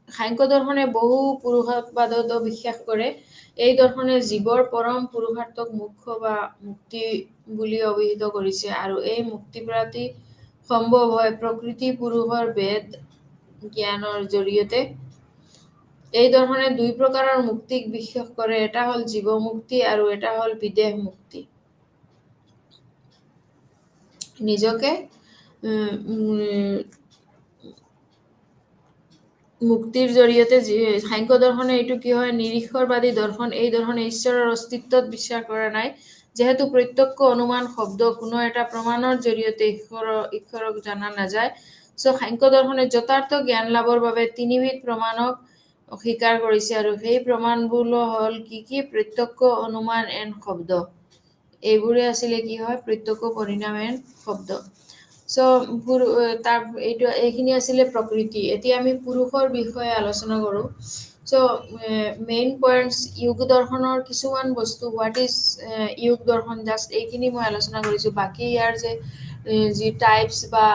[SPEAKER 3] সাংখ্য দৰ্শনে বহু পুৰুষবাদত বিশ্বাস কৰে এই দৰ্শনে জীৱৰ পৰম পুৰুষাৰ্থক মুখ্য বা মুক্তি বুলি অভিহিত কৰিছে আৰু এই মুক্তি প্ৰাপ্তি সম্ভৱ হয় প্ৰকৃতি পুৰুষৰ ভেদ জ্ঞানৰ জৰিয়তে এই দৰ্শনে দুই প্ৰকাৰৰ মুক্তিক বিশ্বাস কৰে এটা হ'ল জীৱ মুক্তি আৰু এটা হ'ল বিদেহ মুক্তি নিজকে মুক্তিৰ জৰিয়তে সাংখ্য দৰ্শনে এইটো কি হয় নিৰীক্ষৰবাদী দৰ্শন এই দৰ্শনে ঈশ্বৰৰ অস্তিত্বত বিশ্বাস কৰা নাই যেহেতু প্ৰত্যক্ষ অনুমান শব্দ কোনো এটা প্ৰমাণৰ জৰিয়তে ঈশ্বৰক জনা নাযায় চ' সাংখ্য দৰ্শনে যথাৰ্থ জ্ঞান লাভৰ বাবে তিনিবিধ প্ৰমাণক অস্বীকাৰ কৰিছে আৰু সেই প্ৰমাণবোৰ হ'ল কি প্ৰত্যক্ষ অনুমান এণ্ড শব্দ এইবোৰে আছিলে কি হয় প্ৰত্যক্ষ পৰিণাম এণ্ড শব্দ চ' এইখিনি আছিলে প্ৰকৃতি এতিয়া আমি পুৰুষৰ বিষয়ে আলোচনা কৰোঁ চ' মেইন পইণ্টছ যোগ দৰ্শনৰ কিছুমান বস্তু হোৱাট ইজ যোগ দৰ্শন জাষ্ট এইখিনি মই আলোচনা কৰিছোঁ বাকী ইয়াৰ যে যি টাইপছ বা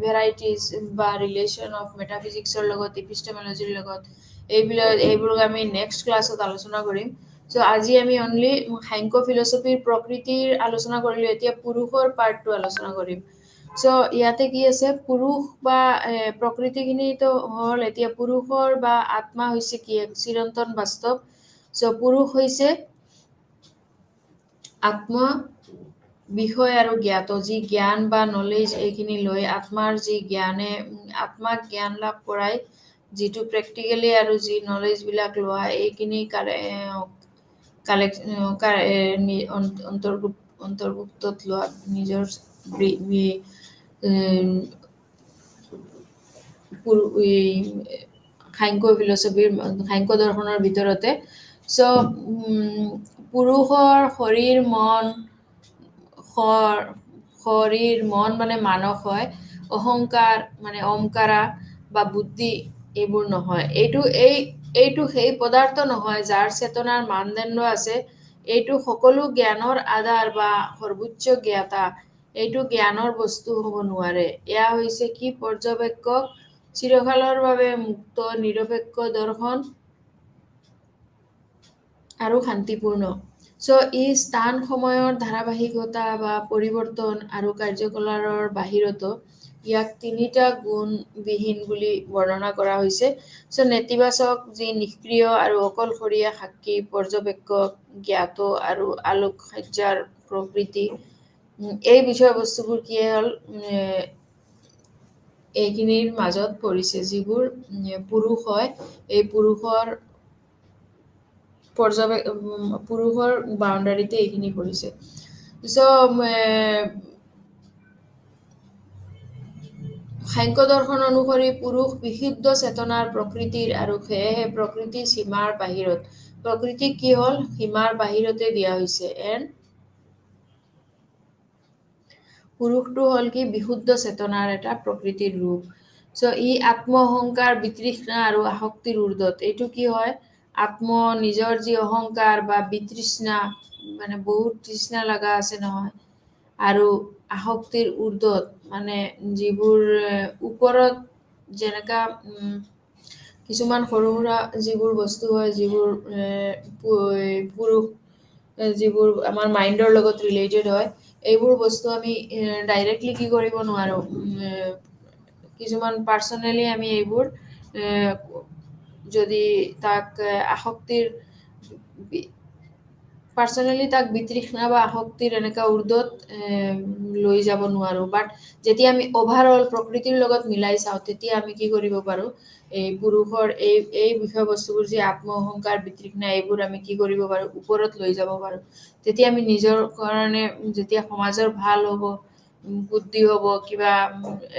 [SPEAKER 3] ভেৰাইটিজ বা ৰিলেশ্যন অফ মেটাফিজিক্সৰ লগত ইপিষ্টেমলজিৰ লগত এইবোৰক আমি নেক্সট ক্লাছত আলোচনা কৰিম চ' আজি আমি অনলি সাংখ্য ফিলচফিৰ প্ৰকৃতিৰ আলোচনা কৰিলোঁ এতিয়া পুৰুষৰ পাৰ্টটো আলোচনা কৰিম চ' ইয়াতে কি আছে, পুৰুষ বা প্ৰকৃতিখিনিতো হ'ল এতিয়া পুৰুষৰ বা আত্মা হৈছে কি এক চিৰন্তন বাস্তৱ। চ' পুৰুষ হৈছে আত্ম বিষয় আৰু জ্ঞাত, যি জ্ঞান বা নলেজ এইখিনি লৈ আত্মাৰ যি জ্ঞানে আত্মাক জ্ঞান লাভ কৰাই, যিটো প্ৰেক্টিকেলি আৰু যি নলেজবিলাক লোৱা এইখিনি অন্তৰ্ভুক্তত লোৱা নিজৰ সাংখ্য ফিলচফিৰ সাংখ্য দৰ্শনৰ ভিতৰতে। চ' পুৰুষৰ শৰীৰ মন মানে মানস হয়, অহংকাৰ মানে অমকাৰা বা বুদ্ধি এইবোৰ নহয়। এইটো সেই পদাৰ্থ নহয় যাৰ চেতনাৰ মানদণ্ড আছে। এইটো সকলো জ্ঞানৰ আধাৰ বা সৰ্বোচ্চ জ্ঞাতা। এইটো জ্ঞানৰ বস্তু হ'ব নোৱাৰে। এয়া হৈছে কি পৰ্যবেক্ষক, চিৰকালৰ বাবে মুক্ত নিৰপেক্ষ দৰ্শন আৰু শান্তিপূৰ্ণ। চ' ই স্থান সময়ৰ ধাৰাবাহিকতা বা পৰিৱৰ্তন আৰু কাৰ্যকলাপৰ বাহিৰতো ইয়াক তিনিটা গুণবিহীন বুলি বৰ্ণনা কৰা হৈছে। চ' নেতিবাচক, যি নিষ্ক্ৰিয় আৰু অকলশৰীয়া সাক্ষী, পৰ্যবেক্ষক, জ্ঞাত আৰু আলোকসজ্জাৰ প্ৰকৃতি। এই বিষয়বস্তুবোৰ কি হ'ল, এইখিনিৰ মাজত পৰিছে। যিবোৰ পুৰুষ হয়, এই পুৰুষৰ বাউণ্ডাৰীতে এইখিনি পৰিছে। সাংখ্য দৰ্শন অনুসৰি পুৰুষ বিশুদ্ধ চেতনাৰ প্ৰকৃতিৰ আৰু সেয়েহে প্ৰকৃতি সীমাৰ বাহিৰত। প্ৰকৃতি কি হ'ল, সীমাৰ বাহিৰতে দিয়া হৈছে। পুৰুষটো হ'ল কি বিশুদ্ধ চেতনাৰ এটা প্ৰকৃতিৰ ৰূপ। চ' ই আত্ম অহংকাৰ, বিতৃষ্ণা আৰু আসক্তিৰ ঊৰ্ধত। এইটো কি হয়, নিজৰ যি অহংকাৰ বা বিতৃষ্ণা, মানে বহুত তৃষ্ণা লগা আছে নহয়, আৰু আসক্তিৰ ঊৰ্ধত মানে যিবোৰ ওপৰত যেনেকা কিছুমান সৰু সুৰা যিবোৰ বস্তু হয়, যিবোৰ পুৰুষ, যিবোৰ আমাৰ মাইণ্ডৰ লগত ৰিলেটেড হয়, এইবোৰ বস্তু আমি ডাইৰেক্টলি কি কৰিব নোৱাৰোঁ। কিছুমান পাৰ্চনেলি আমি এইবোৰ যদি তাক বিতৃষ্ণা বা আসক্তিৰ এনেকা ঊৰ্ধত লৈ যাব নোৱাৰোঁ। বাট যেতিয়া আমি অভাৰঅল প্ৰকৃতিৰ লগত মিলাই চাওঁ, তেতিয়া আমি কি কৰিব পাৰোঁ, এই পুৰুষৰ এই বিষয়বস্তুবোৰ যি আত্ম অহংকাৰ, বিতৃষ্ণা, এইবোৰ আমি কি কৰিব পাৰোঁ, ওপৰত লৈ যাব পাৰোঁ। তেতিয়া আমি নিজৰ কাৰণে, যেতিয়া সমাজৰ ভাল হ'ব, বুদ্ধি হ'ব, কিবা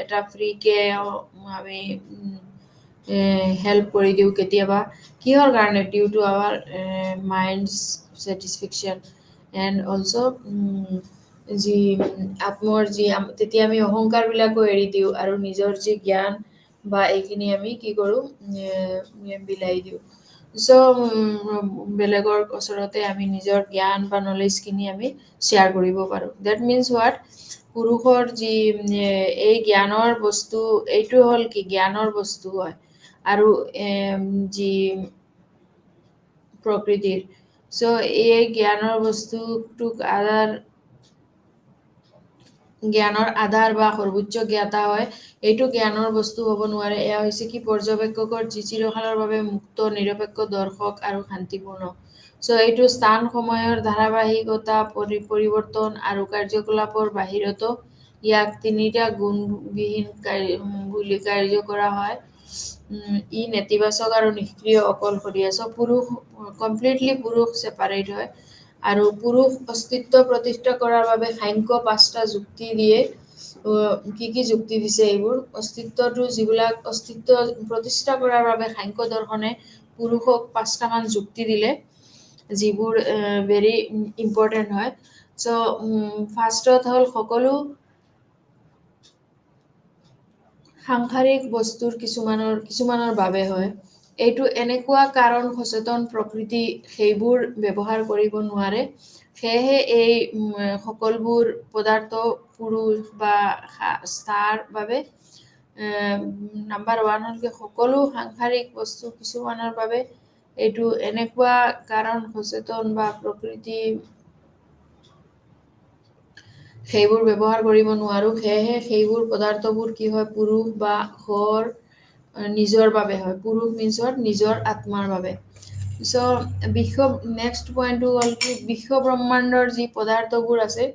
[SPEAKER 3] এটা ফ্ৰীকে আমি হেল্প কৰি দিওঁ কেতিয়াবা, কিহৰ কাৰণে, due to our mind's satisfaction and also' তেতিয়া আমি অহংকাৰবিলাকো এৰি দিওঁ আৰু নিজৰ যি জ্ঞান বা এইখিনি আমি কি কৰোঁ, বিলাই দিওঁ। চ' বেলেগৰ ওচৰতে আমি নিজৰ জ্ঞান বা নলেজখিনি আমি শ্বেয়াৰ কৰিব পাৰোঁ। ডেট মিনছ হোৱাট, পুৰুষৰ যি এই জ্ঞানৰ বস্তু, এইটো হ'ল কি জ্ঞানৰ বস্তু হয়, আৰু যি প্ৰকৃতিৰ। চ' এই জ্ঞানৰ বস্তুটোক জ্ঞানৰ আধাৰ বা সৰ্বোচ্চ জ্ঞাতা হয়। এইটো জ্ঞানৰ বস্তু হ'ব নোৱাৰে। এয়া হৈছে কি পৰ্যবেক্ষকৰ, যি চিৰকালৰ বাবে মুক্ত নিৰপেক্ষ দৰ্শক আৰু শান্তিপূৰ্ণ। চ' এইটো স্থান সময়ৰ ধাৰাবাহিকতা, পৰিৱৰ্তন আৰু কাৰ্যকলাপৰ বাহিৰতো ইয়াক তিনিটা গুণবিহীন বুলি কাৰ্য কৰা হয়। ই নেতিবাচক আৰু নিষ্ক্ৰিয়, অকলশৰীয়া। চ' কমপ্লিটলি পুৰুষ ছেপাৰেট হয়। আৰু পুৰুষ অস্তিত্ব প্ৰতিষ্ঠা কৰাৰ বাবে সাংখ্য 5টা যুক্তি দিয়ে। কি যুক্তি দিছে এইবোৰ, যিবিলাক অস্তিত্ব প্ৰতিষ্ঠা কৰাৰ বাবে সাংখ্য দৰ্শনে পুৰুষক 5টামান যুক্তি দিলে, যিবোৰ ভেৰি ইম্পৰ্টেণ্ট হয়। চ' ফাৰ্ষ্টত হ'ল, সকলো সাংসাৰিক বস্তুৰ কিছুমানৰ বাবে হয়। এইটো এনেকুৱা কাৰণ সচেতন প্ৰকৃতি সেইবোৰ ব্যৱহাৰ কৰিব নোৱাৰে। সেয়েহে এই সকলোবোৰ পদাৰ্থ পুৰুষ বা তাৰ বাবে নাম্বাৰ 1 হ'ল কি সকলো সাংসাৰিক বস্তু কিছুমানৰ বাবে এইটো এনেকুৱা কাৰণ সচেতন বা প্ৰকৃতি সেইবোৰ ব্যৱহাৰ কৰিব নোৱাৰোঁ, সেয়েহে সেইবোৰ পদাৰ্থবোৰ কি হয় পুৰুষ বা ঘৰ নিজৰ বাবে হয়। পুৰুষ মিনছৰ নিজৰ আত্মাৰ বাবে। নেক্সট পইণ্টটো হ'ল কি বিশ্ব ব্ৰহ্মাণ্ডৰ যি পদাৰ্থবোৰ আছে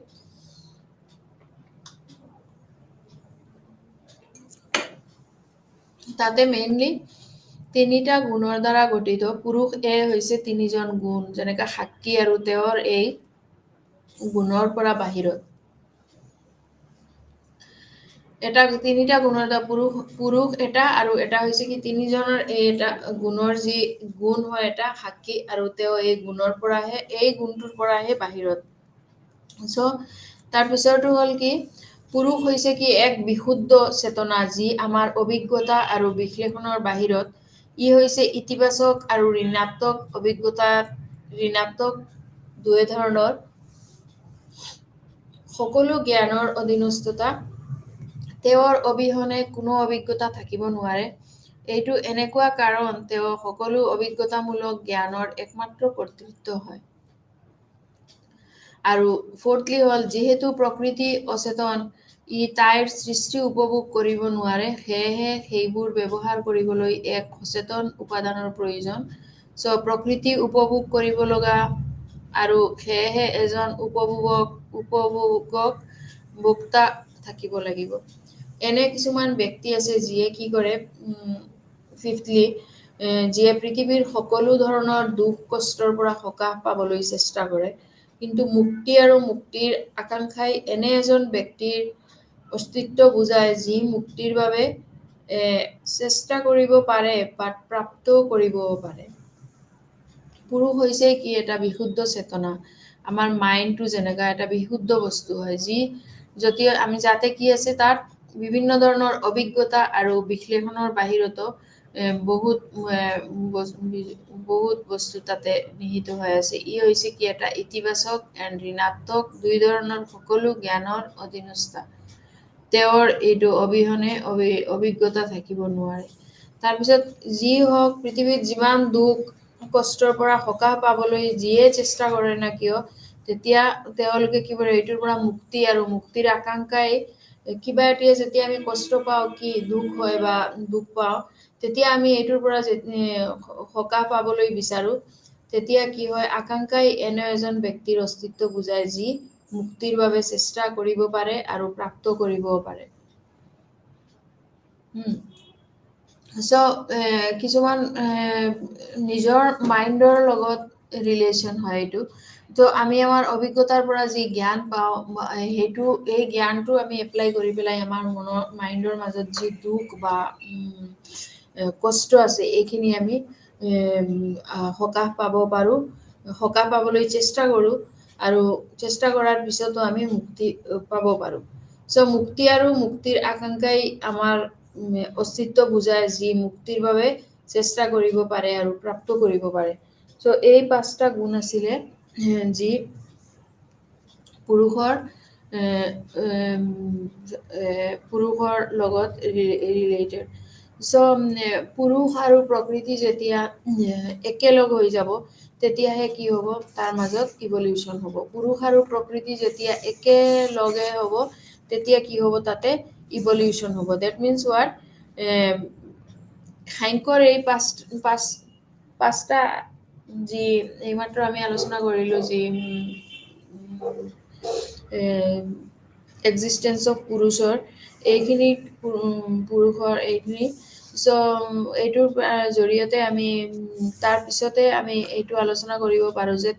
[SPEAKER 3] তাতে মেইনলি 3টা গুণৰ দ্বাৰা গঠিত। পুৰুষ হৈছে 3জন গুণ, যেনেকৈ সাক্ষী আৰু তেওঁৰ এই গুণৰ পৰা বাহিৰত। এটা 3টা গুণৰ দ্বাৰা পুৰুষ এটা আৰু এটা হৈছে কি 3জনৰ এটা গুণৰ যি গুণ হয় এটা সাক্ষী আৰু তেওঁ এই গুণৰ পৰাহে এই গুণটোৰ পৰাহে বাহিৰত। তাৰ পিছৰটো হ'ল কি পুৰুষ হৈছে কি এক বিশুদ্ধ চেতনা যি আমাৰ অভিজ্ঞতা আৰু বিশ্লেষণৰ বাহিৰত। ই হৈছে ইতিবাচক আৰু ঋণাত্মক দুই ধৰণৰ সকলো জ্ঞানৰ অধীনস্থতা। তেওঁৰ অবিহনে কোনো অভিজ্ঞতা থাকিব নোৱাৰে। এইটো এনেকুৱা কাৰণ তেওঁ সকলো অভিজ্ঞতামূলক জ্ঞানৰ একমাত্ৰ কৰ্তৃত্ব হয়। আৰু ফৰ্থলি হ'ল যিহেতু প্ৰকৃতি অচেতন, ই তাইৰ সৃষ্টি উপভোগ কৰিব নোৱাৰে, সেয়েহে সেইবোৰ ব্যৱহাৰ কৰিবলৈ এক সচেতন উপাদানৰ প্ৰয়োজন। প্ৰকৃতি উপভোগ কৰিব লগা আৰু সেয়েহে এজন উপভোগক ভোক্তা থাকিব লাগিব। এনে কিছুমান ব্যক্তি আছে যিয়ে কি কৰে ফিফথলি যিয়ে পৃথিৱীৰ সকলো ধৰণৰ দুখ কষ্টৰ পৰা সকাহ পাবলৈ চেষ্টা কৰে, কিন্তু মুক্তি আৰু মুক্তিৰ আকাংক্ষাই এনে এজন ব্যক্তিৰ অস্তিত্ব বুজায় যি মুক্তিৰ বাবে চেষ্টা কৰিব পাৰে বা প্ৰাপ্তও কৰিব পাৰে। পুৰুষ হৈছে কি এটা বিশুদ্ধ চেতনা। আমাৰ মাইণ্ডটো যেনেকা এটা বিশুদ্ধ বস্তু হয়, যি যদিও আমি যাতে কি আছে তাত বিভিন্ন ধৰণৰ অভিজ্ঞতা আৰু বিশ্লেষণৰ বাহিৰতো বহুত বস্তু তাতে নিহিত হৈ আছে। ই হৈছে কি এটা ইতিবাচক এণ্ড ঋণাত্মক দুই ধৰণৰ সকলো জ্ঞানৰ অধীনস্থা। তেওঁৰ এইটো অবিহনে অভিজ্ঞতা থাকিব নোৱাৰে। তাৰপিছত যি হওক পৃথিৱীত যিমান দুখ কষ্টৰ পৰা সকাহ পাবলৈ যিয়ে চেষ্টা কৰে না কিয়, তেতিয়া তেওঁলোকে কি কৰে এইটোৰ পৰা মুক্তি আৰু মুক্তিৰ আকাংক্ষাই কিবা এটি যেতিয়া আমি কষ্ট পাওঁ কি দুখ হয় বা দুখ পাওঁ, তেতিয়া আমি এইটোৰ পৰা সকাহ পাবলৈ বিচাৰো। তেতিয়া কি হয় আকাংক্ষাই এনে এজন ব্যক্তিৰ অস্তিত্ব বুজায় যি মুক্তিৰ বাবে চেষ্টা কৰিব পাৰে আৰু প্ৰাপ্ত কৰিবও পাৰে। কিছুমান নিজৰ মাইণ্ডৰ লগত ৰিলেশ্যন হয় এইটো। আমি আমাৰ অভিজ্ঞতাৰ পৰা যি জ্ঞান পাওঁ এই জ্ঞানটো আমি এপ্লাই কৰি পেলাই আমাৰ মাইণ্ডৰ মাজত যি দুখ বা কষ্ট আছে এইখিনি আমি সকাহ পাব পাৰোঁ, সকাহ পাবলৈ চেষ্টা কৰোঁ আৰু চেষ্টা কৰাৰ পিছতো আমি মুক্তি পাব পাৰোঁ। মুক্তি আৰু মুক্তিৰ আকাংক্ষাই আমাৰ অস্তিত্ব বুজায় যি মুক্তিৰ বাবে চেষ্টা কৰিব পাৰে আৰু প্ৰাপ্ত কৰিব পাৰে। এই 5টা গুণ আছিলে যি পুৰুষৰ লগত ৰিলেটেড। পুৰুষ আৰু প্ৰকৃতি যেতিয়া একেলগ হৈ যাব তেতিয়াহে কি হ'ব তাৰ মাজত ইভলিউশ্যন হ'ব। পুৰুষ আৰু প্ৰকৃতি যেতিয়া একেলগে হ'ব তেতিয়া কি হ'ব তাতে ইভলিউশ্যন হ'ব। ডেট মিনছ হোৱাট সাংখ্যৰ এই 5টা যি এইমাত্ৰ আমি আলোচনা কৰিলোঁ যি এক্সিষ্টেঞ্চ অফ পুৰুষৰ এইখিনি পুৰুষৰ এইখিনি এইটোৰ জৰিয়তে আমি তাৰ পিছতে আমি এইটো আলোচনা কৰিব পাৰোঁ যে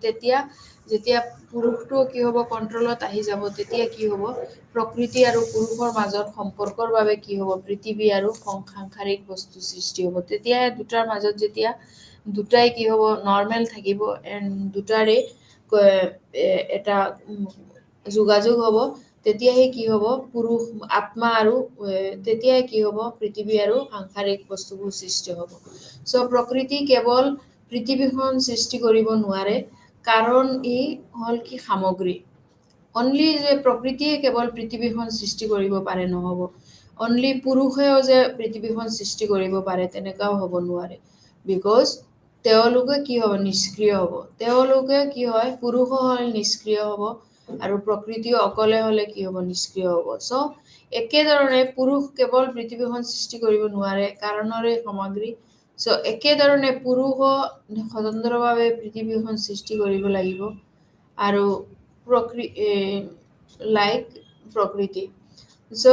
[SPEAKER 3] যেতিয়া পুৰুষটো কি হ'ব কণ্ট্ৰলত আহি যাব, তেতিয়া কি হ'ব প্ৰকৃতি আৰু পুৰুষৰ মাজত সম্পৰ্কৰ বাবে কি হ'ব পৃথিৱী আৰু সাংসাৰিক বস্তু সৃষ্টি হ'ব। তেতিয়াহে দুটাৰ মাজত যেতিয়া দুটাই কি হ'ব নৰ্মেল থাকিব এণ্ড দুটাৰে এটা যোগাযোগ হ'ব, তেতিয়াহে কি হ'ব পুৰুষ আত্মা আৰু তেতিয়াহে কি হ'ব পৃথিৱী আৰু সাংসাৰিক বস্তুবোৰ সৃষ্টি হ'ব। প্ৰকৃতি কেৱল পৃথিৱীখন সৃষ্টি কৰিব নোৱাৰে কাৰণ ই হ'ল কি সামগ্ৰী। অনলি যে প্ৰকৃতিয়ে কেৱল পৃথিৱীখন সৃষ্টি কৰিব পাৰে নহ'ব। অনলি পুৰুষেও যে পৃথিৱীখন সৃষ্টি কৰিব পাৰে তেনেকুৱাও হ'ব নোৱাৰে। বিকজ তেওঁলোকে কি হ'ব নিষ্ক্ৰিয় হ'ব। তেওঁলোকে কি হয় পুৰুষো হয় নিষ্ক্ৰিয় হ'ব আৰু প্ৰকৃতিও অকলে হ'লে কি হ'ব, নিষ্ক্ৰিয় হ'ব। চ' একেধৰণে পুৰুষ কেৱল পৃথিৱীখন সৃষ্টি কৰিব নোৱাৰে, কাৰণৰে সামগ্ৰী। চ' একেধৰণে পুৰুষো স্বতন্ত্ৰভাৱে পৃথিৱীখন সৃষ্টি কৰিব লাগিব, আৰু লাইক প্ৰকৃতি। চ'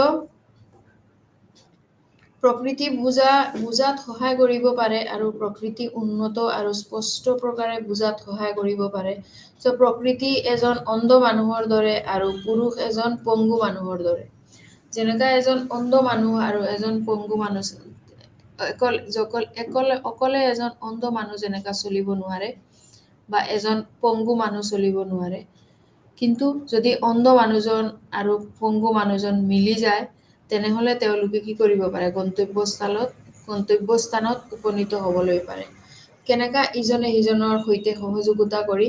[SPEAKER 3] প্ৰকৃতি বুজাত সহায় কৰিব পাৰে, আৰু প্ৰকৃতি উন্নত আৰু স্পষ্ট প্ৰকাৰে বুজাত সহায় কৰিব পাৰে। চ' প্ৰকৃতি এজন অন্ধ মানুহৰ দৰে, আৰু পুৰুষ এজন পংগু মানুহৰ দৰে। যেনেকা এজন অন্ধ মানুহ আৰু এজন পংগু মানুহ, অকলে এজন অন্ধ মানুহ যেনেকা চলিব নোৱাৰে, বা এজন পংগু মানুহ চলিব নোৱাৰে, কিন্তু যদি অন্ধ মানুহজন আৰু পংগু মানুহজন মিলি যায়, তেনেহ'লে তেওঁলোকে কি কৰিব পাৰে, গন্তব্যস্থানত উপনীত হ'বলৈ পাৰে। কেনেকা ইজনে সিজনৰ সৈতে সহযোগিতা কৰি,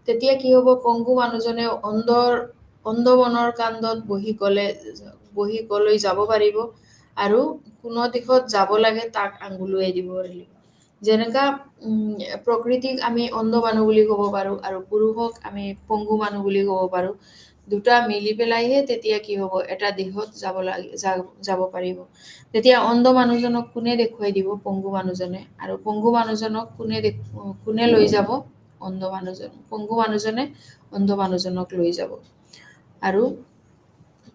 [SPEAKER 3] তেতিয়া কি হ'ব, পংগু মানুহজনে অন্ধ মনৰ কাণ্ডত বহি কলৈ যাব পাৰিব, আৰু কোনো দিশত যাব লাগে তাক আঙুলিয়াই দিব পাৰিব। যেনেকা প্ৰকৃতিক আমি অন্ধ মানুহ বুলি ক'ব পাৰোঁ, আৰু পুৰুষক আমি পংগু মানুহ বুলি ক'ব পাৰোঁ। দুটা মিলি পেলাইহে তেতিয়া কি হ'ব, এটা দিশত যাব পাৰিব। তেতিয়া অন্ধ মানুহজনক কোনে দেখুৱাই দিব, পংগু মানুহজনে, আৰু পংগু মানুহজনক কোনে লৈ যাব, পংগু মানুহজনে অন্ধ মানুহজনক লৈ যাব, আৰু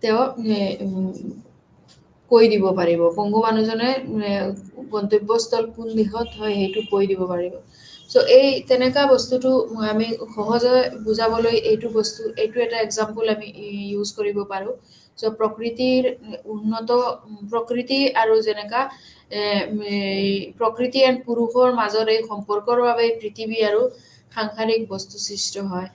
[SPEAKER 3] তেওঁ কৈ দিব পাৰিব, পংগু মানুহজনে গন্তব্যস্থল কোন দিশত হয় সেইটো কৈ দিব পাৰিব। চ' এই তেনেকা বস্তুটো আমি সহজে বুজাবলৈ এইটো এটা এক্সাম্পল আমি ইউজ কৰিব পাৰোঁ। চ' প্ৰকৃতি আৰু যেনেকা প্ৰকৃতি এণ্ড পুৰুষৰ মাজত এই সম্পৰ্কৰ বাবে পৃথিৱী আৰু সাংসাৰিক বস্তু সৃষ্টি হয়।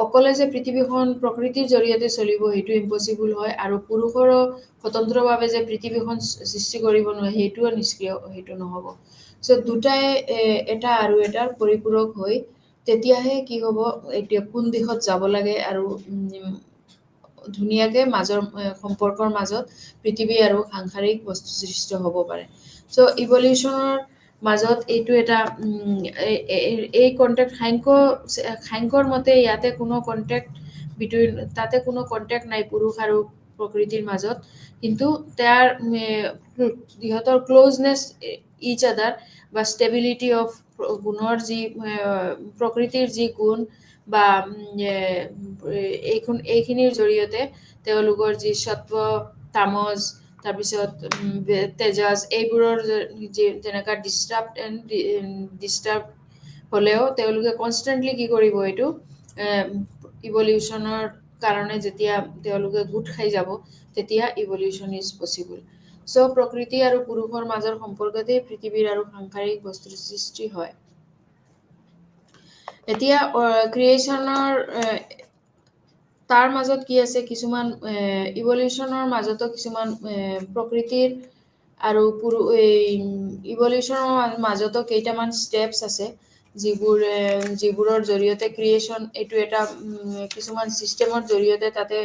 [SPEAKER 3] অকলে যে পৃথিৱীখন প্ৰকৃতিৰ জৰিয়তে চলিব সেইটো ইম্পচিবল হয়, আৰু পুৰুষৰো স্বতন্ত্ৰভাৱে যে পৃথিৱীখন সৃষ্টি কৰিব নোৱাৰে, সেইটোও সেইটো নহ'ব। চ' দুটাই এটা আৰু এটাৰ পৰিপূৰক হৈ তেতিয়াহে কি হ'ব, এতিয়া কোন দিশত যাব লাগে, আৰু ধুনীয়াকে সম্পৰ্কৰ মাজত পৃথিৱী আৰু সাংসাৰিক বস্তু সৃষ্টি হ'ব পাৰে। চ' ইভলিউশ্যনৰ মাজত এইটো এটা এই কণ্টেক্ট সাংখ্যৰ মতে ইয়াতে কোনো তাতে কোনো কণ্টেক্ট নাই পুৰুষ আৰু প্ৰকৃতিৰ মাজত, কিন্তু ইহঁতৰ ক্ল'জনেছ ইচ আদাৰ, বা ষ্টেবিলিটি অফ প্ৰকৃতিৰ যি গুণ, বা এইখিনিৰ জৰিয়তে তেওঁলোকৰ যি সত্ব, তামস, তাৰপিছত তেজস, এইবোৰৰ যেনেকা ডিষ্টাৰ্ব হ'লেও তেওঁলোকে কনষ্টেণ্টলি কি কৰিব, এইটো ইভলিউশ্যনৰ কাৰণে যেতিয়া তেওঁলোকে গোট খাই যাব, তেতিয়া ইভলিউশ্যন ইজ পচিবল। চ' প্ৰকৃতি আৰু পুৰুষৰ মাজৰ সম্পৰ্কতেই পৃথিৱীৰ আৰু সাংসাৰিক বস্তুৰ সৃষ্টি হয়। এতিয়া ক্ৰিয়েশ্যনৰ তাৰ মাজত কি আছে, কিছুমান ইভলিউশ্যনৰ মাজতো কিছুমান প্ৰকৃতিৰ আৰু ইভলিউশ্যনৰ মাজতো কেইটামান ষ্টেপছ আছে, যিবোৰৰ জৰিয়তে ক্ৰিয়েশ্যন এইটো এটা কিছুমান ছিষ্টেমৰ জৰিয়তে তাতে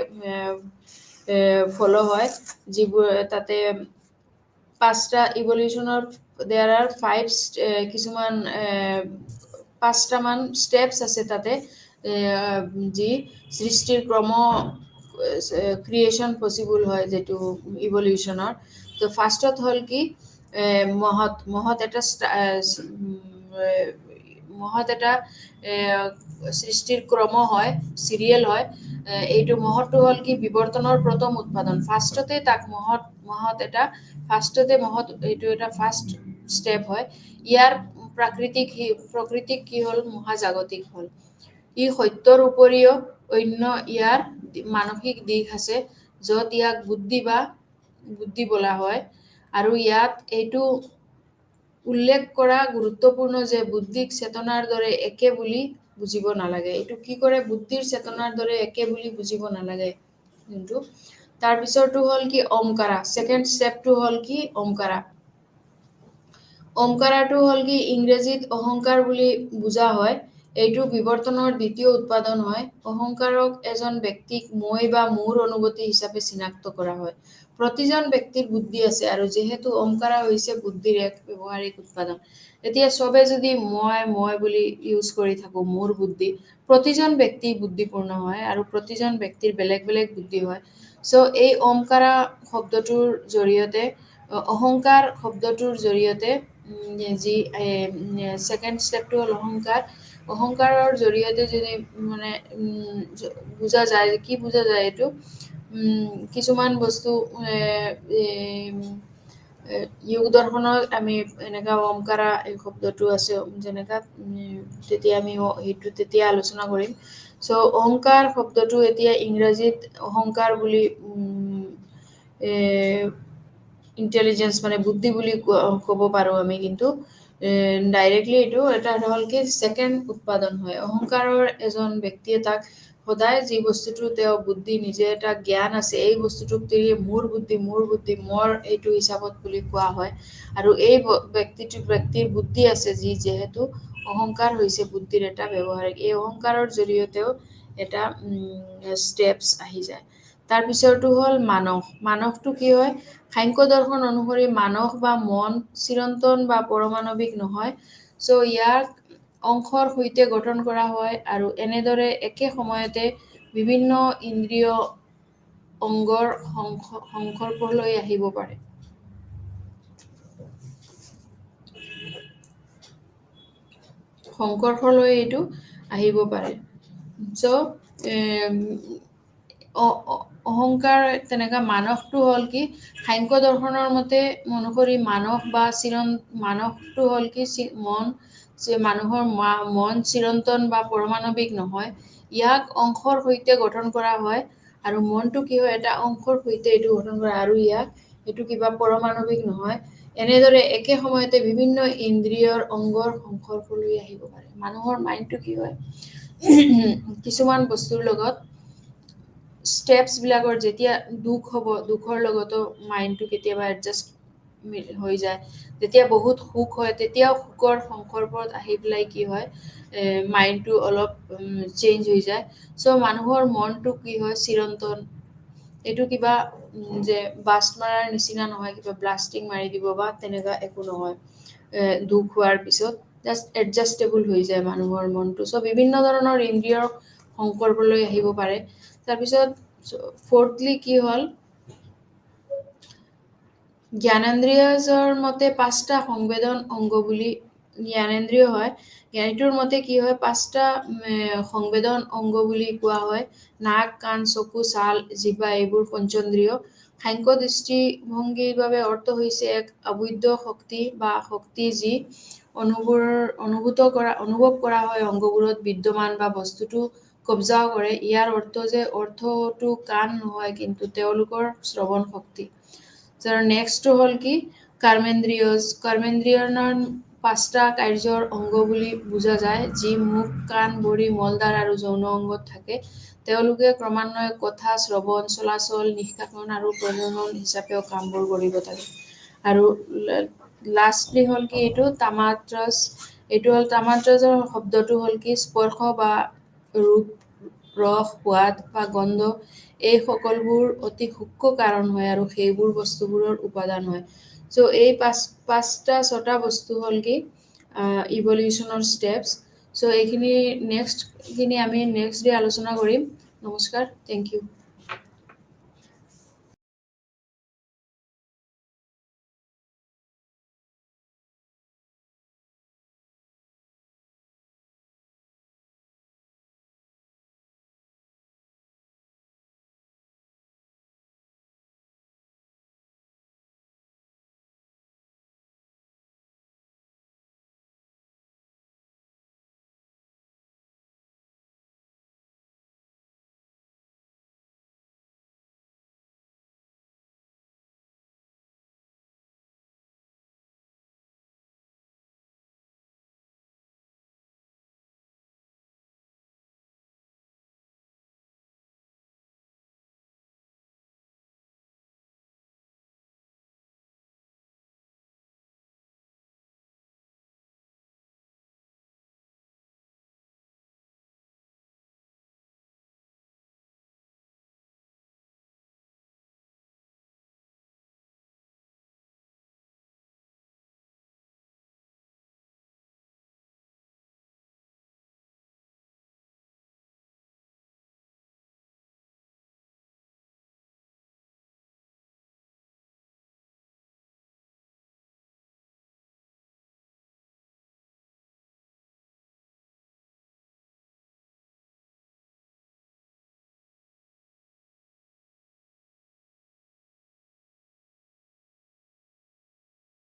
[SPEAKER 3] ফ'ল' হয়, যিবোৰ তাতে 5টা ইভলিউশ্যনৰ দেয়াৰ আৰ 5টামান ষ্টেপছ আছে তাতে, যি সৃষ্টিৰ ক্ৰিয়েশ্যন পচিবল হয়, যিটো ইভলিউশ্যনৰ। তো ফাৰ্ষ্টত হ'ল কি, মহৎ এটা সৃষ্টিৰ ক্ৰম হয়, চিৰিয়েল হয়। এইটো মহৎটো হ'ল কি, বিৱৰ্তনৰ প্ৰথম উৎপাদন। এইটো এটা ফাৰ্ষ্ট ষ্টেপ হয়। ইয়াৰ প্ৰকৃতিক কি হ'ল, মহাজাগতিক হ'ল। ই সত্যৰ উপৰিও অন্য ইয়াৰ মানসিক দিশ আছে, য'ত ইয়াক বুদ্ধি বোলা হয়, আৰু ইয়াত এইটো উল্লেখ কৰা গুৰুত্বপূৰ্ণ যে বুদ্ধিক চেতনাৰ দৰে একে বুলি বুজিব নালাগে। এইটো কি কৰে, বুদ্ধিৰ চেতনাৰ দৰে একে বুলি বুজিব নালাগে। কিন্তু তাৰপিছৰটো হ'ল কি, অমকাৰা। ছেকেণ্ড ষ্টেপটো হ'ল কি, অমকাৰা। অমকাৰাটো হ'ল কি, ইংৰাজীত অহংকাৰ বুলি বুজা হয়। এইটো বিৱৰ্তনৰ দ্বিতীয় উৎপাদন হয়। অহংকাৰক এজন ব্যক্তিক মই বা মোৰ অনুভূতি হিচাপে চিনাক্ত কৰা হয়। প্ৰতিজন ব্যক্তিৰ বুদ্ধি আছে আৰু যিহেতু অহংকাৰ হৈছে বুদ্ধিৰ এক ব্যৱহাৰিক উৎপাদন। এতিয়া চবে যদি মই বুলি ইউজ কৰি থাকো মোৰ বুদ্ধি, প্ৰতিজন ব্যক্তি বুদ্ধিপূৰ্ণ হয় আৰু প্ৰতিজন ব্যক্তিৰ বেলেগ বেলেগ বুদ্ধি হয়। চ' এই অহংকাৰা শব্দটোৰ জৰিয়তে অহংকাৰ শব্দটোৰ জৰিয়তে যি ছেকেণ্ড ষ্টেপটো হ'ল অহংকাৰ। অহংকাৰৰ জৰিয়তে যদি মানে বুজা যায়, কি বুজা যায় এইটো কিছুমান বস্তু যোগ দৰ্শনত আমি এনেকা অহংকাৰা এই শব্দটো আছে যেনেকা তেতিয়া আমি সেইটো তেতিয়া আলোচনা কৰিম। চ' অহংকাৰ শব্দটো এতিয়া ইংৰাজীত অহংকাৰ বুলি ইণ্টেলিজেঞ্চ মানে বুদ্ধি বুলি ক'ব পাৰোঁ আমি, কিন্তু ডাইৰেক্টলি এইটো এটা হ'ল কি ছেকেণ্ড উৎপাদন হয়। অহংকাৰৰ এজন ব্যক্তিয়ে তাক সদায় যি বস্তুটো তেওঁ বুদ্ধি নিজে এটা জ্ঞান আছে এই বস্তুটোক মোৰ বুদ্ধি মোৰ এইটো হিচাপত বুলি কোৱা হয়। আৰু এই ব্যক্তিৰ বুদ্ধি আছে যিহেতু অহংকাৰ হৈছে বুদ্ধিৰ এটা ব্যৱহাৰিক। এই অহংকাৰৰ জৰিয়তেও এটা ষ্টেপছ আহি যায়। তাৰ পিছৰটো হ'ল মানস। মানসটো কি হয়? সাংখ্য দৰ্শন অনুসৰি মানস বা মন চিৰন্তন বা পৰমাণৱিক নহয়। চ' ইয়াক অংশৰ সৈতে গঠন কৰা হয় আৰু এনেদৰে একে সময়তে বিভিন্ন ইন্দ্ৰিয় অংগৰ সংস্পৰ্শলৈ আহিব পাৰে। সংস্পৰ্শলৈ এইটো আহিব পাৰে। চ' অহংকাৰ তেনেকা মানসটো হ'ল কি সাংখ্য দৰ্শনৰ মতে অনুসৰি মানসটো হ'ল কি মানুহৰ মন চিৰন্তন বা পৰমাণৱিক নহয়। ইয়াক অংশৰ সৈতে গঠন কৰা হয় আৰু মনটো কি হয় এটা অংশৰ সৈতে এইটো গঠন কৰা আৰু এইটো কিবা পৰমাণৱিক নহয়। এনেদৰে একে সময়তে বিভিন্ন ইন্দ্ৰিয়ৰ অংগৰ সংস্পৰ্শলৈ আহিব পাৰে। মানুহৰ মাইণ্ডটো কি হয় কিছুমান বস্তুৰ লগত ষ্টেপছ বিলাকৰ যেতিয়া দুখ হ'ব, দুখৰ লগতো মাইণ্ডটো কেতিয়াবা এডজাষ্ট হৈ যায়। যেতিয়া বহুত সুখ হয় তেতিয়াও সুখৰ সংস্পৰ্শত আহি পেলাই কি হয় মাইণ্ডটো অলপ চেঞ্জ হৈ যায়। চ' মানুহৰ মনটো কি হয় চিৰন্তন। এইটো কিবা যে বাষ্ট মাৰাৰ নিচিনা নহয়, কিবা ব্লাষ্টিং মাৰি দিব বা তেনেকুৱা একো নহয়। দুখ হোৱাৰ পিছত জাষ্ট এডজাষ্টেবল হৈ যায় মানুহৰ মনটো। চ' বিভিন্ন ধৰণৰ ইন্দ্ৰিয়ৰ সংস্পৰ্শলৈ আহিব পাৰে। তাৰপিছত ফৰ্থলি কি হ'ল জ্ঞানেন্দ্ৰিয়ৰ মতে 5টা সংবেদন অংগ বুলি জ্ঞানেন্দ্ৰিয় হয়। জ্ঞানীটোৰ মতে কি হয় 5টা সংবেদন অংগ বুলি কোৱা হয়। নাক, কাণ, চকু, ছাল, জিভা এইবোৰ পঞ্চেন্দ্ৰিয়। সাংখ্য দৃষ্টিভংগীৰ বাবে অৰ্থ হৈছে এক অবৈধ শক্তি বা শক্তি যি অনুভৱ কৰা হয় অংগবোৰত বিদ্যমান বা বস্তুটো কব্জা কৰে। ইয়াৰ অৰ্থটো কাণ নহয় কিন্তু তেওঁলোকৰ শ্ৰৱণ শক্তি। নেক্সটটো হ'ল কি কৰ্মেন্দ্ৰিয়ৰ 5টা কাৰ্যৰ অংগ বুলি বুজা যায় যি মুখ, কাণ, ভৰি, মলদ্বাৰ আৰু যৌন অংগত থাকে। তেওঁলোকে ক্ৰমান্বয়ে কথা, শ্ৰৱণ, চলাচল, নিষ্কাশন আৰু প্ৰজনন হিচাপেও কামবোৰ কৰিব থাকে। আৰু লাষ্টলি হ'ল কি এইটো তামাত্ৰাছ। এইটো হ'ল তামাত্ৰাছৰ শব্দটো হ'ল কি স্পৰ্শ বা ৰূপ, ৰস, সোৱাদ বা গন্ধ এই সকলোবোৰ অতি সূক্ষ্ম কাৰণ হয় আৰু সেইবোৰ বস্তুবোৰৰ উপাদান হয়। চ' এই 6টা বস্তু হ'ল কি ইভলিউচনৰ ষ্টেপছ। চ' এইখিনি আমি নেক্সট ডে আলোচনা কৰিম। নমস্কাৰ, থেংক ইউ।